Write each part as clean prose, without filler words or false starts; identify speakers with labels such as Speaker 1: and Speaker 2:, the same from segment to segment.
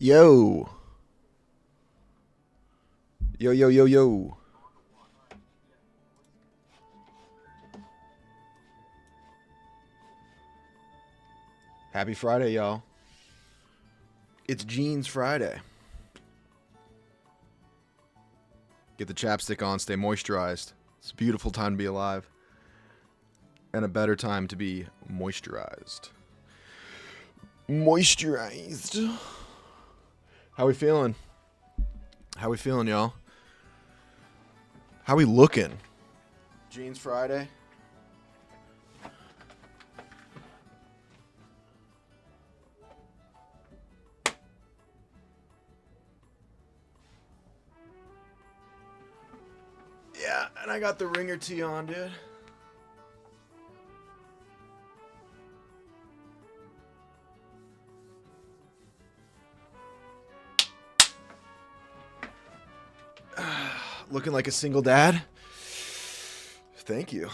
Speaker 1: Yo. Yo, yo, yo, yo. Happy Friday, y'all. It's Jeans Friday. Get the chapstick on, stay moisturized. It's a beautiful time to be alive. And a better time to be moisturized. Moisturized. How we feeling? How we feeling, y'all? How we looking? Jeans Friday. Yeah, and I got the ringer tee on, dude. Looking like a single dad. Thank you.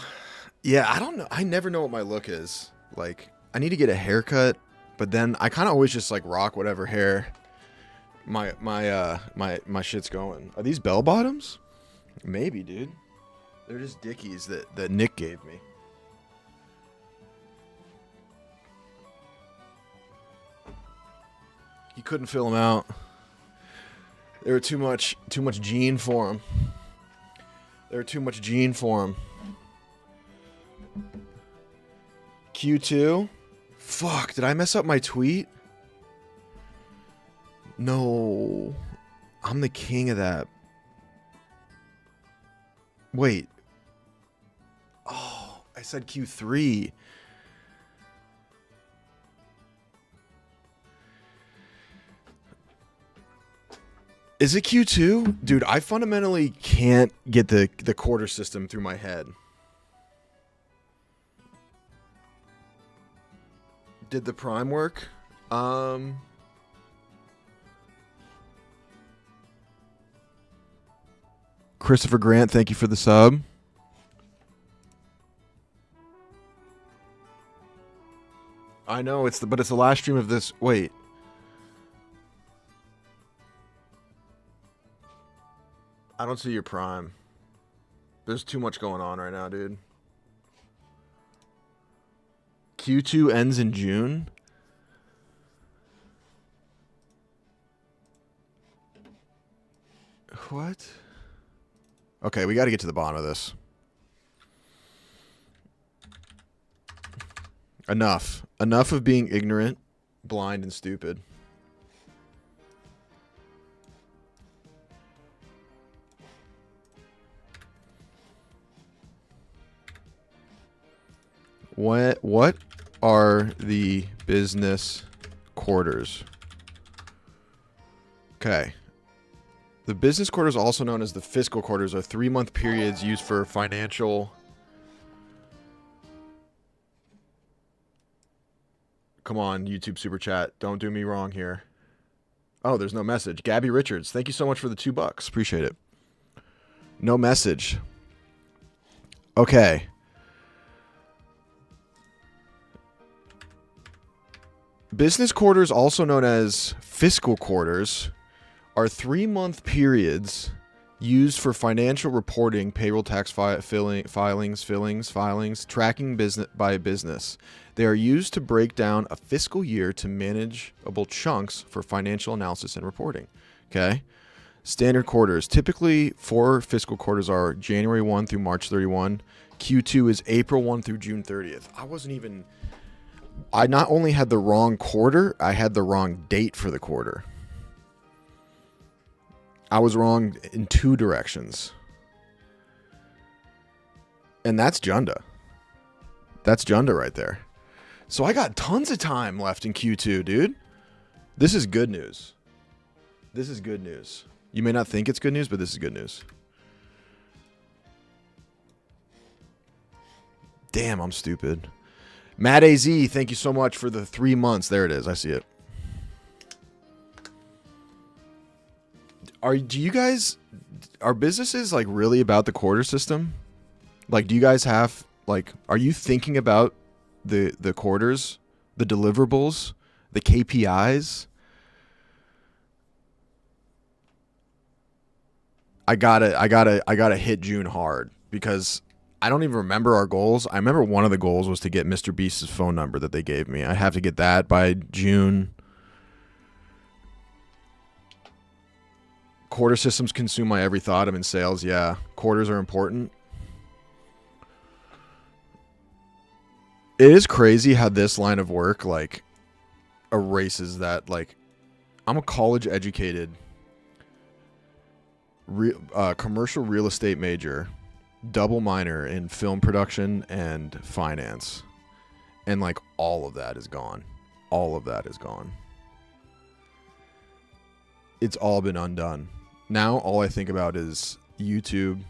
Speaker 1: Yeah, I don't know. I never know what my look is. Like, I need to get a haircut, but then I kind of always just like rock whatever hair my shit's going. Are these bell bottoms? Maybe, dude. They're just Dickies that Nick gave me. He couldn't fill them out. They were too much jean for him. They were too much jean for him. Q2? Fuck, did I mess up my tweet? No. I'm the king of that. Wait. Oh, I said Q3. Is it Q2? Dude, I fundamentally can't get the quarter system through my head. Did the prime work? Christopher Grant, thank you for the sub. I know but it's the last stream of this. Wait. I don't see your prime. There's too much going on right now, dude. Q2 ends in June? What? Okay, we got to get to the bottom of this. Enough. Enough of being ignorant, blind, and stupid. What are the business quarters? Okay. The business quarters, also known as the fiscal quarters, are 3-month periods used for financial... Come on, YouTube Super Chat. Don't do me wrong here. Oh, there's no message. Gabby Richards, thank you so much for the $2. Appreciate it. No message. Okay. Business quarters, also known as fiscal quarters, are 3-month periods used for financial reporting, payroll tax filings, tracking business by business. They are used to break down a fiscal year to manageable chunks for financial analysis and reporting. Okay? Standard quarters. Typically, 4 fiscal quarters are January 1 through March 31. Q2 is April 1 through June 30th. I not only had the wrong quarter, I had the wrong date for the quarter. I was wrong in 2 directions. And that's Junda. That's Junda right there. So I got tons of time left in Q2, dude. This is good news. This is good news. You may not think it's good news, but this is good news. Damn, I'm stupid. Matt AZ, thank you so much for the 3 months. There it is. I see it. Are businesses like really about the quarter system? Like, do you guys have are you thinking about the quarters, the deliverables, the KPIs? I gotta hit June hard because I don't even remember our goals. I remember one of the goals was to get Mr. Beast's phone number that they gave me. I have to get that by June. Quarter systems consume my every thought. I'm in sales. Yeah, quarters are important. It is crazy how this line of work like erases that. Like, I'm a college educated commercial real estate major, double minor in film production and finance, and like all of that is gone. All of that is gone. It's all been undone. Now all I think about is YouTube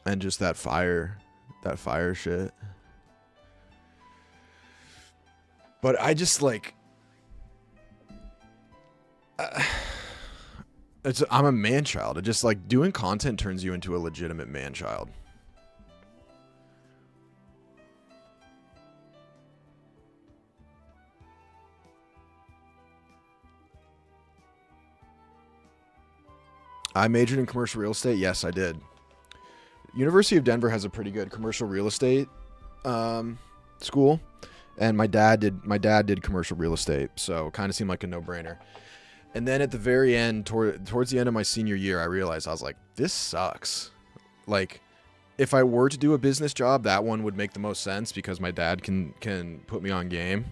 Speaker 1: and just that fire shit. But I just like I'm a man child. It just like doing content turns you into a legitimate man child. I majored in commercial real estate. Yes, I did. University of Denver has a pretty good commercial real estate school, and my dad did commercial real estate, so kind of seemed like a no-brainer. And then at the very end, towards the end of my senior year, I realized I was like, this sucks. Like, if I were to do a business job, that one would make the most sense because my dad can put me on game.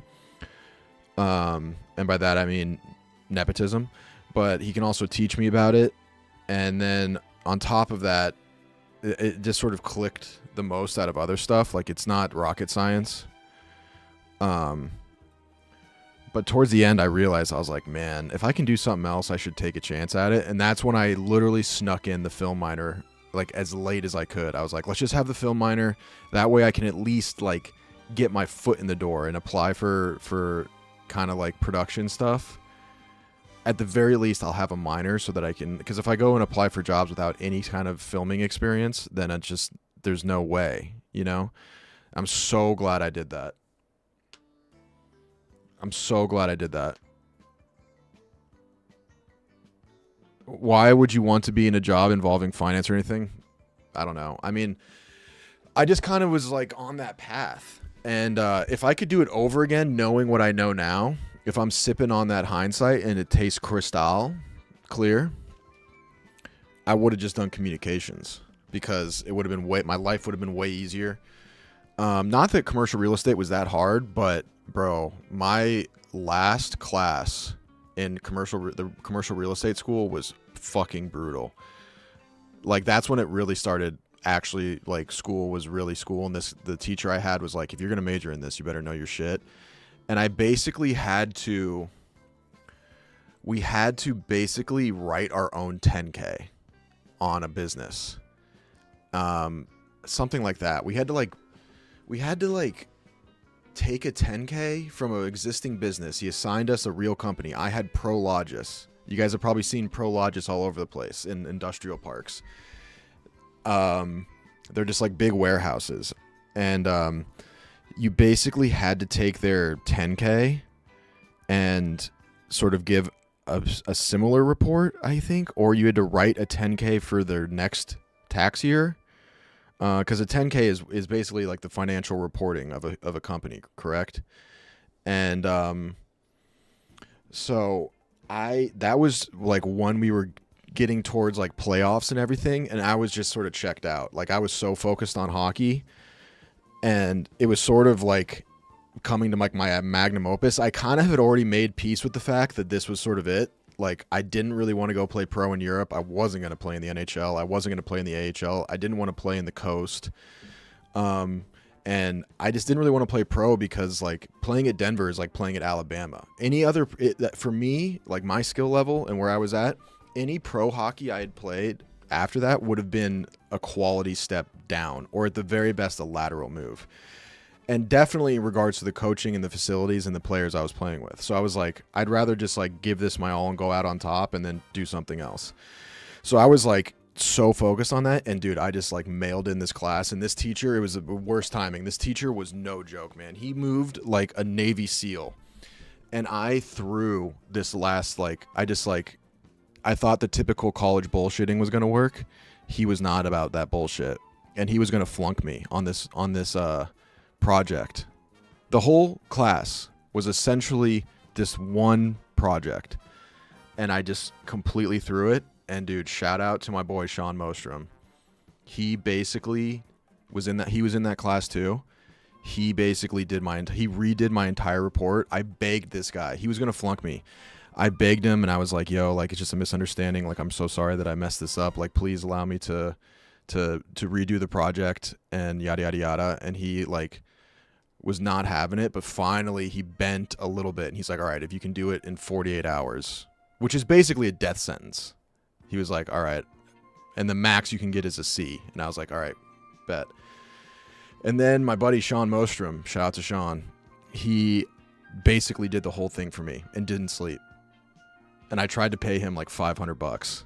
Speaker 1: And by that I mean nepotism, but he can also teach me about it. And then on top of that, it just sort of clicked the most out of other stuff. Like, it's not rocket science. But towards the end, I realized I was like, man, if I can do something else, I should take a chance at it. And that's when I literally snuck in the film minor, like as late as I could. I was like, let's just have the film minor. That way I can at least like get my foot in the door and apply for kind of like production stuff. At the very least, I'll have a minor so that I can, because if I go and apply for jobs without any kind of filming experience, then it's just, there's no way, you know? I'm so glad I did that. I'm so glad I did that. Why would you want to be in a job involving finance or anything? I don't know. I mean, I just kind of was like on that path. And if I could do it over again, knowing what I know now, if I'm sipping on that hindsight and it tastes crystal clear, I would have just done communications because it would have been my life would have been way easier. Not that commercial real estate was that hard, but bro, my last class in the commercial real estate school was fucking brutal. Like, that's when it really started. Actually, like, school was really school, and the teacher I had was like, if you're gonna major in this, you better know your shit. And I basically we had to basically write our own 10K on a business. Something like that. We had to take a 10K from an existing business. He assigned us a real company. I had Prologis. You guys have probably seen Prologis all over the place in industrial parks. They're just like big warehouses. And you basically had to take their 10K and sort of give a similar report, I think, or you had to write a 10K for their next tax year. Because a 10K is basically like the financial reporting of a company, correct? And so that was like when we were getting towards like playoffs and everything, and I was just sort of checked out. Like, I was so focused on hockey, and it was sort of like coming to like my magnum opus. I kind of had already made peace with the fact that this was sort of it. Like, I didn't really want to go play pro in Europe. I wasn't going to play in the NHL. I wasn't going to play in the AHL. I didn't want to play in the coast. And I just didn't really want to play pro because, like, playing at Denver is like playing at Alabama. For me, like my skill level and where I was at, any pro hockey I had played after that would have been a quality step down, or at the very best, a lateral move. And definitely in regards to the coaching and the facilities and the players I was playing with. So I was like, I'd rather just like give this my all and go out on top and then do something else. So I was like so focused on that. And dude, I just like mailed in this class, and this teacher, it was the worst timing. This teacher was no joke, man. He moved like a Navy SEAL. And I threw this last, like, I just like I thought the typical college bullshitting was going to work. He was not about that bullshit, and he was going to flunk me on this project. The whole class was essentially this one project, and I just completely threw it. And dude, shout out to my boy Sean Mostrom. He basically was in that class too. He basically redid my entire report. I begged this guy. He was going to flunk me. I begged him, and I was like, yo, like, it's just a misunderstanding. Like, I'm so sorry that I messed this up. Like, please allow me to redo the project and yada, yada, yada. And he, like, was not having it. But finally, he bent a little bit. And he's like, all right, if you can do it in 48 hours, which is basically a death sentence. He was like, all right. And the max you can get is a C. And I was like, all right, bet. And then my buddy Sean Mostrom, shout out to Sean, he basically did the whole thing for me and didn't sleep. And I tried to pay him like $500,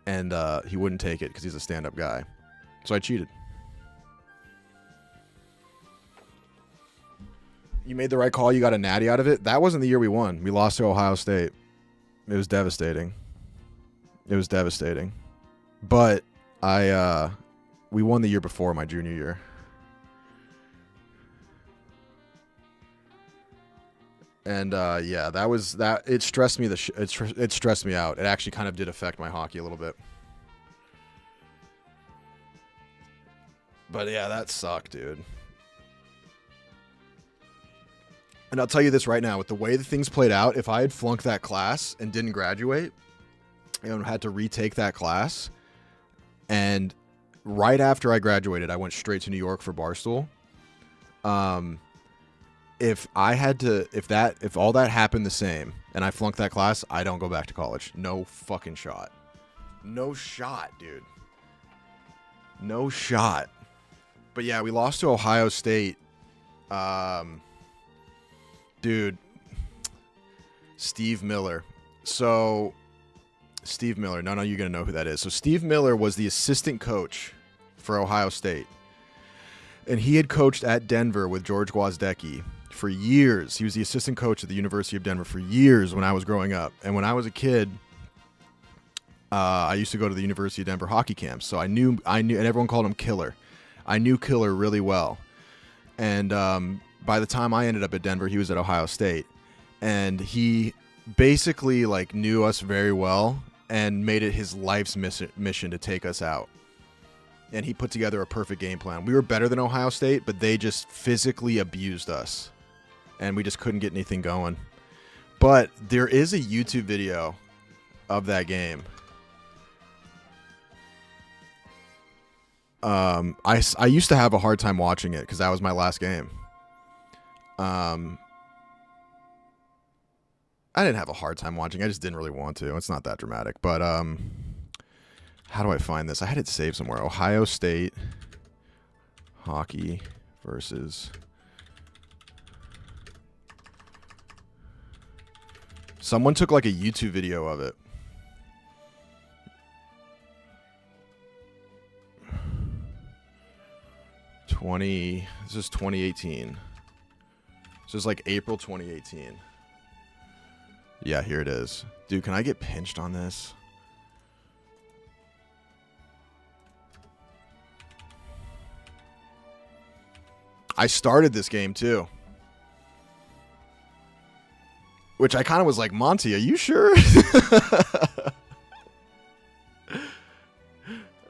Speaker 1: and he wouldn't take it because he's a stand-up guy. So I cheated. You made the right call. You got a natty out of it. That wasn't the year we won. We lost to Ohio State. It was devastating. But we won the year before, my junior year. And yeah, that was that. It stressed me. It stressed me out. It actually kind of did affect my hockey a little bit. But yeah, that sucked, dude. And I'll tell you this right now, with the way the things played out, if I had flunked that class and didn't graduate, and had to retake that class, and right after I graduated, I went straight to New York for Barstool. If all that happened the same and I flunked that class, I don't go back to college. No fucking shot. No shot, dude. No shot. But yeah, we lost to Ohio State. Dude, Steve Miller. So Steve Miller. No, you're going to know who that is. So Steve Miller was the assistant coach for Ohio State. And he had coached at Denver with George Gwozdecki for years. He was the assistant coach at the University of Denver for years when I was growing up. And when I was a kid, I used to go to the University of Denver hockey camps. So I knew, and everyone called him Killer. I knew Killer really well. And by the time I ended up at Denver, he was at Ohio State. And he basically like knew us very well and made it his life's mission to take us out. And he put together a perfect game plan. We were better than Ohio State, but they just physically abused us. And we just couldn't get anything going. But there is a YouTube video of that game. I used to have a hard time watching it because that was my last game. I didn't have a hard time watching. I just didn't really want to. It's not that dramatic. But how do I find this? I had it saved somewhere. Ohio State hockey versus... Someone took like a YouTube video of it. This is 2018. This is like April 2018. Yeah, here it is. Dude, can I get pinched on this? I started this game too. Which I kind of was like, Monty, are you sure?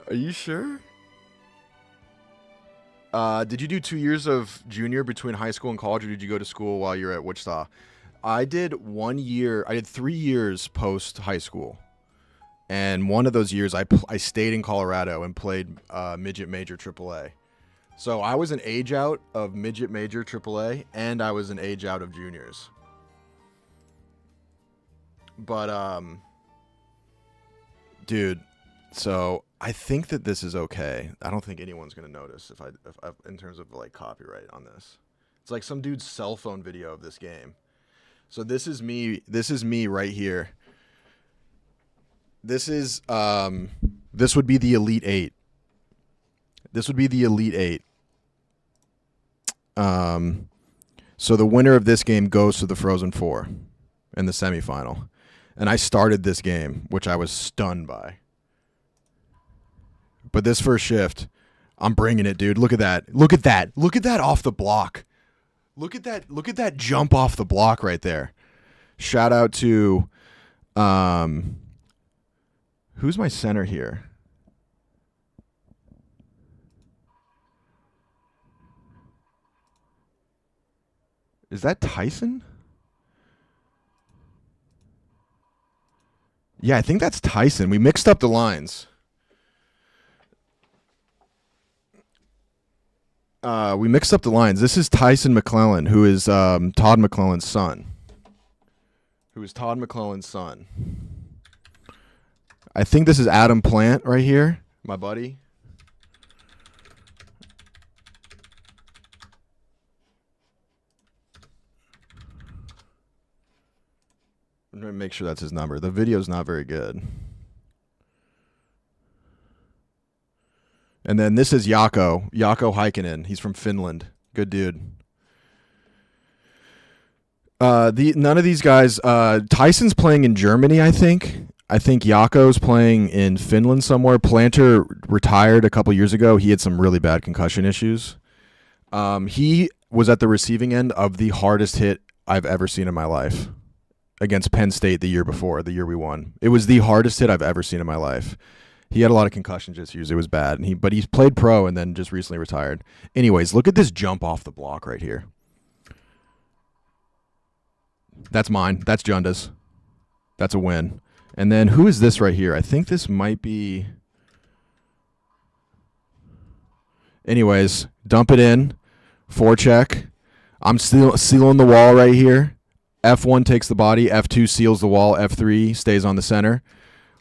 Speaker 1: Are you sure? Did you do 2 years of junior between high school and college, or did you go to school while you were at Wichita? I did 1 year. I did 3 years post high school. And one of those years, I stayed in Colorado and played midget major AAA. So I was an age out of midget major AAA, and I was an age out of juniors. But, dude, so I think that this is okay. I don't think anyone's going to notice if I in terms of like copyright on this. It's like some dude's cell phone video of this game. So this is me right here. This would be the Elite 8. This would be the Elite 8. So the winner of this game goes to the Frozen Four in the semifinal. And I started this game, which I was stunned by. But this first shift, I'm bringing it, dude. Look at that. Look at that. Look at that off the block. Look at that. Look at that jump off the block right there. Shout out to who's my center here? Is that Tyson? Yeah, I think that's Tyson. We mixed up the lines. This is Tyson McClellan, who is Todd McClellan's son. I think this is Adam Plant right here, my buddy. I'm going to make sure that's his number. The video's not very good. And then this is Jaakko Heikkinen. He's from Finland. Good dude. None of these guys. Tyson's playing in Germany, I think. I think Jaakko's playing in Finland somewhere. Planter retired a couple years ago. He had some really bad concussion issues. He was at the receiving end of the hardest hit I've ever seen in my life against Penn State the year we won. It was the hardest hit I've ever seen in my life. He had a lot of concussion issues. It was bad. But he's played pro and then just recently retired. Anyways, look at this jump off the block right here. That's mine. That's Junda's. That's a win. And then who is this right here? I think this might be... Anyways, dump it in. Forecheck. I'm still sealing the wall right here. F1 takes the body. F2 seals the wall. F3 stays on the center.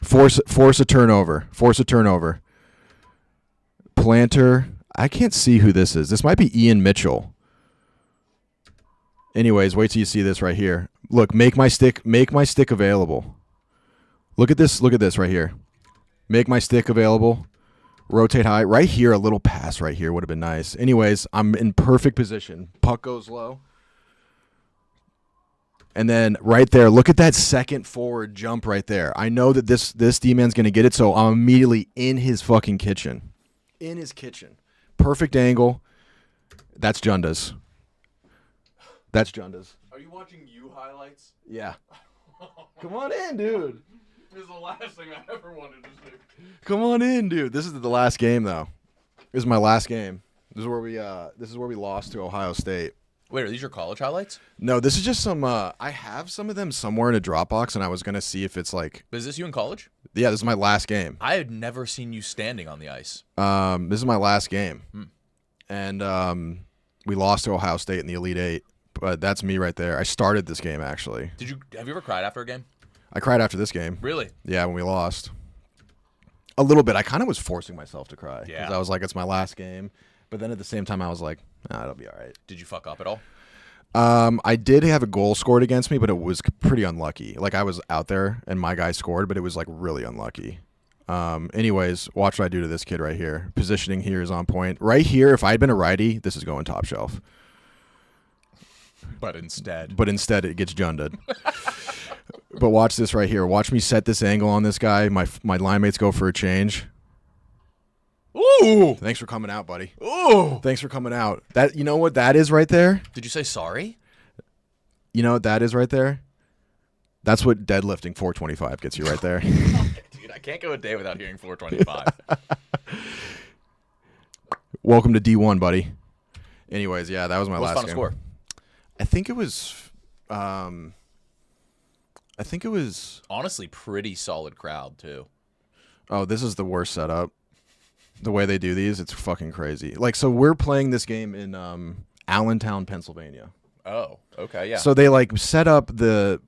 Speaker 1: Force a turnover. Planter. I can't see who this is. This might be Ian Mitchell. Anyways, wait till you see this right here. Look, make my stick available. Look at this right here. Make my stick available. Rotate high. Right here, a little pass right here would have been nice. Anyways, I'm in perfect position. Puck goes low. And then right there, look at that second forward jump right there. I know that this D-man's going to get it, so I'm immediately in his fucking kitchen. In his kitchen. Perfect angle. That's Junda's.
Speaker 2: Are you watching you highlights?
Speaker 1: Yeah. Come on in, dude.
Speaker 2: This is the last thing I ever wanted to see.
Speaker 1: Come on in, dude. This is the last game, though. This is my last game. This is where we lost to Ohio State.
Speaker 2: Wait, are these your college highlights?
Speaker 1: No, this is just some. I have some of them somewhere in a Dropbox, and I was gonna see if it's like.
Speaker 2: Is this you in college?
Speaker 1: Yeah, this is my last game.
Speaker 2: I had never seen you standing on the ice.
Speaker 1: This is my last game, and we lost to Ohio State in the Elite Eight. But that's me right there. I started this game actually.
Speaker 2: Have you ever cried after a game?
Speaker 1: I cried after this game.
Speaker 2: Really?
Speaker 1: Yeah, when we lost. A little bit. I kind of was forcing myself to cry because
Speaker 2: Yeah.
Speaker 1: I was like, it's my last game. But then at the same time, I was like, it'll be all right.
Speaker 2: Did you fuck up at all?
Speaker 1: I did have a goal scored against me, but it was pretty unlucky. Like, I was out there, and my guy scored, but it was, like, really unlucky. Anyways, watch what I do to this kid right here. Positioning here is on point. Right here, if I had been a righty, this is going top shelf.
Speaker 2: But instead
Speaker 1: it gets junded. But watch this right here. Watch me set this angle on this guy. My line mates go for a change.
Speaker 2: Ooh!
Speaker 1: Thanks for coming out, buddy.
Speaker 2: Ooh!
Speaker 1: Thanks for coming out. You know what that is right there?
Speaker 2: Did you say sorry?
Speaker 1: You know what that is right there? That's what deadlifting 425 gets you right there.
Speaker 2: Dude, I can't go a day without hearing 425.
Speaker 1: Welcome to D1, buddy. Anyways, yeah, that was my last
Speaker 2: final
Speaker 1: game.
Speaker 2: Score?
Speaker 1: I think it was
Speaker 2: Honestly, pretty solid crowd, too.
Speaker 1: Oh, this is the worst setup. The way they do these, it's fucking crazy. Like, so we're playing this game in Allentown, Pennsylvania.
Speaker 2: Oh, okay, yeah.
Speaker 1: So they like set up the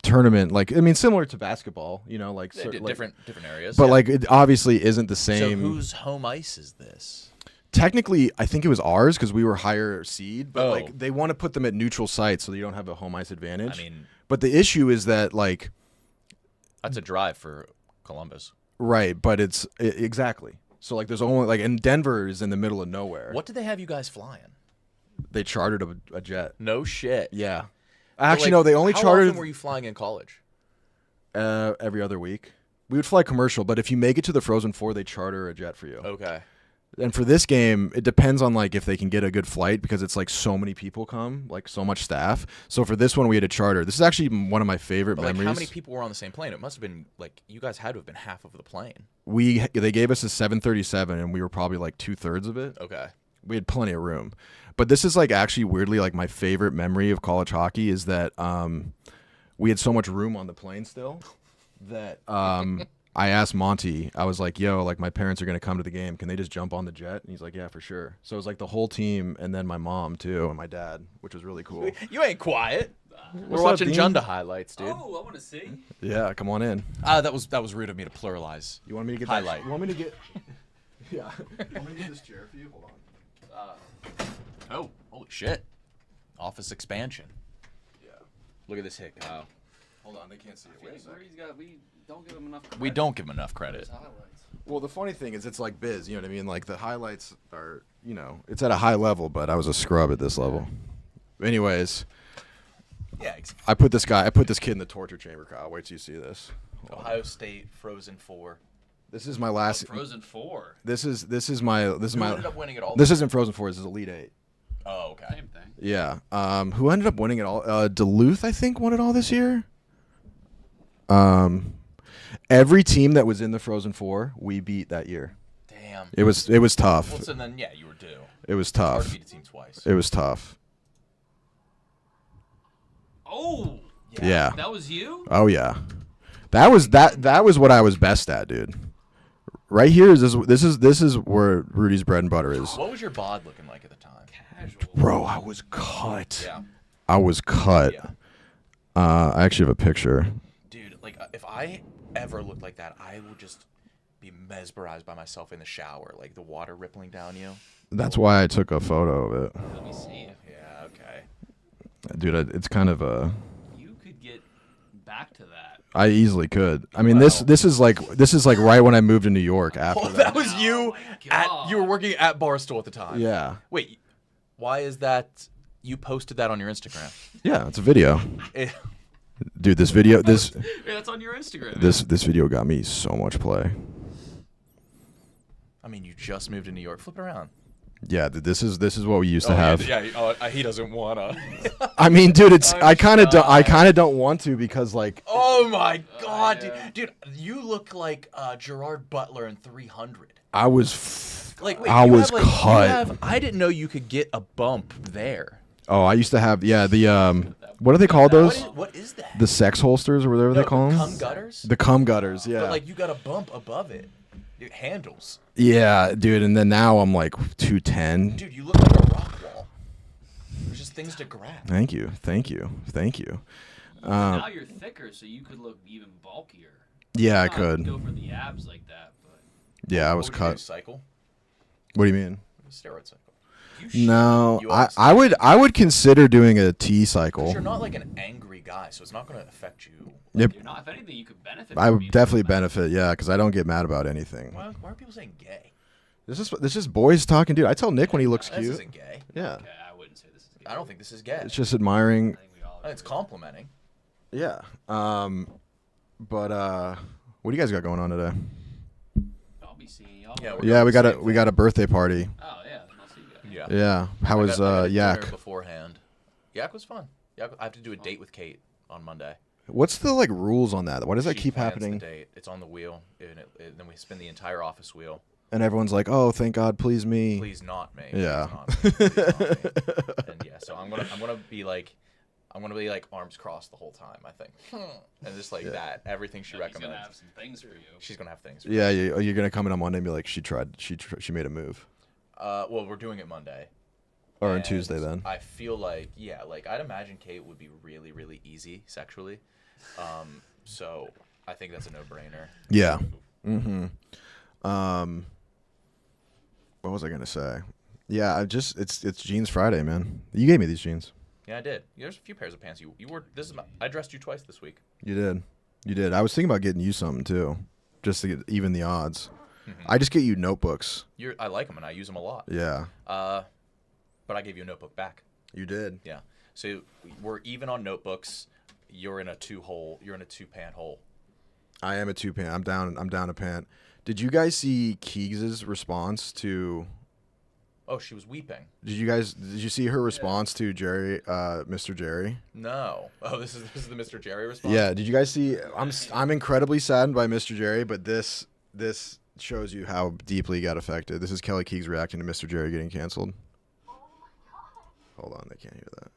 Speaker 1: tournament, like, I mean, similar to basketball, you know, like,
Speaker 2: different areas.
Speaker 1: but like it obviously isn't the same.
Speaker 2: So whose home ice is this?
Speaker 1: Technically, I think it was ours because we were higher seed, but
Speaker 2: Oh.
Speaker 1: like they want to put them at neutral sites so you don't have a home ice advantage.
Speaker 2: I mean,
Speaker 1: but the issue is that like,
Speaker 2: that's a drive for Columbus.
Speaker 1: right, but exactly. So like, there's only like, and Denver is in the middle of nowhere.
Speaker 2: What did they have you guys flying?
Speaker 1: They chartered a jet.
Speaker 2: No shit.
Speaker 1: Yeah. Actually,
Speaker 2: like,
Speaker 1: no, they only
Speaker 2: how
Speaker 1: chartered
Speaker 2: often were you flying in college?
Speaker 1: every other week. We would fly commercial, but if you make it to the Frozen Four, they charter a jet for you.
Speaker 2: Okay.
Speaker 1: And for this game, it depends on like if they can get a good flight because it's like so many people come, like so much staff. So for this one, we had a charter. This is actually one of my favorite
Speaker 2: But, like,
Speaker 1: memories.
Speaker 2: how many people were on the same plane? It must have been like you guys had to have been half of the plane.
Speaker 1: They gave us a 737, and we were probably like 2/3 of it.
Speaker 2: Okay.
Speaker 1: We had plenty of room. But this is like actually weirdly like my favorite memory of college hockey is that we had so much room on the plane still that I asked Monty, I was like, yo, like my parents are going to come to the game. Can they just jump on the jet? And he's like, yeah, for sure. So it was like the whole team and then my mom too and my dad, which was really cool.
Speaker 2: You ain't quiet. We're
Speaker 1: What's up,
Speaker 2: watching
Speaker 1: Dean?
Speaker 2: Junda highlights, dude.
Speaker 3: Oh, I want to see.
Speaker 1: Yeah, come on in.
Speaker 2: That was rude of me to pluralize.
Speaker 1: You want me to get
Speaker 2: Highlight.
Speaker 1: That? You want me to get Yeah. You want me to get this chair for you? Hold on.
Speaker 2: Oh, holy shit. Office expansion.
Speaker 1: Yeah.
Speaker 2: Look at this hit, Kyle.
Speaker 1: Hold on, they can't see it. Wait a second.
Speaker 3: We don't give him enough credit.
Speaker 2: We don't give him enough credit.
Speaker 3: Highlights.
Speaker 1: Well, the funny thing is it's like biz, you know what I mean? Like the highlights are, you know, it's at a high level, but I was a scrub at this level. Anyways,
Speaker 2: Yeah.
Speaker 1: I put this kid in the torture chamber, Kyle. Wait till you see this.
Speaker 2: Ohio State Frozen 4.
Speaker 1: This is my last
Speaker 3: Frozen 4.
Speaker 1: This is my
Speaker 2: Who ended up winning it all?
Speaker 1: This isn't Frozen 4, this is Elite 8.
Speaker 2: Oh, okay.
Speaker 3: Same thing.
Speaker 1: Yeah. Who ended up winning it all? Duluth, I think, won it all this year. Every team that was in the Frozen 4, we beat that year.
Speaker 2: Damn.
Speaker 1: It was tough.
Speaker 2: Well, so then, yeah, you were due.
Speaker 1: It was
Speaker 2: It's hard to
Speaker 1: tough.
Speaker 2: beat a team twice.
Speaker 1: It was tough.
Speaker 3: Oh,
Speaker 1: Yeah.
Speaker 3: that was you?
Speaker 1: Oh yeah. That was what I was best at, dude. Right here is this is where Rudy's bread and butter is.
Speaker 2: What was your bod looking like at the time?
Speaker 3: Casual.
Speaker 1: Bro, I was cut.
Speaker 2: Yeah.
Speaker 1: I was cut.
Speaker 2: Yeah.
Speaker 1: I actually have a picture.
Speaker 2: Dude, like, if I ever looked like that, I would just be mesmerized by myself in the shower, like the water rippling down you.
Speaker 1: That's why I took a photo of it.
Speaker 3: Let me see it.
Speaker 2: Yeah, okay.
Speaker 1: Dude, it's kind of a
Speaker 3: You could get back to that.
Speaker 1: I easily could. I mean, this is like right when I moved to New York after
Speaker 2: Oh,
Speaker 1: that.
Speaker 2: that was you
Speaker 3: God.
Speaker 2: you were working at Barstool at the time.
Speaker 1: Yeah.
Speaker 2: Wait, why is that you posted that on your Instagram?
Speaker 1: Yeah, it's a video.
Speaker 2: Eh,
Speaker 1: Dude, this video
Speaker 3: Yeah, that's on your Instagram.
Speaker 1: this video got me so much play.
Speaker 2: I mean, you just moved to New York. Flip it around.
Speaker 1: Yeah, dude, this is what we used to have.
Speaker 2: Yeah, he doesn't wanna.
Speaker 1: I mean, dude, it's
Speaker 3: I'm
Speaker 1: I kind of
Speaker 3: sorry.
Speaker 1: don't want to because like
Speaker 2: Oh my God,
Speaker 3: yeah.
Speaker 2: dude, you look like Gerard Butler in 300.
Speaker 1: I was
Speaker 2: Like, wait,
Speaker 1: I
Speaker 2: you
Speaker 1: was
Speaker 2: have, like, you
Speaker 1: cut.
Speaker 2: have- I didn't know you could get a bump there.
Speaker 1: Oh, I used to have the what are they called those?
Speaker 2: What is that?
Speaker 1: The sex holsters or whatever they call
Speaker 2: the
Speaker 1: them.
Speaker 2: cum gutters.
Speaker 1: The cum gutters, yeah.
Speaker 2: But like you got a bump above it. Dude, handles.
Speaker 1: Yeah, dude, and then now I'm like 210.
Speaker 2: Dude, you look like a rock wall. There's just things to grab.
Speaker 1: Thank you.
Speaker 3: Now you're thicker, so you could look even bulkier.
Speaker 1: Yeah, I
Speaker 3: Not
Speaker 1: could.
Speaker 3: go for the abs like that, but
Speaker 1: Yeah, I was
Speaker 2: What would you do,
Speaker 1: cut.
Speaker 2: cycle?
Speaker 1: What do you mean?
Speaker 2: Steroid cycle.
Speaker 1: No,
Speaker 2: You
Speaker 1: I
Speaker 2: honestly-
Speaker 1: I would consider doing a T
Speaker 2: 'Cause
Speaker 1: cycle.
Speaker 2: you're not like an angry guy, so it's not going to affect you.
Speaker 1: Yep.
Speaker 3: you're not. If anything, you could benefit.
Speaker 1: I
Speaker 3: from
Speaker 1: would
Speaker 3: being
Speaker 1: definitely
Speaker 3: like that.
Speaker 1: benefit, yeah, because I don't get mad about anything.
Speaker 2: Why are people saying gay?
Speaker 1: This is boys talking, dude. I tell Nick when he looks
Speaker 2: This
Speaker 1: cute.
Speaker 2: isn't gay.
Speaker 1: Yeah,
Speaker 3: Okay, I wouldn't say this is. Gay.
Speaker 2: I don't think this is gay.
Speaker 1: it's just admiring.
Speaker 3: I think we all.
Speaker 2: It's
Speaker 3: agree.
Speaker 2: complimenting.
Speaker 1: Yeah. But what do you guys got going on today?
Speaker 3: I'll be seeing y'all.
Speaker 2: Yeah,
Speaker 3: later.
Speaker 2: we're
Speaker 1: Yeah,
Speaker 2: doing
Speaker 1: we
Speaker 2: the
Speaker 1: got a
Speaker 2: same
Speaker 1: we
Speaker 2: thing.
Speaker 1: got a birthday party.
Speaker 3: Oh yeah, then I'll see you guys.
Speaker 2: Yeah.
Speaker 1: Yeah. How was
Speaker 2: I got a dinner
Speaker 1: Yak?
Speaker 2: beforehand? Yak was fun. Yak, I have to do a date with Kate on Monday.
Speaker 1: What's the like rules on that? Why does that
Speaker 2: She
Speaker 1: keep
Speaker 2: plans
Speaker 1: happening?
Speaker 2: The date. It's on the wheel, and then we spin the entire office wheel.
Speaker 1: And everyone's like, "Oh, thank God, please me."
Speaker 2: Please not me.
Speaker 1: Yeah.
Speaker 2: Please not me. Please not me. And yeah, so I'm gonna be like arms crossed the whole time. I think, and just like that, everything she
Speaker 3: He's gonna
Speaker 2: recommends.
Speaker 3: have some things for you.
Speaker 2: She's gonna have things.
Speaker 1: Yeah, you're gonna come in on Monday and be like, she made a move,
Speaker 2: Well, we're doing it Monday.
Speaker 1: or on
Speaker 2: And
Speaker 1: Tuesday then.
Speaker 2: I feel like like I'd imagine Kate would be really, really easy sexually. So I think that's a no-brainer.
Speaker 1: Yeah. Mm-hmm. What was I gonna say? Yeah, it's Jeans Friday, man. You gave me these jeans.
Speaker 2: Yeah, I did. There's a few pairs of pants you wore. I dressed you twice this week.
Speaker 1: You did. I was thinking about getting you something too, just to get even the odds. I just get you notebooks.
Speaker 2: I like them and I use them a lot.
Speaker 1: Yeah.
Speaker 2: But I gave you a notebook back.
Speaker 1: You did.
Speaker 2: Yeah. So we're even on notebooks. You're in a two-pant hole.
Speaker 1: I am a 2-pant. I'm down a pant. Did you guys see Keegs' response to?
Speaker 2: Oh, she was weeping.
Speaker 1: Did you see her response to Jerry, Mr. Jerry?
Speaker 2: No. Oh, this is the Mr. Jerry response.
Speaker 1: Yeah. Did you guys see? I'm incredibly saddened by Mr. Jerry, but this shows you how deeply he got affected. This is Kelly Keegs reacting to Mr. Jerry getting canceled. Hold on, they can't hear that.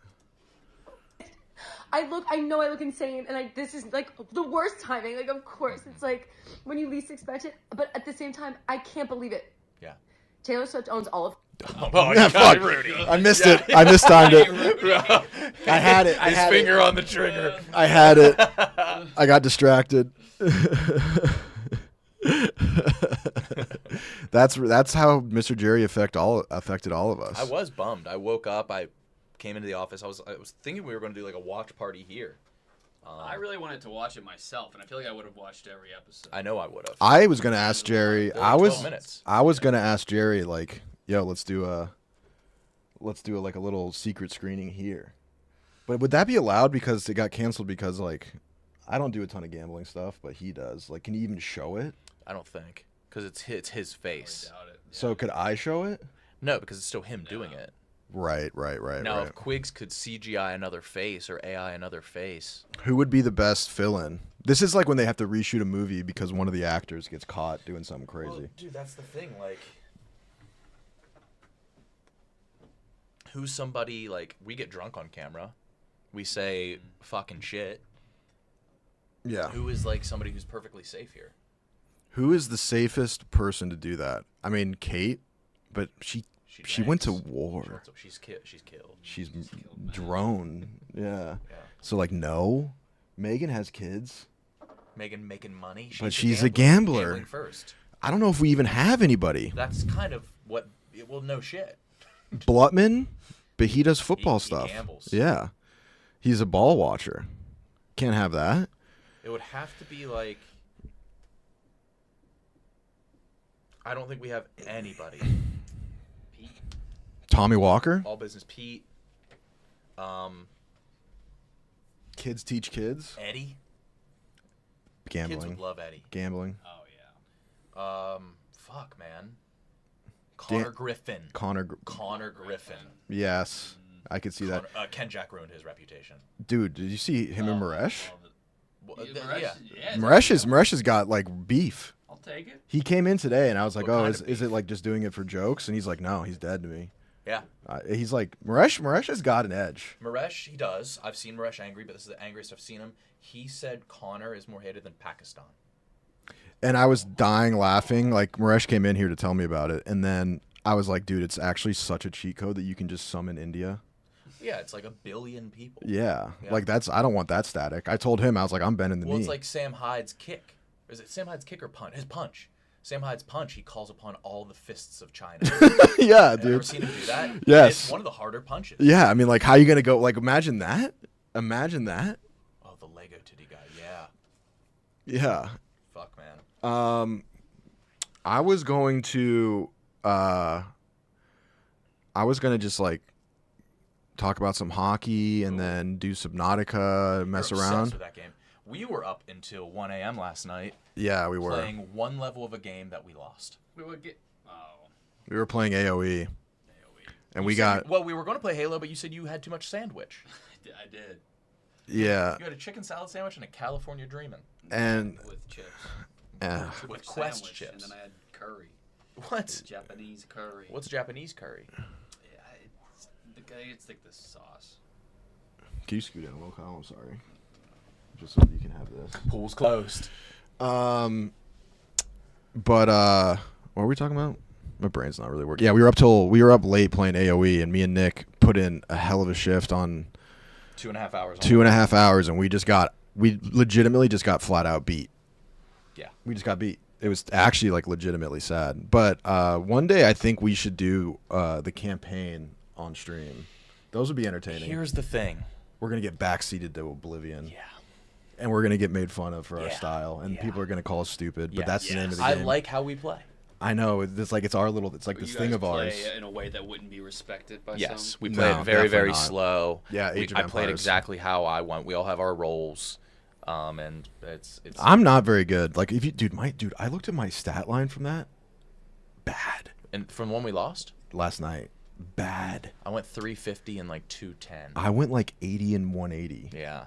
Speaker 4: I know I look insane, and this is like the worst timing. Like, of course, it's like when you least expect it, but at the same time, I can't believe it.
Speaker 2: Yeah.
Speaker 4: Taylor Swift owns all of.
Speaker 2: Oh,
Speaker 1: Yeah, fuck.
Speaker 2: Rudy.
Speaker 1: I missed it. I mistimed it. I had it.
Speaker 2: His finger on the trigger.
Speaker 1: I had it. I got distracted. That's how Mr. Jerry affected all of us.
Speaker 2: I was bummed. I woke up. I came into the office. I was thinking we were going to do like a watch party here.
Speaker 3: I really wanted to watch it myself, and I feel like I would have watched every episode.
Speaker 2: I know I would have.
Speaker 1: I was gonna ask Jerry.
Speaker 2: Only 12 minutes.
Speaker 1: I was gonna ask Jerry like, yo, let's do like a little secret screening here. But would that be allowed because it got canceled because like I don't do a ton of gambling stuff, but he does. Like, can he even show it?
Speaker 2: I don't think because it's his face.
Speaker 3: I doubt it.
Speaker 1: So could I show it?
Speaker 2: No, because it's still him doing it.
Speaker 1: Right.
Speaker 2: Now, if Quigs could CGI another face or AI another face,
Speaker 1: Who would be the best fill-in? This is like when they have to reshoot a movie because one of the actors gets caught doing something crazy.
Speaker 2: Well, dude, that's the thing. Like, who's somebody like we get drunk on camera, we say fucking shit.
Speaker 1: Yeah.
Speaker 2: Who is like somebody who's perfectly safe here?
Speaker 1: Who is the safest person to do that? I mean, Kate, but she went to war.
Speaker 2: She's killed.
Speaker 1: She's drone. Yeah.
Speaker 2: Yeah.
Speaker 1: So like, no. Megan has kids.
Speaker 2: Megan making money.
Speaker 1: But she's a gambler.
Speaker 2: Gambling first.
Speaker 1: I don't know if we even have anybody.
Speaker 2: That's kind of what. Well, no shit.
Speaker 1: Blutman, but he does football
Speaker 2: He
Speaker 1: stuff.
Speaker 2: gambles.
Speaker 1: Yeah. He's a ball watcher. Can't have that.
Speaker 2: It would have to be like. I don't think we have anybody.
Speaker 3: Pete.
Speaker 1: Tommy Walker.
Speaker 2: All business Pete.
Speaker 1: Kids teach kids.
Speaker 2: Eddie.
Speaker 1: Gambling.
Speaker 2: Kids would love Eddie.
Speaker 1: Gambling.
Speaker 3: Oh yeah.
Speaker 2: Fuck, man. Connor Griffin.
Speaker 1: Connor
Speaker 2: Griffin.
Speaker 1: Yes. I could see that.
Speaker 2: Ken Jack ruined his reputation.
Speaker 1: Dude, did you see him and Maresh?
Speaker 3: Love it.
Speaker 2: Well,
Speaker 3: Yeah,
Speaker 2: yeah.
Speaker 1: Maresh has got like beef.
Speaker 3: I'll take it.
Speaker 1: He came in today and I was like,
Speaker 2: What
Speaker 1: "Oh,
Speaker 2: kind
Speaker 1: is
Speaker 2: of
Speaker 1: it
Speaker 2: beef?
Speaker 1: like just doing it for jokes?" And he's like, "No, he's dead to me."
Speaker 2: Yeah.
Speaker 1: He's like, Maresh has got an edge.
Speaker 2: Maresh, he does. I've seen Maresh angry, but this is the angriest I've seen him. He said Connor is more hated than Pakistan.
Speaker 1: And I was dying laughing. Like, Maresh came in here to tell me about it. And then I was like, dude, it's actually such a cheat code that you can just summon India.
Speaker 2: Yeah, it's like 1 billion people.
Speaker 1: Yeah.
Speaker 2: Yeah.
Speaker 1: Like, I don't want that static. I told him, I was like, I'm bending the
Speaker 2: Well,
Speaker 1: knee.
Speaker 2: it's like Sam Hyde's kick. Is it Sam Hyde's kick or punch? His punch. Sam Hyde's punch, he calls upon all the fists of China.
Speaker 1: yeah,
Speaker 2: Have you ever
Speaker 1: dude.
Speaker 2: seen him do that?
Speaker 1: Yes.
Speaker 2: It's one of the harder punches.
Speaker 1: Yeah, I mean, like, how you going to go? Like, imagine that. Imagine that.
Speaker 2: Oh, the Lego titty guy. Yeah.
Speaker 1: Yeah.
Speaker 2: Fuck, man.
Speaker 1: I was going to just like talk about some hockey and then do Subnautica, mess
Speaker 2: We're obsessed
Speaker 1: around.
Speaker 2: with that game. We were up until 1 a.m. last night
Speaker 1: Yeah, we were.
Speaker 2: playing one level of a game that we lost.
Speaker 3: We would get. Oh.
Speaker 1: We were playing AOE,
Speaker 3: AOE.
Speaker 1: and
Speaker 2: You
Speaker 1: we
Speaker 2: said
Speaker 1: got
Speaker 2: well, we were going to play Halo, but you said you had too much sandwich.
Speaker 3: I did.
Speaker 1: yeah,
Speaker 2: You had a chicken salad sandwich and a California Dreamin'.
Speaker 1: and
Speaker 3: With chips.
Speaker 2: With
Speaker 3: Chips
Speaker 2: Quest
Speaker 3: sandwich,
Speaker 2: chips.
Speaker 3: And then I had curry.
Speaker 2: What?
Speaker 3: Japanese curry.
Speaker 2: What's Japanese curry?
Speaker 3: Yeah, it's like the sauce.
Speaker 1: can you scoot in a little, Kyle? I'm sorry, just so you can have this.
Speaker 2: Pool's closed.
Speaker 1: But what were we talking about? My brain's not really working. Yeah, we were up late playing AOE, and me and Nick put in a hell of a shift on
Speaker 2: 2.5 hours.
Speaker 1: 2.5 hours, and we legitimately just got flat out beat.
Speaker 2: Yeah.
Speaker 1: We just got beat. It was actually like legitimately sad. But one day I think we should do the campaign on stream. Those would be entertaining.
Speaker 2: Here's the thing.
Speaker 1: We're gonna get backseated to oblivion.
Speaker 2: Yeah.
Speaker 1: And we're gonna get made fun of for our
Speaker 2: Yeah.
Speaker 1: style, and
Speaker 2: Yeah.
Speaker 1: people are gonna call us stupid. But
Speaker 2: Yes.
Speaker 1: that's the name of the
Speaker 2: I
Speaker 1: game.
Speaker 2: like how we play.
Speaker 1: I know. It's like it's our little. It's like
Speaker 3: But
Speaker 1: this
Speaker 3: you
Speaker 1: thing
Speaker 3: guys
Speaker 1: of ours.
Speaker 3: play in a way that wouldn't be respected by
Speaker 2: Yes,
Speaker 3: some.
Speaker 2: we play
Speaker 1: No,
Speaker 2: it very, very
Speaker 1: definitely not.
Speaker 2: slow.
Speaker 1: Yeah, Age of
Speaker 2: I played
Speaker 1: Empires.
Speaker 2: exactly how I want. We all have our roles, and it's.
Speaker 1: I'm not very good. Like if you, dude, I looked at my stat line from that. Bad.
Speaker 2: And from when we lost,
Speaker 1: Last night. Bad.
Speaker 2: I went 350 and like 210.
Speaker 1: I went like 80 and 180.
Speaker 2: Yeah.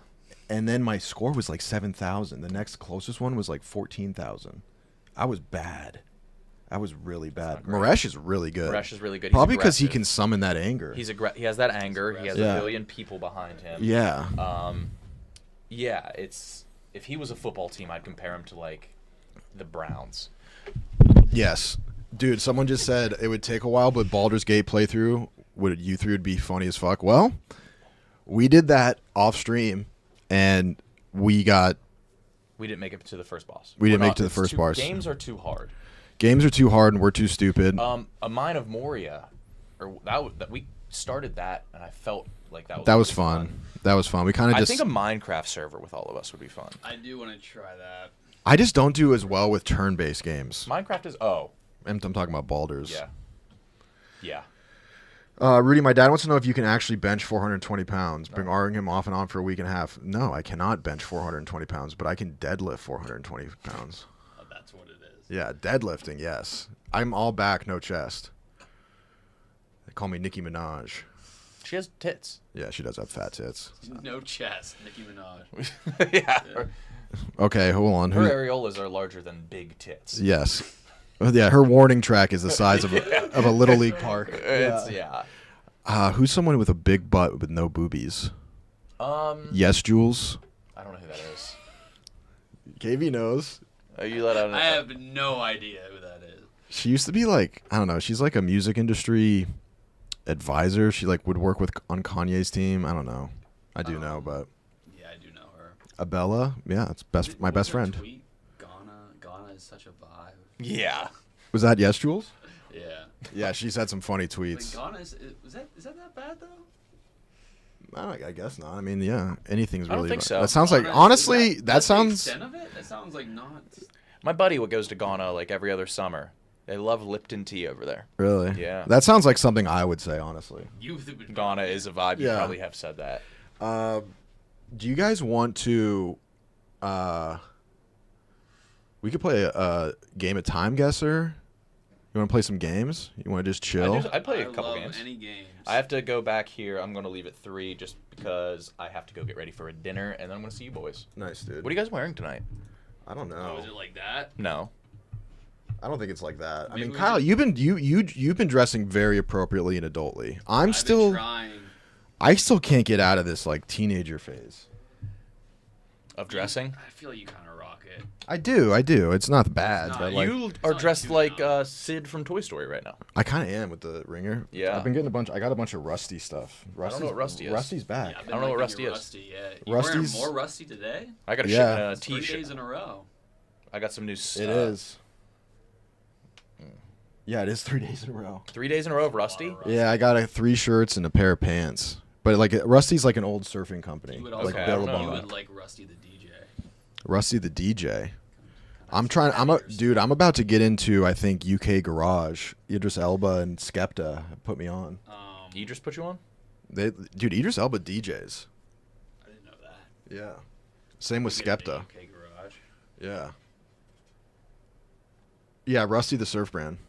Speaker 1: And then my score was like 7,000. The next closest one was like 14,000. I was bad. I was really bad. Maresh is really good.
Speaker 2: Maresh is really good. He's
Speaker 1: Probably because he
Speaker 2: aggressive.
Speaker 1: can summon that anger.
Speaker 2: He has that anger. He has
Speaker 1: Yeah.
Speaker 2: a billion people behind him.
Speaker 1: Yeah.
Speaker 2: Yeah. If he was a football team, I'd compare him to like the Browns.
Speaker 1: Yes. Dude, someone just said it would take a while, but Baldur's Gate playthrough, you three would be funny as fuck. Well, we did that off stream, and we didn't
Speaker 2: make it to the first boss.
Speaker 1: We didn't make it to the first boss.
Speaker 2: Games are too hard.
Speaker 1: Games are too hard, and we're too stupid.
Speaker 2: A Mine of Moria, that we started that, and I felt like that
Speaker 1: was
Speaker 2: really
Speaker 1: fun. That was fun. We kind of
Speaker 2: I
Speaker 1: just.
Speaker 2: think a Minecraft server with all of us would be fun.
Speaker 3: I do want to try that.
Speaker 1: I just don't do as well with turn-based games.
Speaker 2: Minecraft is
Speaker 1: I'm talking about Baldur's.
Speaker 2: yeah.
Speaker 1: Rudy, my dad wants to know if you can actually bench 420 pounds. Been arguing him off and on for a week and a half. No, I cannot bench 420 pounds, but I can deadlift 420 pounds.
Speaker 3: Oh, that's what it is.
Speaker 1: Yeah, deadlifting, yes. I'm all back, no chest. They call me Nicki Minaj.
Speaker 2: She has tits.
Speaker 1: Yeah, she does have fat tits.
Speaker 3: No chest, Nicki Minaj.
Speaker 2: Yeah.
Speaker 1: Okay, hold on.
Speaker 2: Her areolas are larger than big tits.
Speaker 1: Yes. Yeah, her warning track is the size of a little league park.
Speaker 2: Yeah.
Speaker 1: Who's someone with a big butt with no boobies? Yes, Jules.
Speaker 2: I don't know who that is.
Speaker 1: KV knows.
Speaker 2: You let out.
Speaker 3: I have no idea who that is.
Speaker 1: She used to be like, I don't know, she's like a music industry advisor. She like would work on Kanye's team. I don't know. I do know, but
Speaker 3: Yeah, I do know her.
Speaker 1: Abella, yeah, it's my
Speaker 3: What
Speaker 1: best
Speaker 3: was her
Speaker 1: friend.
Speaker 3: tweet? Ghana is such a vibe.
Speaker 2: Yeah.
Speaker 1: Was that Yes, Jules?
Speaker 3: Yeah.
Speaker 1: Yeah, she's had some funny
Speaker 3: Like,
Speaker 1: tweets.
Speaker 3: Ghana is that bad though?
Speaker 1: I guess not. I mean, yeah, anything's
Speaker 2: I don't
Speaker 1: really.
Speaker 2: think so.
Speaker 1: That sounds like
Speaker 3: Ghana-
Speaker 1: honestly,
Speaker 3: is
Speaker 1: that
Speaker 3: that's the
Speaker 1: sounds.
Speaker 3: extent of it? That sounds like not.
Speaker 2: My buddy goes to Ghana like every other summer. They love Lipton tea over there.
Speaker 1: Really?
Speaker 2: Yeah.
Speaker 1: That sounds like something I would say, honestly.
Speaker 2: Ghana is a vibe. You
Speaker 1: Yeah.
Speaker 2: probably have said that.
Speaker 1: Do you guys want to? We could play a game of Time Guesser. You want to play some games? You want to just chill?
Speaker 2: I play a
Speaker 3: I
Speaker 2: couple
Speaker 3: love
Speaker 2: games.
Speaker 3: Any games.
Speaker 2: I have to go back here. I'm going to leave at 3 just because I have to go get ready for a dinner, and then I'm going to see you boys.
Speaker 1: Nice, dude.
Speaker 2: What are you guys wearing tonight?
Speaker 1: I don't know.
Speaker 3: Oh, is it like that?
Speaker 2: No.
Speaker 1: I don't think it's like that. I
Speaker 3: Maybe
Speaker 1: mean,
Speaker 3: we
Speaker 1: Kyle,
Speaker 3: should-
Speaker 1: you've been dressing very appropriately and adultly.
Speaker 3: I've been trying.
Speaker 1: I still can't get out of this like teenager phase.
Speaker 2: Of dressing?
Speaker 3: I feel you kind of rock it.
Speaker 1: I do. It's not bad,
Speaker 3: not-
Speaker 1: but like
Speaker 2: You are
Speaker 3: not
Speaker 2: dressed
Speaker 3: too
Speaker 2: like
Speaker 3: young.
Speaker 2: Sid from Toy Story right now.
Speaker 1: I kind of am with the ringer.
Speaker 2: Yeah.
Speaker 1: I've been getting I got a bunch of Rusty stuff.
Speaker 2: know what Rusty is.
Speaker 1: Rusty's back.
Speaker 3: Yeah, I've
Speaker 2: I don't know what
Speaker 3: liking
Speaker 2: Rusty
Speaker 3: your
Speaker 2: is.
Speaker 3: Rusty, yeah. You wearing
Speaker 1: Rusty's-
Speaker 3: more Rusty today?
Speaker 2: I got a
Speaker 1: Yeah.
Speaker 2: shit,
Speaker 3: 3
Speaker 2: t-shirt.
Speaker 3: days in a row.
Speaker 2: I got some new.
Speaker 1: It is. Yeah, it is 3 days in a row.
Speaker 2: 3 days in a row of Rusty.
Speaker 1: Yeah, I got 3 shirts and a pair of pants. But like Rusty's like an old surfing company,
Speaker 3: You would
Speaker 1: like
Speaker 3: also
Speaker 2: I don't know.
Speaker 3: you
Speaker 1: Billabong.
Speaker 3: would like Rusty the DJ.
Speaker 1: Rusty the DJ. I'm about to get into I think UK Garage. Idris Elba and Skepta put me on.
Speaker 2: Idris put you on?
Speaker 1: Dude, Idris Elba DJs.
Speaker 3: I didn't know that.
Speaker 1: Yeah. Same with Skepta.
Speaker 3: Okay, Garage.
Speaker 1: Yeah. Yeah, Rusty the surf brand.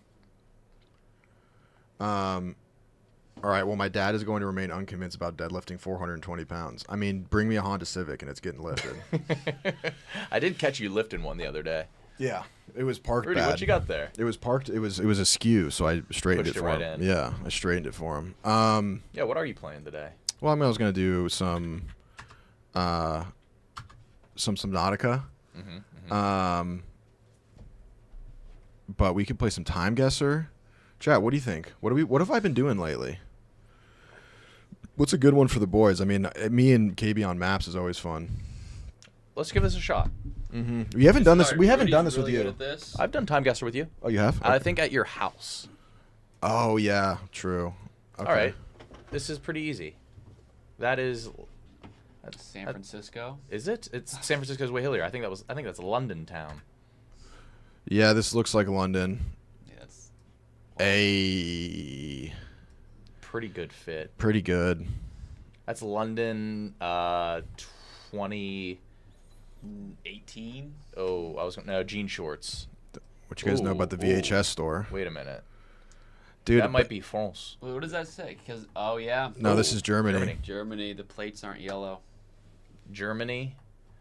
Speaker 1: All right, well, my dad is going to remain unconvinced about deadlifting 420 pounds. I mean, bring me a Honda Civic and it's getting lifted.
Speaker 2: I did catch you lifting one the other day.
Speaker 1: Yeah, it was parked
Speaker 2: Rudy,
Speaker 1: bad.
Speaker 2: what you got there?
Speaker 1: It was parked. It was askew, so I straightened
Speaker 2: Pushed
Speaker 1: it
Speaker 2: it
Speaker 1: for
Speaker 2: right
Speaker 1: him.
Speaker 2: in.
Speaker 1: Yeah, I straightened it for him.
Speaker 2: Yeah, what are you playing today?
Speaker 1: Well, I mean, I was gonna do some Subnautica. But we could play some Time Guesser. Chat, what do you think? What have I been doing lately? What's a good one for the boys? I mean, me and KB on maps is always fun.
Speaker 2: Let's give this a shot.
Speaker 1: We haven't done this.
Speaker 3: Sorry,
Speaker 1: We haven't
Speaker 3: Rudy's
Speaker 1: done this
Speaker 3: really
Speaker 1: with
Speaker 3: good
Speaker 1: you.
Speaker 3: at this.
Speaker 2: I've done Time Guesser with you.
Speaker 1: Oh, you have?
Speaker 2: I
Speaker 1: Okay.
Speaker 2: think at your house.
Speaker 1: Oh yeah, true. Okay.
Speaker 2: All right. This is pretty easy. That's
Speaker 3: San Francisco.
Speaker 2: Is it? It's San Francisco's way hillier. I think that's London town.
Speaker 1: Yeah, this looks like London.
Speaker 3: Yeah,
Speaker 1: A
Speaker 2: Pretty good fit.
Speaker 1: pretty good.
Speaker 2: That's London 2018. Oh, I was going to no, jean shorts.
Speaker 1: What you guys know about the VHS store?
Speaker 2: Wait a minute.
Speaker 1: Dude,
Speaker 2: That might be France.
Speaker 3: Wait, what does that say? Because yeah.
Speaker 1: No, this is Germany.
Speaker 3: Germany. The plates aren't yellow.
Speaker 2: Germany.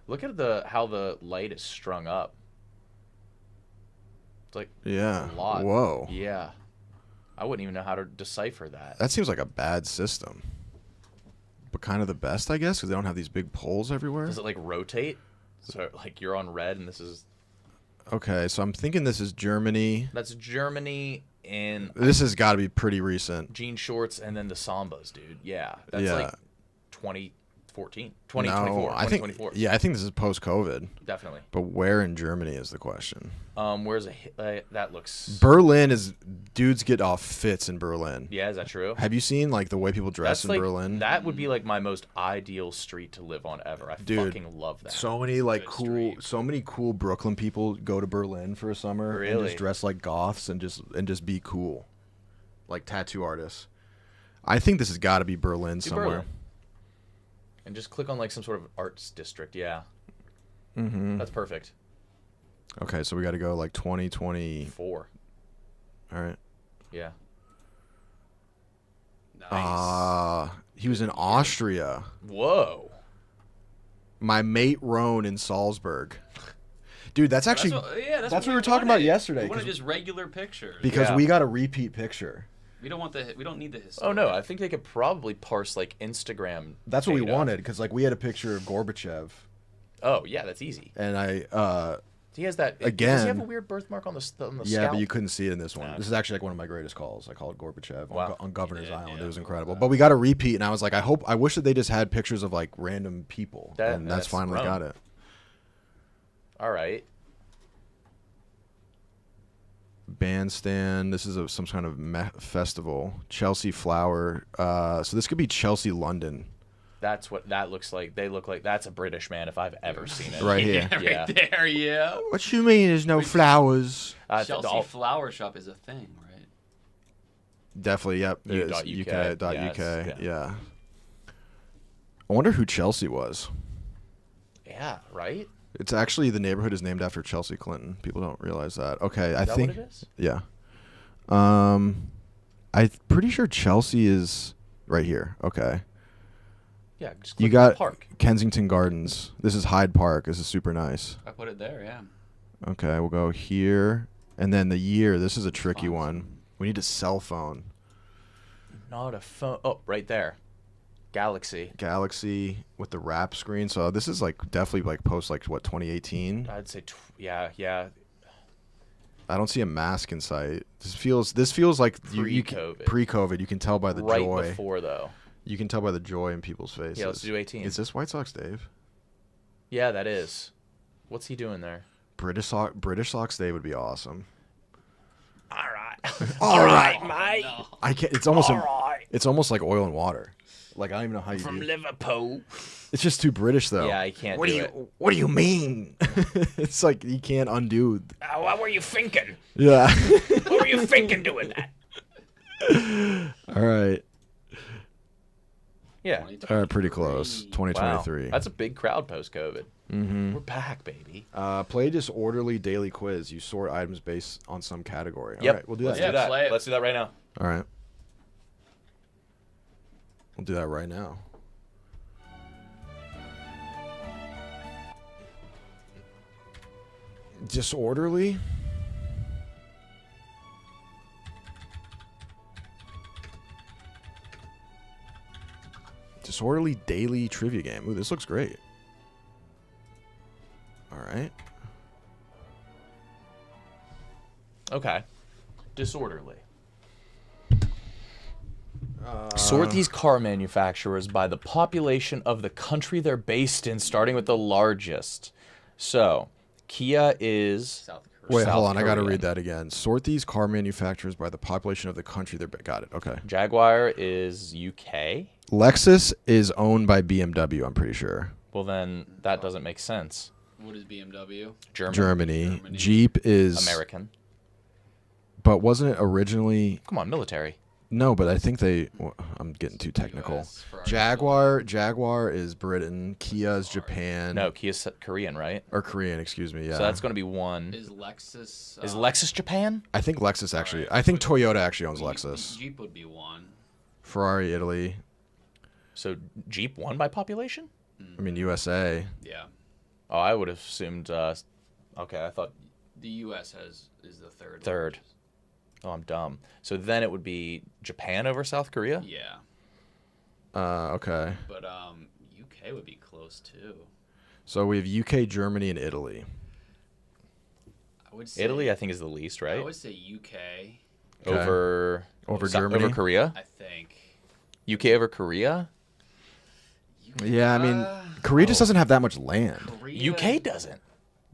Speaker 2: Look at how the light is strung up. It's like
Speaker 1: Yeah.
Speaker 2: a lot.
Speaker 1: Whoa.
Speaker 2: Yeah. I wouldn't even know how to decipher that.
Speaker 1: That seems like a bad system. But kind of the best, I guess, because they don't have these big poles everywhere.
Speaker 2: Does it like rotate? So like you're on red and this is
Speaker 1: Okay, so I'm thinking this is Germany.
Speaker 2: that's Germany in
Speaker 1: This has got to be pretty recent.
Speaker 2: jean shorts and then the sambas, dude. Yeah. That's
Speaker 1: Yeah.
Speaker 2: like 2014, 2024,
Speaker 1: No, I think
Speaker 2: 2024.
Speaker 1: I think this is post-COVID.
Speaker 2: Definitely.
Speaker 1: But where in Germany is the question?
Speaker 2: Where's that looks
Speaker 1: Berlin is dudes get off fits in Berlin.
Speaker 2: Yeah, is that true?
Speaker 1: Have you seen like the way people dress in
Speaker 2: like,
Speaker 1: Berlin?
Speaker 2: That would be like my most ideal street to live on ever. I
Speaker 1: Dude,
Speaker 2: fucking love that.
Speaker 1: So many like
Speaker 3: Good
Speaker 1: cool,
Speaker 3: street.
Speaker 1: so many cool Brooklyn people go to Berlin for a summer and
Speaker 2: Really?
Speaker 1: just dress like goths and just be cool, like tattoo artists. I think this has got to be Berlin
Speaker 2: Do
Speaker 1: somewhere.
Speaker 2: Berlin. And just click on like some sort of arts district. Yeah,
Speaker 1: Mm-hmm.
Speaker 2: that's perfect.
Speaker 1: Okay, so we got to go like 2020.
Speaker 2: 4.
Speaker 1: All right.
Speaker 2: Yeah.
Speaker 3: Nice.
Speaker 1: He was in Austria.
Speaker 2: Whoa.
Speaker 1: My mate Roan in Salzburg. Dude, that's actually
Speaker 3: that's
Speaker 1: what we were talking about yesterday,
Speaker 3: We wanted
Speaker 1: 'cause-
Speaker 3: just regular pictures.
Speaker 1: because
Speaker 2: Yeah.
Speaker 1: we got a repeat picture.
Speaker 3: We don't need the history.
Speaker 2: Oh no, I think they could probably parse like Instagram.
Speaker 1: That's what we
Speaker 2: data.
Speaker 1: wanted because like we had a picture of Gorbachev
Speaker 2: Oh yeah, that's easy.
Speaker 1: and
Speaker 2: He has that Does
Speaker 1: Again-
Speaker 2: he have a weird birthmark on the
Speaker 1: yeah,
Speaker 2: scalp?
Speaker 1: but you couldn't see it in this one.
Speaker 2: No.
Speaker 1: This is actually like one of my greatest calls. I called Gorbachev
Speaker 2: Wow.
Speaker 1: on Governor's
Speaker 3: Yeah,
Speaker 1: Island.
Speaker 3: yeah,
Speaker 1: It was
Speaker 3: I
Speaker 1: incredible.
Speaker 3: remember
Speaker 1: But we got a repeat, and I was like, I wish that they just had pictures of like random people, and that's finally
Speaker 2: Rome.
Speaker 1: got it.
Speaker 2: All right.
Speaker 1: Bandstand. This is some kind of festival. Chelsea Flower. So this could be Chelsea London.
Speaker 2: That's what that looks like. They look like that's a British man if I've ever seen it.
Speaker 1: Right here.
Speaker 3: Yeah,
Speaker 2: Yeah.
Speaker 3: right there. Yeah.
Speaker 1: What you mean? There's no flowers?
Speaker 3: Chelsea Flower Shop is a thing, right?
Speaker 1: Definitely. Yep. It is.
Speaker 2: U.K..
Speaker 1: UK.
Speaker 2: Yes,
Speaker 1: Yeah. I wonder who Chelsea was.
Speaker 2: Yeah, right?
Speaker 1: It's actually the neighborhood is named after Chelsea Clinton. People don't realize that. Okay, I
Speaker 2: Is that
Speaker 1: think
Speaker 2: what it is?
Speaker 1: yeah. I'm pretty sure Chelsea is right here. Okay.
Speaker 2: Yeah, just
Speaker 1: You
Speaker 2: click
Speaker 1: got
Speaker 2: the park.
Speaker 1: Kensington Gardens. This is Hyde Park. This is super nice.
Speaker 3: I put it there, yeah.
Speaker 1: Okay, we'll go here. And then the year, this is a tricky
Speaker 3: Fine.
Speaker 1: one. We need a cell phone.
Speaker 2: Not a phone. Oh, right there. Galaxy.
Speaker 1: Galaxy with the wrap screen. So this is like definitely like post like what 2018.
Speaker 2: I'd say yeah.
Speaker 1: I don't see a mask in sight. This feels like
Speaker 2: Pre-COVID.
Speaker 1: Pre-COVID. You can tell by the
Speaker 2: Right
Speaker 1: joy.
Speaker 2: before though.
Speaker 1: You can tell by the joy in people's faces.
Speaker 2: Yeah, let's do 18.
Speaker 1: Is this White Sox Dave?
Speaker 2: Yeah, that is. What's he doing there?
Speaker 1: British Sox Dave would be awesome.
Speaker 2: All right.
Speaker 1: All right,
Speaker 2: mate.
Speaker 3: No.
Speaker 1: I can't. It's almost.
Speaker 2: right.
Speaker 1: It's almost like oil and water. Like I don't even know how you.
Speaker 2: From
Speaker 1: do.
Speaker 2: Liverpool.
Speaker 1: It's just too British though.
Speaker 2: Yeah, I can't
Speaker 1: What
Speaker 2: do
Speaker 1: do you?
Speaker 2: it.
Speaker 1: What do you mean? It's like you can't undo.
Speaker 2: What were you thinking?
Speaker 1: Yeah.
Speaker 2: What were you thinking doing that?
Speaker 1: All right.
Speaker 2: Yeah.
Speaker 1: All right. Pretty close. 2023.
Speaker 2: Wow. That's a big crowd post-COVID.
Speaker 1: Mm-hmm.
Speaker 2: We're back, baby.
Speaker 1: Play disorderly daily quiz. You sort items based on some category.
Speaker 2: Yep.
Speaker 1: All right. We'll do that.
Speaker 2: Let's
Speaker 3: Yeah,
Speaker 2: do that.
Speaker 3: play it.
Speaker 2: Let's do that right now.
Speaker 1: All right. We'll do that right now. Disorderly? Disorderly daily trivia game. Ooh, this looks great. All right.
Speaker 2: Okay. Disorderly. Sort these car manufacturers by the population of the country they're based in, starting with the largest. So, Kia is...
Speaker 3: South Korea.
Speaker 1: Wait,
Speaker 2: South
Speaker 1: hold on. I got to
Speaker 2: Korean.
Speaker 1: read that again. Sort these car manufacturers by the population of the country they're. Got it. Okay.
Speaker 2: Jaguar is UK.
Speaker 1: Lexus is owned by BMW, I'm pretty sure.
Speaker 2: Well, then that doesn't make sense.
Speaker 3: What is BMW?
Speaker 2: German.
Speaker 1: Germany.
Speaker 3: Germany.
Speaker 1: Jeep is
Speaker 2: American.
Speaker 1: But wasn't it originally?
Speaker 2: Come on, military.
Speaker 1: No, but I think they. Well, I'm getting too technical.
Speaker 3: US, Ferrari,
Speaker 1: Jaguar is Britain. Kia is Japan.
Speaker 2: No, Kia's Korean, right?
Speaker 1: Or Korean, excuse me. Yeah.
Speaker 2: So that's going to be one.
Speaker 3: Is Lexus?
Speaker 2: Is Lexus Japan?
Speaker 1: I think Lexus actually.
Speaker 3: Alright.
Speaker 1: I think Toyota actually owns Lexus.
Speaker 3: Jeep would be one.
Speaker 1: Ferrari, Italy.
Speaker 2: So Jeep won by population?
Speaker 1: I mean USA.
Speaker 3: Yeah.
Speaker 2: Oh, I would have assumed. Okay, I thought
Speaker 3: The U.S. is the third.
Speaker 2: third.
Speaker 3: largest.
Speaker 2: Oh, I'm dumb. So then it would be Japan over South Korea?
Speaker 3: Yeah,
Speaker 1: Okay.
Speaker 3: but UK would be close too.
Speaker 1: So we have UK, Germany, and Italy.
Speaker 3: I would say
Speaker 2: Italy, I think, is the least,
Speaker 3: I
Speaker 2: right?
Speaker 3: would say UK.
Speaker 1: Okay.
Speaker 2: Over
Speaker 1: Germany?
Speaker 2: Over Korea?
Speaker 3: I think.
Speaker 2: UK over Korea?
Speaker 1: Yeah, I mean, Korea just doesn't have that much land,
Speaker 3: Korea,
Speaker 2: UK doesn't.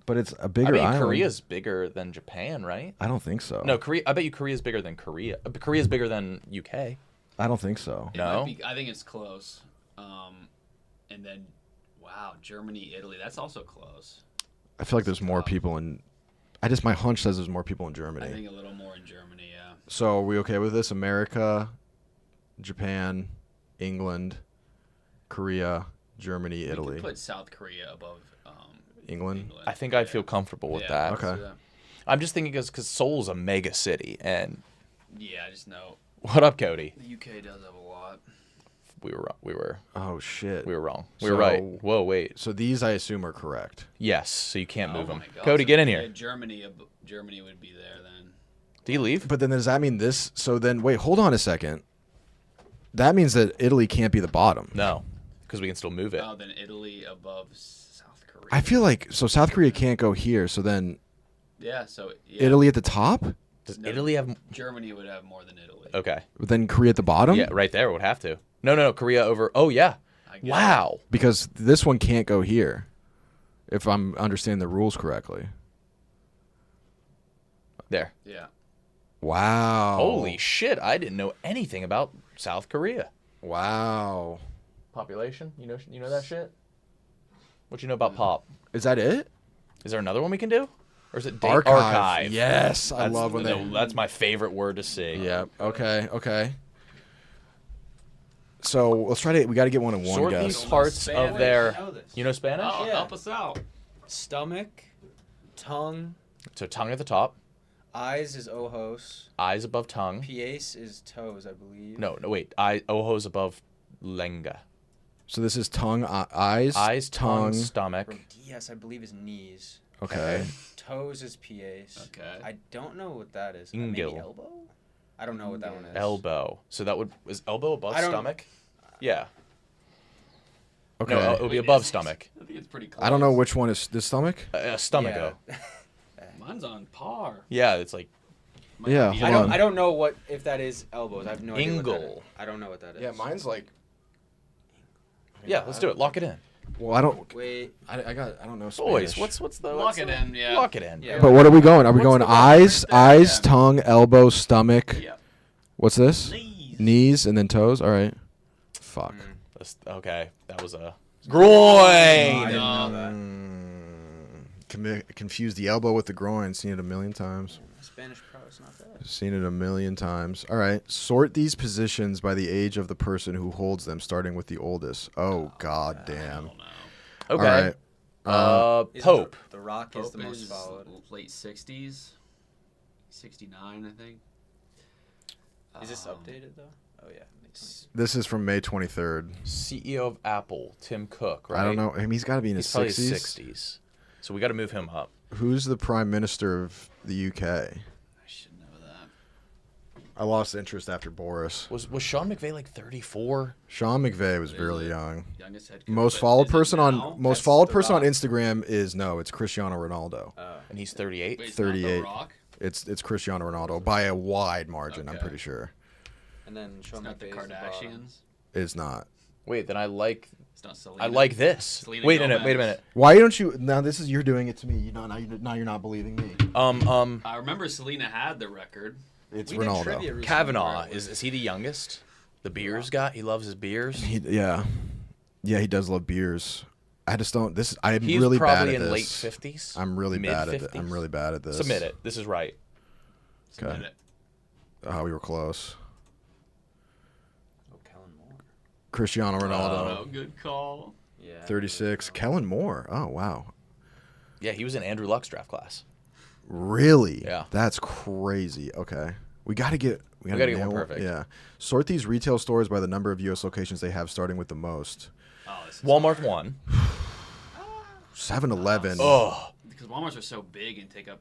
Speaker 1: but it's a
Speaker 2: I
Speaker 1: bigger
Speaker 2: bet you
Speaker 1: island.
Speaker 2: Korea's bigger than Japan, right?
Speaker 1: I don't think so.
Speaker 2: No, Korea. I bet you Korea's bigger than Korea. Korea's bigger than UK.
Speaker 1: I don't think so.
Speaker 3: It
Speaker 2: No?
Speaker 3: might be, I think it's close. And then, wow, Germany, Italy. That's also close.
Speaker 1: I feel like there's more people in. My hunch says there's more people in
Speaker 3: I
Speaker 1: Germany.
Speaker 3: think a little more in Germany. Yeah.
Speaker 1: So are we okay with this? America, Japan, England, Korea, Germany,
Speaker 3: We
Speaker 1: Italy,
Speaker 3: could put South Korea above
Speaker 1: England.
Speaker 2: I think I'd feel comfortable with that.
Speaker 1: Okay.
Speaker 3: let's do that.
Speaker 2: I'm just thinking because Seoul's a mega city. And
Speaker 3: Yeah, I just know
Speaker 2: what up, Cody?
Speaker 3: the UK does have a lot.
Speaker 2: We were
Speaker 1: Oh shit.
Speaker 2: wrong. We were right.
Speaker 1: So-
Speaker 2: Whoa, wait.
Speaker 1: So these I assume are correct.
Speaker 2: Yes, so you can't move
Speaker 3: Oh
Speaker 2: them.
Speaker 3: my God.
Speaker 2: Cody,
Speaker 3: So,
Speaker 2: get in
Speaker 3: yeah,
Speaker 2: here.
Speaker 3: Germany would be there then.
Speaker 2: Do you leave?
Speaker 1: But then does that mean this? So then wait, hold on a second. That means that Italy can't be the bottom.
Speaker 2: No, because we can still move it.
Speaker 3: Oh, then Italy above South Korea.
Speaker 1: I feel like so South Korea can't go here. So then
Speaker 3: Yeah, so yeah,
Speaker 1: Italy at the top,
Speaker 2: Does
Speaker 3: no.
Speaker 2: Italy have?
Speaker 3: Germany would have more than Italy.
Speaker 2: Okay.
Speaker 1: but then Korea at the bottom.
Speaker 2: Yeah, right there would have to. No. Korea over. Oh yeah.
Speaker 3: I guess.
Speaker 2: Wow.
Speaker 1: Because this one can't go here, if I'm understanding the rules correctly.
Speaker 2: There.
Speaker 3: Yeah.
Speaker 1: Wow.
Speaker 2: Holy shit! I didn't know anything about South Korea.
Speaker 1: Wow.
Speaker 2: Population? You know that shit? What you know about pop?
Speaker 1: Is that it?
Speaker 2: Is there another one we can do? Or is it date?
Speaker 1: Archive. Yes, I
Speaker 2: That's,
Speaker 1: love when they.
Speaker 2: That's my favorite word to see.
Speaker 1: Yeah. Okay. Okay. So let's try to. We got to get one in one
Speaker 2: Sort
Speaker 1: guess.
Speaker 2: these parts of their.
Speaker 5: I know this.
Speaker 2: You know Spanish?
Speaker 3: Oh,
Speaker 5: Yeah.
Speaker 3: help us out.
Speaker 5: Stomach, tongue,
Speaker 2: So tongue at the top,
Speaker 5: eyes is ojos,
Speaker 2: eyes above tongue.
Speaker 5: pies is toes, I believe.
Speaker 2: No, wait. Ojos above lenga.
Speaker 1: So this is tongue,
Speaker 2: Eyes, tongue, stomach.
Speaker 5: Rodillas, I believe, is knees.
Speaker 1: Okay.
Speaker 5: Toes is pies.
Speaker 3: Okay.
Speaker 5: I don't know what that is. Maybe
Speaker 2: Ingil.
Speaker 5: elbow? I don't know what that one is.
Speaker 2: Elbow. So that is elbow above
Speaker 5: I don't-
Speaker 2: stomach? Yeah.
Speaker 1: Okay.
Speaker 2: No, it would be
Speaker 3: Wait,
Speaker 2: above
Speaker 3: is-
Speaker 2: stomach.
Speaker 3: I think it's pretty close.
Speaker 1: I don't know which one is the stomach.
Speaker 2: Stomach.
Speaker 5: Yeah.
Speaker 3: Mine's on par.
Speaker 2: Yeah, it's like
Speaker 3: Might
Speaker 1: Yeah,
Speaker 3: not be
Speaker 1: hold
Speaker 3: on.
Speaker 1: on.
Speaker 5: I don't know what if that is elbows. I have no idea what that
Speaker 2: Ingle.
Speaker 5: is. I don't know what that is.
Speaker 1: Yeah, mine's like.
Speaker 2: yeah. Let's do it. Lock it in.
Speaker 1: Well, I don't.
Speaker 5: Wait.
Speaker 1: I don't know Spanish.
Speaker 2: Boys, what's the
Speaker 3: Lock it in, yeah.
Speaker 2: Lock it in.
Speaker 5: Yeah.
Speaker 1: But what are we going? Are we
Speaker 3: What's
Speaker 1: going
Speaker 3: the
Speaker 1: eyes,
Speaker 3: reference there?
Speaker 1: eyes,
Speaker 3: Yeah.
Speaker 1: tongue, elbow, stomach?
Speaker 3: Yeah.
Speaker 1: What's this?
Speaker 3: Knees.
Speaker 1: Knees and then toes. All right. Fuck.
Speaker 2: Okay, that was a
Speaker 5: I
Speaker 2: groin.
Speaker 5: didn't know that.
Speaker 1: Confused the elbow with the groin. Seen it a million times.
Speaker 5: Spanish pro is not that.
Speaker 1: Seen it a million times. All right. Sort these positions by the age of the person who holds them, starting with the oldest. Oh, god damn.
Speaker 2: Okay.
Speaker 1: All right.
Speaker 5: Is
Speaker 2: Pope.
Speaker 5: The Rock is
Speaker 3: Pope
Speaker 5: the most
Speaker 3: is
Speaker 5: followed.
Speaker 3: late 60s. 69, I think.
Speaker 5: Is this
Speaker 3: Um,
Speaker 5: updated though? Oh yeah. makes sense.
Speaker 1: This is from May 23rd.
Speaker 2: CEO of Apple, Tim Cook, right?
Speaker 1: I don't know. I mean, he's got to be in
Speaker 2: He's
Speaker 1: his
Speaker 2: probably
Speaker 1: 60s.
Speaker 2: 60s. So we got to move him up.
Speaker 1: Who's the prime minister of the UK?
Speaker 3: I should know that.
Speaker 1: I lost interest after Boris.
Speaker 2: Was Sean McVay like 34?
Speaker 1: Sean McVay was
Speaker 3: Is
Speaker 1: really
Speaker 3: it?
Speaker 1: young.
Speaker 3: Youngest head coach.
Speaker 1: Most
Speaker 3: But
Speaker 1: followed
Speaker 3: is it
Speaker 1: person
Speaker 3: now?
Speaker 1: on most
Speaker 5: That's
Speaker 1: followed
Speaker 5: The
Speaker 1: person on
Speaker 5: Rock.
Speaker 1: Instagram is it's Cristiano Ronaldo.
Speaker 2: And he's 38?
Speaker 3: Wait, it's not The
Speaker 1: 38.
Speaker 3: Rock?
Speaker 1: It's Cristiano Ronaldo by a wide margin. I'm
Speaker 3: Okay.
Speaker 1: pretty sure.
Speaker 5: And then
Speaker 3: It's
Speaker 5: Sean
Speaker 3: not the
Speaker 5: McVay is the bottom.
Speaker 3: Kardashians.
Speaker 1: It's not.
Speaker 2: Wait, then I like
Speaker 3: It's not Selena.
Speaker 2: this.
Speaker 3: Selena
Speaker 2: Wait a minute. Wait a
Speaker 3: Gomez.
Speaker 2: minute.
Speaker 1: Why don't you? Now this is you're doing it to me. Now you're not believing me.
Speaker 3: I remember Selena had the record.
Speaker 1: It's
Speaker 5: We did
Speaker 1: Ronaldo.
Speaker 5: trivia recently
Speaker 2: Kavanaugh
Speaker 5: where it
Speaker 2: is he the youngest? The beers guy. He loves his beers.
Speaker 1: Yeah, he does love beers. I just don't. I'm
Speaker 2: He's
Speaker 1: really bad
Speaker 2: probably
Speaker 1: at this.
Speaker 2: in late 50s.
Speaker 1: I'm really bad at it.
Speaker 2: mid-50s.
Speaker 1: I'm really bad at this.
Speaker 2: Submit it. This is right.
Speaker 1: Okay.
Speaker 3: Submit it.
Speaker 1: Oh, we were close.
Speaker 5: Oh, Kellen Moore.
Speaker 1: Cristiano Ronaldo.
Speaker 3: no, good call.
Speaker 5: Yeah.
Speaker 1: 36. Kellen Moore. Oh, wow.
Speaker 2: Yeah, he was in Andrew Luck's draft class.
Speaker 1: Really?
Speaker 2: Yeah.
Speaker 1: That's crazy. Okay. We got to get
Speaker 2: gotta get one
Speaker 1: nail-
Speaker 2: perfect.
Speaker 1: Yeah. Sort these retail stores by the number of U.S. locations they have, starting with the most.
Speaker 3: Oh, this is
Speaker 2: Walmart 1.
Speaker 1: 7-Eleven.
Speaker 2: Oh,
Speaker 3: because Walmarts are so big and take up.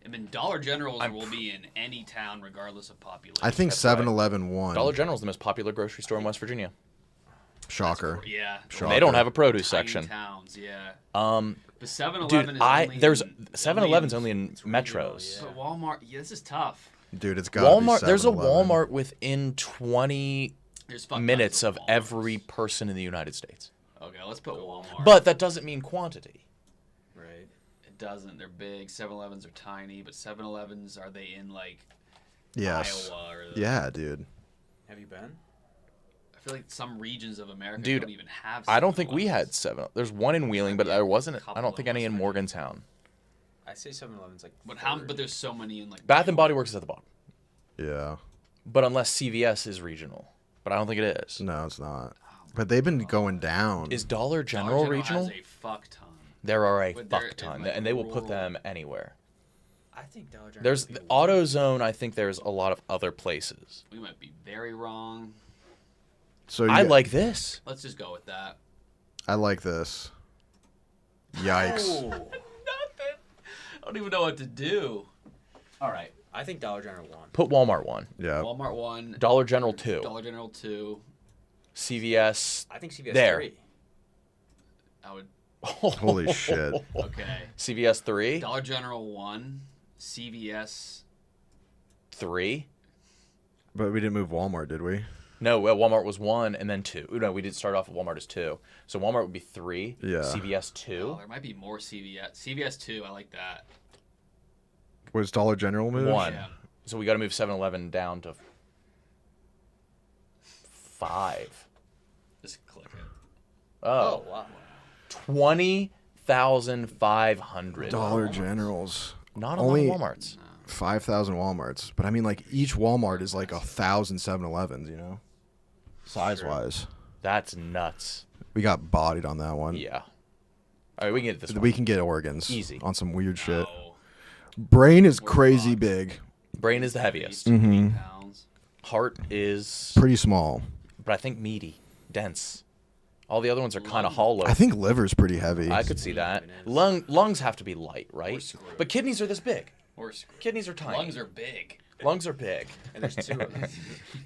Speaker 3: I mean, Dollar Generals will be in any town regardless of population.
Speaker 1: I think
Speaker 2: That's right.
Speaker 1: 7-Eleven won.
Speaker 2: Dollar General is the most popular grocery store in West Virginia.
Speaker 1: Shocker.
Speaker 3: Yeah.
Speaker 1: Shocker.
Speaker 2: They don't have a produce
Speaker 3: Tiny
Speaker 2: section.
Speaker 3: towns, yeah.
Speaker 2: But
Speaker 3: 7-Eleven is only
Speaker 2: there's
Speaker 3: in,
Speaker 2: 7-Eleven's only in
Speaker 5: regional,
Speaker 2: metros.
Speaker 5: yeah.
Speaker 3: But Walmart, yeah, this is tough.
Speaker 1: Dude, it's got to be
Speaker 2: Walmart, there's a
Speaker 1: 7-Eleven.
Speaker 2: Walmart within 20
Speaker 3: There's fuck
Speaker 2: minutes
Speaker 3: tons
Speaker 2: of
Speaker 3: Walmarts.
Speaker 2: every person in the United States.
Speaker 3: Okay, let's put Walmart.
Speaker 2: But that doesn't mean quantity.
Speaker 5: Right.
Speaker 3: It doesn't. They're big. 7-Elevens are tiny, but 7-Elevens, are they in like
Speaker 1: Yes.
Speaker 3: Iowa or the,
Speaker 1: Yeah, dude.
Speaker 5: Have you been?
Speaker 3: I feel like some regions of America
Speaker 2: Dude,
Speaker 3: don't even have.
Speaker 2: I don't think we
Speaker 3: 7-Elevens.
Speaker 2: had 7. There's one in Wheeling, but there wasn't. I
Speaker 3: Couple
Speaker 2: don't think
Speaker 3: in
Speaker 2: any in
Speaker 3: West
Speaker 2: Morgantown.
Speaker 5: I say 7-Eleven's like.
Speaker 3: But how?
Speaker 5: third.
Speaker 3: But there's so many in like
Speaker 2: Bath and Body Works is at the bottom.
Speaker 1: Yeah.
Speaker 2: But unless CVS is regional. But I don't think it is.
Speaker 1: No, it's not. But they've been going down.
Speaker 2: Is Dollar
Speaker 3: Dollar
Speaker 2: General regional?
Speaker 3: has a fuck ton.
Speaker 2: There are a
Speaker 3: But there
Speaker 2: fuck
Speaker 3: is,
Speaker 2: ton,
Speaker 3: like,
Speaker 2: and they will put
Speaker 3: rural-
Speaker 2: them anywhere.
Speaker 5: I think Dollar General.
Speaker 2: There's
Speaker 5: would
Speaker 2: the
Speaker 5: be one.
Speaker 2: AutoZone. I think there's a lot of other places.
Speaker 3: We might be very wrong.
Speaker 1: So
Speaker 2: I
Speaker 1: you-
Speaker 2: like this.
Speaker 3: Let's just go with that.
Speaker 1: I like this. Yikes.
Speaker 5: Oh,
Speaker 3: Nothing. I don't even know what to do. All right.
Speaker 5: I think Dollar General won.
Speaker 2: Put Walmart 1,
Speaker 1: Yeah.
Speaker 3: Walmart 1.
Speaker 2: Dollar General 2,
Speaker 3: Dollar General 2.
Speaker 2: CVS.
Speaker 5: I think CVS
Speaker 2: There.
Speaker 5: 3.
Speaker 3: I would.
Speaker 1: Holy shit.
Speaker 3: Okay.
Speaker 2: CVS 3,
Speaker 3: Dollar General 1. CVS.
Speaker 2: 3.
Speaker 1: But we didn't move Walmart, did we?
Speaker 2: No, Walmart was 1 and then 2. No, we did start off with Walmart as 2. So Walmart would be 3.
Speaker 1: Yeah.
Speaker 2: CVS
Speaker 3: Oh,
Speaker 2: 2.
Speaker 3: there might be more CVS. CVS 2. I like that.
Speaker 1: Was Dollar General moved?
Speaker 2: 1.
Speaker 3: Yeah.
Speaker 2: So we got to move 7-Eleven down to 5.
Speaker 3: Just click it.
Speaker 2: Oh,
Speaker 5: wow.
Speaker 2: 20,500.
Speaker 1: Dollar Generals.
Speaker 2: Not a
Speaker 1: Only-
Speaker 2: lot of Walmarts.
Speaker 1: 5,000 Walmarts. But I mean, like, each Walmart is like 1,000 7-Elevens, you know? Size-wise.
Speaker 2: That's nuts.
Speaker 1: We got bodied on that one.
Speaker 2: Yeah. All right, we can get this one.
Speaker 1: We can get organs.
Speaker 2: Easy.
Speaker 1: On some weird shit.
Speaker 3: Oh,
Speaker 1: Brain is
Speaker 3: We're
Speaker 1: crazy
Speaker 3: fucked.
Speaker 1: big.
Speaker 2: Brain is the heaviest.
Speaker 3: 3 pounds.
Speaker 2: Heart is,
Speaker 1: Pretty small.
Speaker 2: but I think meaty, dense. All the other ones are kind of hollow.
Speaker 1: I think liver's pretty heavy.
Speaker 2: I could see that.
Speaker 5: Even is.
Speaker 2: Lungs have to be light, right?
Speaker 3: screwed.
Speaker 2: But kidneys are this big.
Speaker 3: Or screwed.
Speaker 2: Kidneys are tiny.
Speaker 3: Lungs are big.
Speaker 2: Lungs are big.
Speaker 5: And there's 2 of them.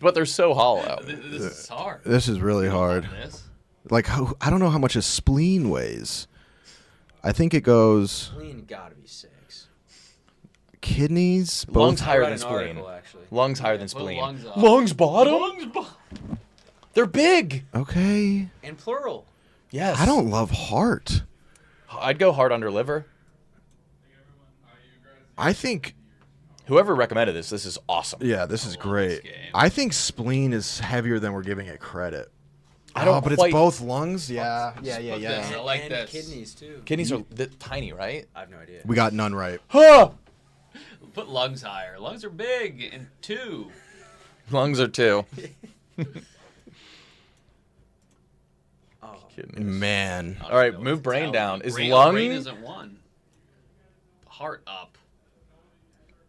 Speaker 2: But they're so hollow.
Speaker 3: This is hard.
Speaker 1: This is really hard.
Speaker 3: This.
Speaker 1: Like, I don't know how much a spleen weighs. I think it goes
Speaker 5: Spleen gotta be 6.
Speaker 1: kidneys, both.
Speaker 2: Lungs
Speaker 5: I
Speaker 2: higher
Speaker 5: read
Speaker 2: than
Speaker 5: an
Speaker 2: spleen.
Speaker 5: article, actually.
Speaker 2: Lungs higher than
Speaker 3: Put
Speaker 2: spleen.
Speaker 3: lungs up.
Speaker 2: Lungs bottom? They're big.
Speaker 1: Okay.
Speaker 5: And plural.
Speaker 2: Yes.
Speaker 1: I don't love heart.
Speaker 2: I'd go hard under liver.
Speaker 1: I think,
Speaker 2: Whoever recommended this is awesome.
Speaker 1: yeah, this is great.
Speaker 3: game.
Speaker 1: I think spleen is heavier than we're giving it credit.
Speaker 2: I don't
Speaker 1: but
Speaker 2: quite-
Speaker 1: it's both lungs. Yeah.
Speaker 3: Put this. I like
Speaker 5: and
Speaker 3: this.
Speaker 5: kidneys, too.
Speaker 2: Kidneys are tiny, right?
Speaker 5: I have no idea.
Speaker 1: We got none right.
Speaker 2: Huh!
Speaker 3: Put lungs higher. Lungs are big and 2.
Speaker 2: Lungs are 2.
Speaker 5: Oh,
Speaker 2: Kidneys.
Speaker 1: Man.
Speaker 3: I don't
Speaker 2: All right,
Speaker 3: know what
Speaker 2: move
Speaker 3: to
Speaker 2: brain
Speaker 3: tell
Speaker 2: down.
Speaker 3: you.
Speaker 2: Is
Speaker 3: brain,
Speaker 2: lung-
Speaker 3: Brain isn't 1. Heart up.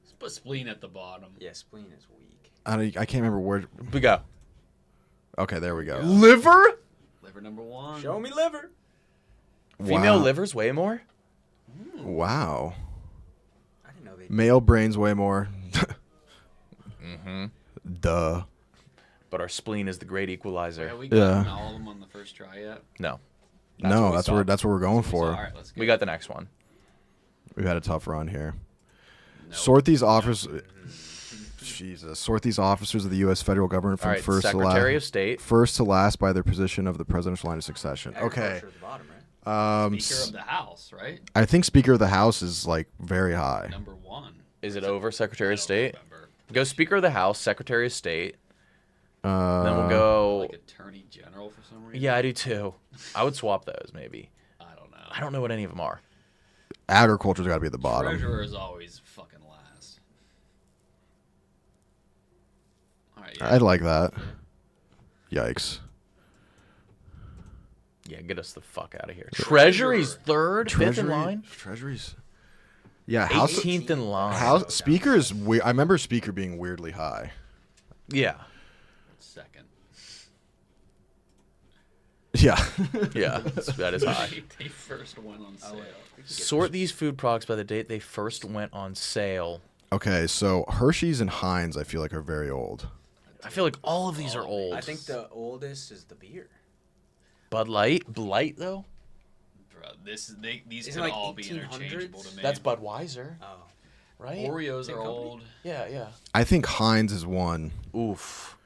Speaker 3: Let's put spleen at the bottom.
Speaker 5: yeah, spleen is weak.
Speaker 1: I can't remember where.
Speaker 2: We go.
Speaker 1: Okay, there we go.
Speaker 2: Liver?
Speaker 3: Liver number 1.
Speaker 5: Show me liver.
Speaker 2: Female
Speaker 1: Wow.
Speaker 2: livers way more?
Speaker 1: Wow.
Speaker 5: I didn't know they.
Speaker 1: Male brains way more.
Speaker 2: Mm-hmm.
Speaker 1: Duh.
Speaker 2: But our spleen is the great
Speaker 3: Have
Speaker 2: equalizer.
Speaker 3: we gotten
Speaker 1: Yeah.
Speaker 3: all of them on the first try yet?
Speaker 2: No.
Speaker 1: No,
Speaker 2: we
Speaker 1: that's
Speaker 2: stopped.
Speaker 1: what we're going
Speaker 3: So,
Speaker 1: for.
Speaker 3: all right, let's go.
Speaker 2: We got the next one.
Speaker 1: We've had a tough run here.
Speaker 3: No.
Speaker 1: Sort these officers. Jesus. Sort these officers of the U.S. federal government
Speaker 2: All
Speaker 1: from
Speaker 2: right,
Speaker 1: first to
Speaker 2: Secretary of
Speaker 1: last.
Speaker 2: State.
Speaker 1: First to last by their position of the presidential line of succession. Okay.
Speaker 5: Agriculture at the bottom, right?
Speaker 3: Speaker of the House, right?
Speaker 1: I think Speaker of the House is like very high.
Speaker 3: Number 1.
Speaker 2: Is it over Secretary
Speaker 3: I
Speaker 2: of
Speaker 3: don't
Speaker 2: State?
Speaker 3: remember.
Speaker 2: Go Speaker of the House, Secretary of State. Then we'll
Speaker 1: Uh,
Speaker 2: go.
Speaker 3: Like Attorney General for some reason?
Speaker 2: Yeah, I do too. I would swap those maybe.
Speaker 3: I don't know.
Speaker 2: I don't know what any of them are.
Speaker 1: Agriculture's got to be at the bottom.
Speaker 3: Treasurer is always fucking last.
Speaker 1: I like that. Yikes.
Speaker 2: Yeah, get us the fuck out of here. Treasury's third, fifth in line.
Speaker 1: Treasuries. Yeah, house
Speaker 2: 18th in line.
Speaker 1: house speaker is weird. I remember speaker being weirdly high.
Speaker 2: Yeah.
Speaker 3: Second.
Speaker 1: Yeah.
Speaker 2: Yeah, that is high.
Speaker 3: They first went on sale.
Speaker 2: Sort these food products by the date they first went on sale.
Speaker 1: Okay, so Hershey's and Heinz I feel like are very old.
Speaker 2: I feel like all of these are old.
Speaker 5: I think the oldest is the beer.
Speaker 2: Bud Light? Blight, though?
Speaker 3: Bro, these
Speaker 5: Isn't
Speaker 3: could
Speaker 5: it like
Speaker 3: all be
Speaker 5: 1800s?
Speaker 3: interchangeable to me.
Speaker 2: That's Budweiser,
Speaker 5: Oh.
Speaker 2: right?
Speaker 3: Oreos
Speaker 5: Same
Speaker 3: are
Speaker 5: company?
Speaker 3: old.
Speaker 2: Yeah.
Speaker 1: I think Heinz is one.
Speaker 2: Oof.